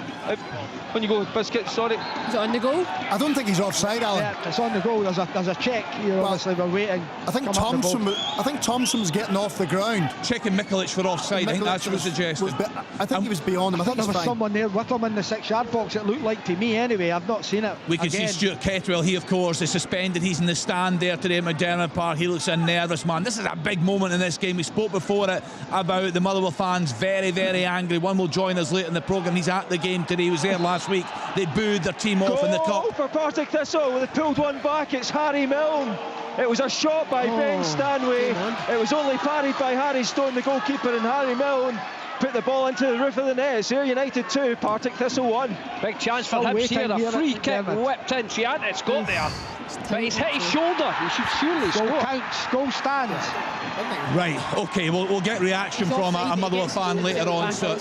When you go, Biscuit, sorry. Is it on the goal? I don't think he's offside, Alan. Yeah, it's on the goal. There's a check here. Well, obviously, we're waiting. I think Thompson's getting off the ground. Checking Mikulic for offside. I think that's what was suggested. I think he was beyond him. I thought there was someone there with him in the 6-yard box. It looked like to me anyway. I've not seen it. We can see Stuart Kettrell. He, of course, is suspended. He's in the stand there today at McDermott Park. He looks a nervous man. This is a big moment in this game. We spoke before it about the Motherwell fans very, very angry. One will join us later in the programme. He's at the game today. He was there last week. They booed their team off in the cup. For Partick Thistle. They pulled one back. It's Harry Milne. It was a shot by Ben Stanway. It was only parried by Harry Stone, the goalkeeper, and Harry Milne put the ball into the roof of the net. It's Ayr United 2, Partick Thistle 1. Big chance for Hibs here. A free kick whipped in. It's got there. But he's hit his shoulder. He should surely score. Goal counts. Goal stands. Right, okay, we'll get reaction from a Motherwell fan later on. So,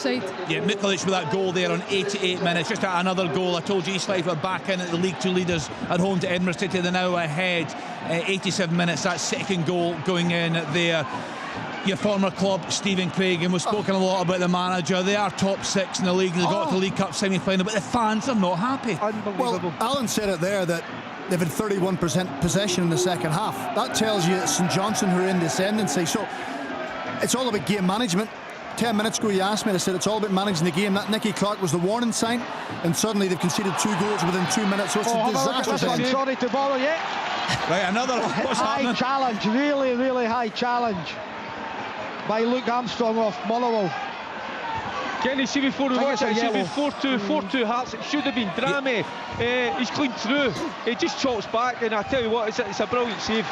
yeah, Mikulic with that goal there on 88 minutes. Just another goal. I told you East Life are back in at the League 2 leaders at home to Edinburgh City. They're now ahead. 87 minutes. That second goal going in there. Your former club, Stephen Craig, and we've spoken a lot about the manager. They are top 6 in the league. They got to the League Cup semi-final, but the fans are not happy. Unbelievable. Well, Alan said it there that they've had 31% possession in the second half. That tells you it's St Johnstone who are in the ascendancy. So it's all about game management. 10 minutes ago you asked me, I said it's all about managing the game. That Nicky Clark was the warning sign, and suddenly they've conceded 2 goals within 2 minutes. So it's a disaster. I'm sorry to bother you. Right, another high challenge, really, really high challenge by Luke Armstrong off Motherwell. Kenny, see before we watch it, it should be 4-2 Hearts. It should have been Dramé. He's cleaned through. He just chops back, and I tell you what, it's a brilliant save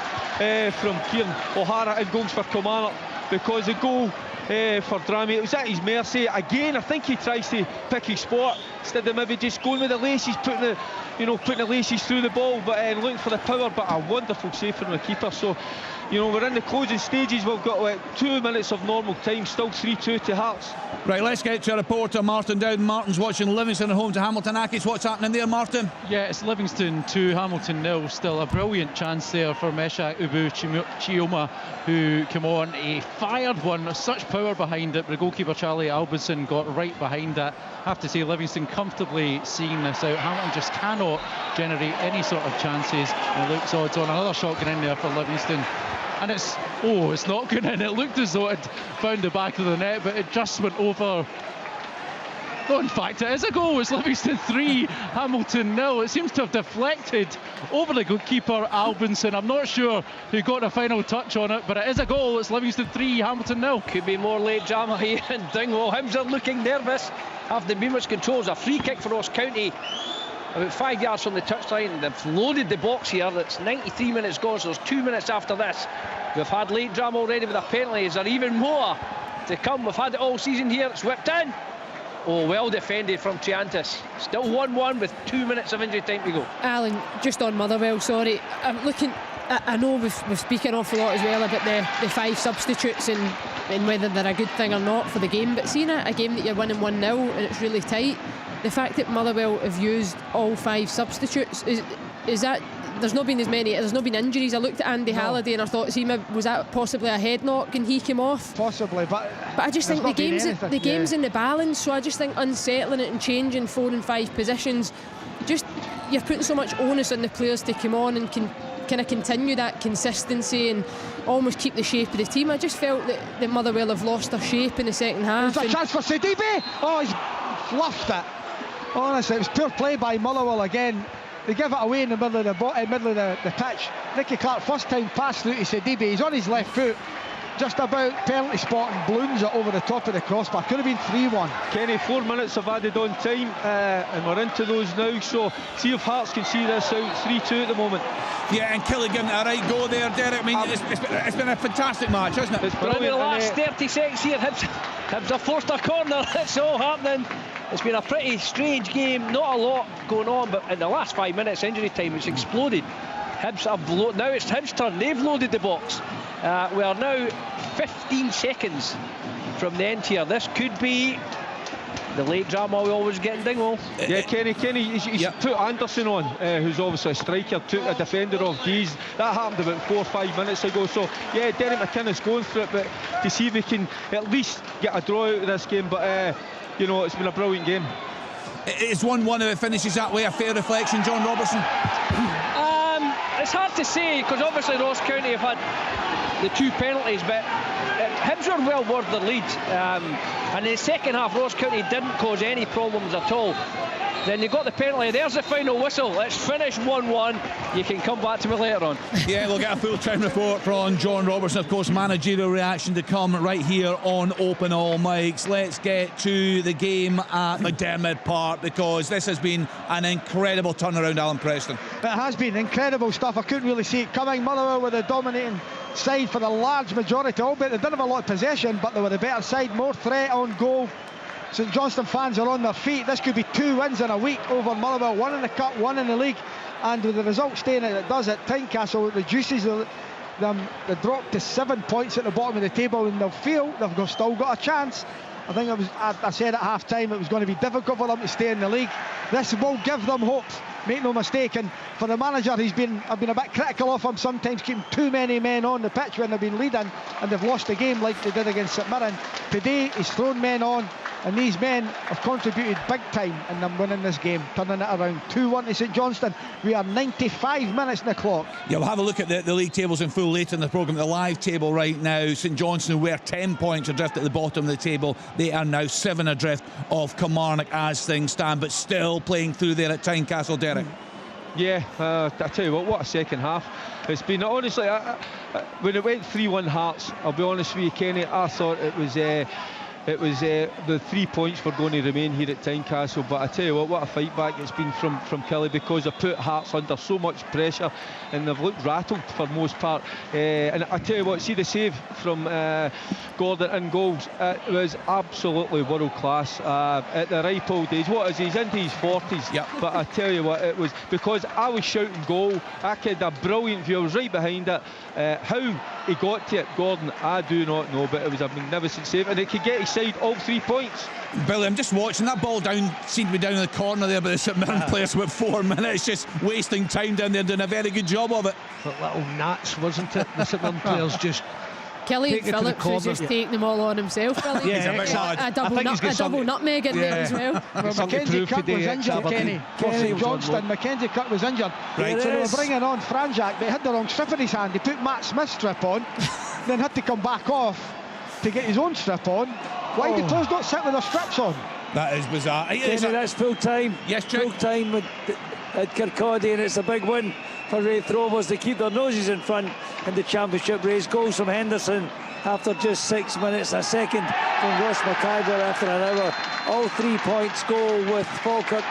from Kieran O'Hara, and goes for Kilmarnock, because the goal for Dramé, it was at his mercy. Again, I think he tries to pick his spot. instead of maybe just going with the laces, putting the laces through the ball, but looking for the power. But a wonderful save from the keeper. So, we're in the closing stages. We've got 2 minutes of normal time, still 3-2 to Hearts. Right, let's get to our reporter Martin Dowden. Martin's watching Livingston at home to Hamilton Accies. What's happening there, Martin? Yeah, it's Livingston 2, Hamilton 0. Still a brilliant chance there for Meshach Ubu-Chioma, who came on. He fired one, such power behind it, but the goalkeeper Charlie Albinson got right behind it. I have to say, Livingston comfortably seeing this out. Hamilton just cannot generate any sort of chances, and it looks odds on. Another shot going in there for Livingston. And it's not going in. It looked as though it found the back of the net, but it just went over. No, in fact, it is a goal. It's Livingston 3, Hamilton 0. It seems to have deflected over the goalkeeper Albinson. I'm not sure who got the final touch on it, but it is a goal. It's Livingston 3, Hamilton 0. Could be more late drama here in Dingwall. Hibs are looking nervous after the Beamish controls. A free kick for Ross County, about 5 yards from the touchline. They've loaded the box here. It's 93 minutes gone, so there's 2 minutes after this. We've had late drama already with a penalty. Is there even more to come? We've had it all season here. It's whipped in. Oh, well defended from Triantis. Still 1-1 with 2 minutes of injury time to go. Alan, just on Motherwell, sorry. I'm looking. I know we've spoken an awful lot as well about the 5 substitutes and whether they're a good thing or not for the game. But seeing a game that you're winning 1-0 and it's really tight, the fact that Motherwell have used all 5 substitutes, is that there's not been injuries. I looked at Andy Halliday and I thought, was that possibly a head knock and he came off? Possibly, but I just think the game's in the balance, so I just think unsettling it and changing 4 and 5 positions, just you're putting so much onus on the players to come on and can kind of continue that consistency and almost keep the shape of the team. I just felt that Motherwell have lost their shape in the second half. There's a chance for Sidibe. Oh, he's fluffed it. Honestly, it was poor play by Motherwell again. They give it away in the middle of the pitch. Nicky Clark, first time pass through to Sidibe. He's on his left foot, just about penalty spot, and balloons it over the top of the crossbar. Could have been 3-1. Kenny, 4 minutes of added on time, and we're into those now. So see if Hearts can see this out. 3-2 at the moment. Yeah, and Kelly giving it a right go there, Derek. I mean, it's been a fantastic match, hasn't it? It's brilliant. In the last 30 seconds here, Hibs have forced a corner. It's all happening. It's been a pretty strange game. Not a lot going on, but in the last 5 minutes, injury time, it's exploded. Hibs have now it's Hibs' turn. They've loaded the box. We are now 15 seconds from the end here. This could be the late drama we always get in Dingwall. Yeah, Kenny, he's put Anderson on, who's obviously a striker, took a defender off Geese. That happened about 4 or 5 minutes ago. So, yeah, Derek McInnes going for it, but to see if we can at least get a draw out of this game. But, it's been a brilliant game. It's 1-1 if it finishes that way. A fair reflection, John Robertson? It's hard to say, because obviously Ross County have had the 2 penalties, but Hibs were well worth the lead. And in the second half, Ross County didn't cause any problems at all. Then they got the penalty. There's the final whistle. Let's finish 1-1. You can come back to me later on. Yeah, we'll get a full-time report from John Robertson. Of course, managerial reaction to come right here on Open All Mics. Let's get to the game at McDermott Park, because this has been an incredible turnaround, Alan Preston. It has been incredible stuff. I couldn't really see it coming. Motherwell were the dominating side for the large majority, albeit they didn't have a lot of possession, but they were the better side, more threat on goal. St Johnstone fans are on their feet. This could be 2 wins in a week over Motherwell, 1 in the cup, 1 in the league, and with the result staying as it does at Tynecastle, it reduces the drop to 7 points at the bottom of the table, and they'll feel they've still got a chance. I think I said at half time it was going to be difficult for them to stay in the league. This will give them hope, make no mistake. And for the manager, I've been a bit critical of him, sometimes keeping too many men on the pitch when they've been leading and they've lost the game like they did against St Mirren. Today he's thrown men on, and these men have contributed big time in them winning this game, turning it around. 2-1 to St Johnstone. We are 95 minutes in the clock. Yeah, we'll have a look at the league tables in full later in the programme. The live table right now, St Johnstone were 10 points adrift at the bottom of the table. They are now 7 adrift of Kilmarnock as things stand, but still playing through there at Tynecastle, Derek. Yeah, I tell you what a second half it's been. Honestly, when it went 3-1 Hearts, I'll be honest with you, Kenny, I thought it was it was the 3 points were going to remain here at Tynecastle. But I tell you what a fight back it's been from Kelly, because they put Hearts under so much pressure and they've looked rattled for most part. And I tell you what, see the save from Gordon in goals, it was absolutely world class at the ripe old age. What is he? He's into his 40s. Yep. But I tell you what, it was because I was shouting goal. I had a brilliant view. I was right behind it. How he got to it, Gordon, I do not know, but it was a magnificent save, and it could get his side all 3 points. Billy, I'm just watching that ball seemed to be down in the corner there, but the St Mirren players with 4 minutes just wasting time down there, doing a very good job of it. But little gnats, wasn't it? The St Mirren players just Kelly Phillips was just taking them all on himself, Billy. Yeah, a double nutmeg in there as well. Mackenzie Cook was injured, Kenny. St Johnston, Mackenzie Cook was injured. Right. So they were bringing on Franjak, but he had the wrong strip in his hand. He put Matt Smith's strip on, then had to come back off to get his own strip on. Why do players not sit with their strips on? That is bizarre. Kenny, that's full time. Yes, Chuck. Full time at Kirkcaldy, and it's a big win for Raith Rovers. They keep their noses in front in the championship race. Goals from Henderson after just 6 minutes, a second from Ross McIver after an hour. All 3 points go with Falkirk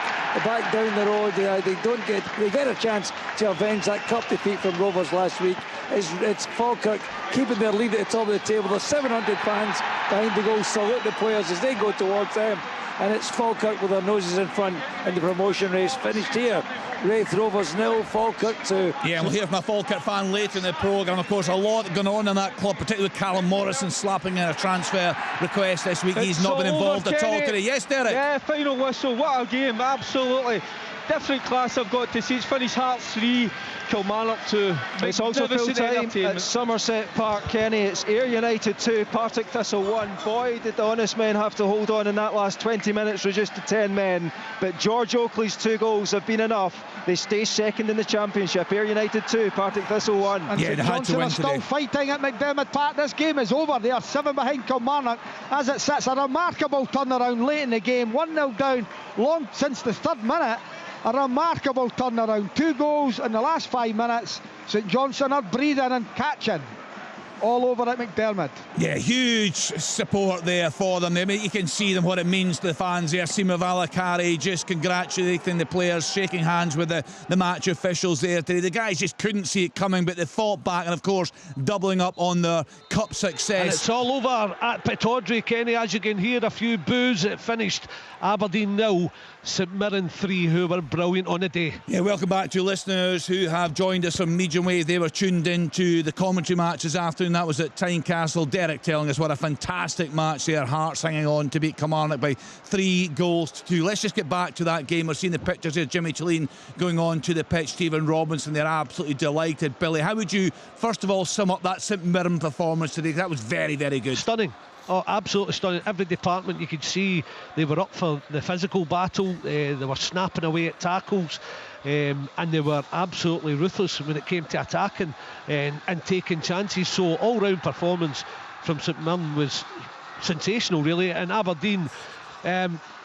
back down the road. They get a chance to avenge that cup defeat from Rovers last week. It's Falkirk keeping their lead at the top of the table. There's 700 fans behind the goal. Salute the players as they go towards them. And it's Falkirk with their noses in front in the promotion race. Finished here. Raith Rovers 0, Falkirk 2. Yeah, we'll hear from a Falkirk fan later in the programme. Of course, a lot going on in that club, particularly with Callum Morrison slapping in a transfer request this week. He's not been involved at all today. Yes, Derek? Yeah, final whistle. What a game, absolutely. Different class, I've got to say. It's finished Hearts 3, Kilmarnock 2. It's also full time at Somerset Park, Kenny. It's Ayr United 2, Partick Thistle 1. Boy, did the honest men have to hold on in that last 20 minutes, reduced to 10 men. But George Oakley's 2 goals have been enough. They stay second in the championship. Ayr United 2, Partick Thistle 1. And St Johnstone are still fighting at McDermott Park. This game is over. They are 7 behind Kilmarnock as it sits. A remarkable turnaround late in the game. 1-0 down, long since the 3rd minute. A remarkable turnaround. 2 goals in the last 5 minutes. St Johnstone are breathing and catching all over at McDermott. Yeah, huge support there for them. You can see them, what it means to the fans there. Sima Valakari just congratulating the players, shaking hands with the match officials there today. The guys just couldn't see it coming, but they fought back, and of course doubling up on their cup success. And it's all over at Pittodrie, Kenny. As you can hear, a few boos. It finished Aberdeen 0, St Mirren 3, who were brilliant on the day. Yeah, welcome back to listeners who have joined us from medium wave. They were tuned into the commentary match this afternoon. That was at Tynecastle. Derek telling us what a fantastic match there. Hearts hanging on to beat Kilmarnock by 3-2. Let's just get back to that game. We're seeing the pictures here. Jimmy Chalene going on to the pitch. Stephen Robinson, they're absolutely delighted. Billy, how would you first of all sum up that St Mirren performance today? That was very, very good. Stunning. Oh, absolutely stunning. Every department you could see they were up for the physical battle. They were snapping away at tackles, and they were absolutely ruthless when it came to attacking and taking chances. So all-round performance from St Mirren was sensational, really. And Aberdeen,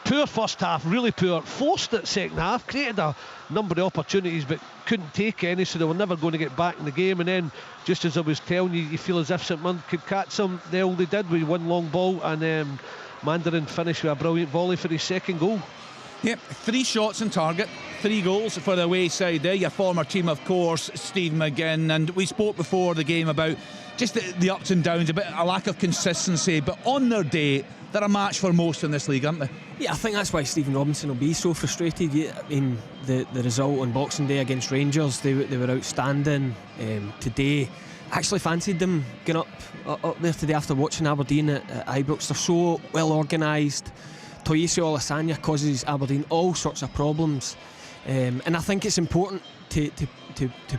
poor first half, really poor. Forced it second half, created a number of opportunities but couldn't take any, so they were never going to get back in the game. And then, just as I was telling you, you feel as if St Mirren could catch them. All they did was one long ball, and Mandarin finished with a brilliant volley for his second goal. Yep, 3 shots on target, 3 goals for the away side there. Your former team, of course, Steve McGinn. And we spoke before the game about just the ups and downs, a lack of consistency. But on their day, they're a match for most in this league, aren't they? Yeah, I think that's why Stephen Robinson will be so frustrated. I mean, the result on Boxing Day against Rangers, they were outstanding. Today, I actually fancied them going up there today after watching Aberdeen at Ibrox. They're so well organised. Toyisi Olasanya causes Aberdeen all sorts of problems, and I think it's important to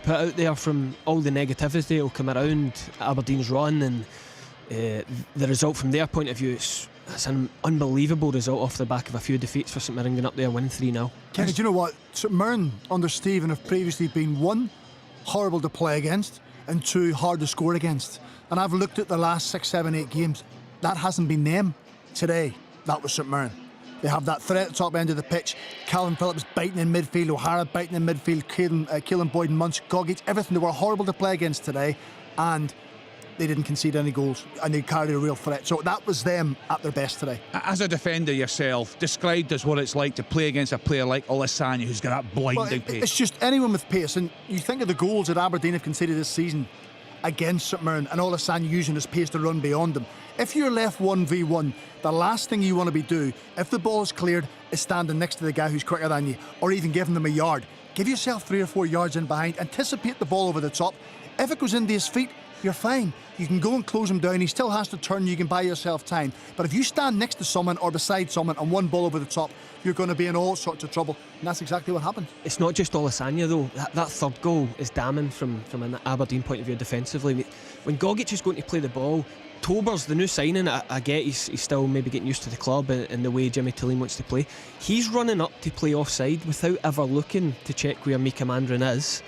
put out there from all the negativity that will come around Aberdeen's run, and the result from their point of view, it's an unbelievable result off the back of a few defeats for St Mirren, going up there winning 3-0. Kenny, do you know what? St Mirren under Stephen have previously been 1, horrible to play against, and 2, hard to score against. And I've looked at the last 6, 7, 8 games. That hasn't been them. Today, that was St Mirren. They have that threat at the top end of the pitch. Callum Phillips biting in midfield, O'Hara biting in midfield, Keelan Boyd and Munch, Gogic, everything. They were horrible to play against today, and they didn't concede any goals and they carried a real threat. So that was them at their best today. As a defender yourself, described as what it's like to play against a player like Olasanya, who's got that blinding pace. It's just anyone with pace, and you think of the goals that Aberdeen have conceded this season against St Mirren, and Olasanya using his pace to run beyond them. If you're left 1v1, the last thing you want to be doing, if the ball is cleared, is standing next to the guy who's quicker than you, or even giving them a yard. Give yourself 3 or 4 yards in behind, anticipate the ball over the top. If it goes into his feet, you're fine. You can go and close him down. He still has to turn. You can buy yourself time. But if you stand next to someone or beside someone and one ball over the top, you're going to be in all sorts of trouble. And that's exactly what happened. It's not just Olasanya though. That third goal is damning from an Aberdeen point of view defensively. When Gogic is going to play the ball, Tober's the new signing. I get he's still maybe getting used to the club and the way Jimmy Tilleen wants to play. He's running up to play offside without ever looking to check where Mika Mandrin is.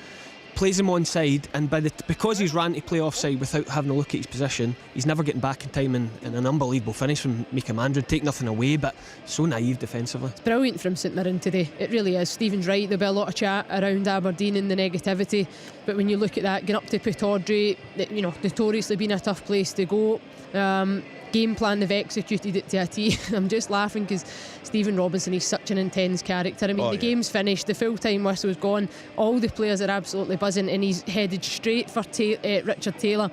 Plays him onside, and because he's ran to play offside without having a look at his position, he's never getting back in time, and an unbelievable finish from Mika Mandrin. Take nothing away, but so naive defensively. It's brilliant from St Mirren today. It really is. Stephen's right. There'll be a lot of chat around Aberdeen and the negativity, but when you look at that, going up to Pittodrie, notoriously been a tough place to go. Game plan, they've executed it to a T. I'm just laughing because Stephen Robinson, he's such an intense character. I mean, the game's finished, the full-time whistle's gone, all the players are absolutely buzzing, and he's headed straight for Richard Taylor,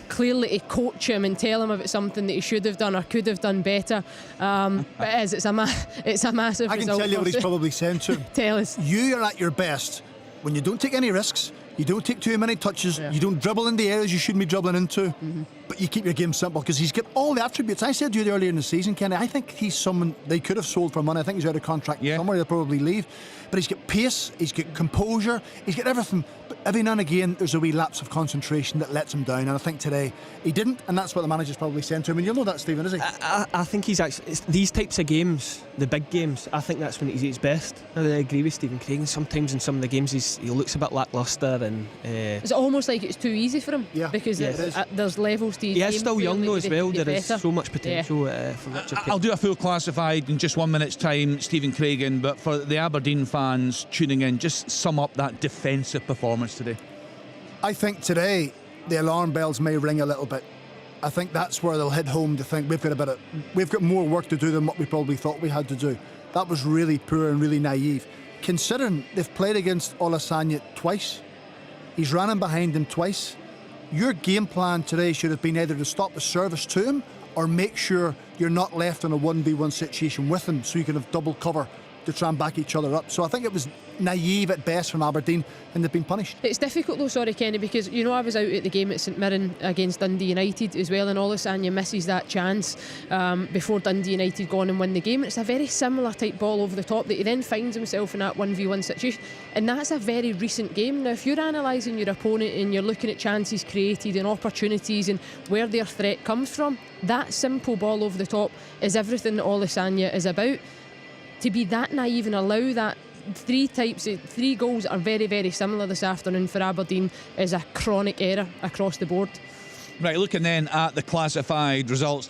clearly to coach him and tell him if it's something that he should have done or could have done better. But it's a massive I can result. tell you what he's probably saying to him. Tell us. You are at your best when you don't take any risks, you don't take too many touches, you don't dribble in the areas you shouldn't be dribbling into, but you keep your game simple, because he's got all the attributes. I said to you earlier in the season, Kenny, I think he's someone they could have sold for money. I think he's out of contract somewhere, he'll probably leave. But he's got pace, he's got composure, he's got everything. But every now and again, there's a wee lapse of concentration that lets him down. And I think today he didn't, and that's what the manager's probably saying to him. And you'll know that, Stephen, is he? I think he's actually, it's these types of games, the big games, I think that's when he's at his best. I agree with Stephen Craig. Sometimes in some of the games he looks a bit lacklustre, and it's almost like it's too easy for him, because there's levels to his game. He is still young though as well. There is better. so much potential for Richard. I'll do a full classified in just 1 minute's time, Stephen Craigan, but for the Aberdeen fans tuning in, just sum up that defensive performance today. I think today the alarm bells may ring a little bit. I think that's where they'll hit home to think we've got more work to do than what we probably thought we had to do. That was really poor and really naive, considering they've played against Olasanya twice. He's running behind him twice. Your game plan today should have been either to stop the service to him or make sure you're not left in a 1v1 situation with him, so you can have double cover to try and back each other up. So I think it was naive at best from Aberdeen, and they've been punished. It's difficult though, sorry Kenny, because I was out at the game at St Mirren against Dundee United as well, and Olasanya misses that chance before Dundee United go on and win the game. It's a very similar type ball over the top that he then finds himself in that 1v1 situation, and that's a very recent game. Now if you're analysing your opponent and you're looking at chances created and opportunities and where their threat comes from, that simple ball over the top is everything that Olasanya is about. To be that naive and allow that three goals are very, very similar this afternoon for Aberdeen is a chronic error across the board. Right, looking then at the classified results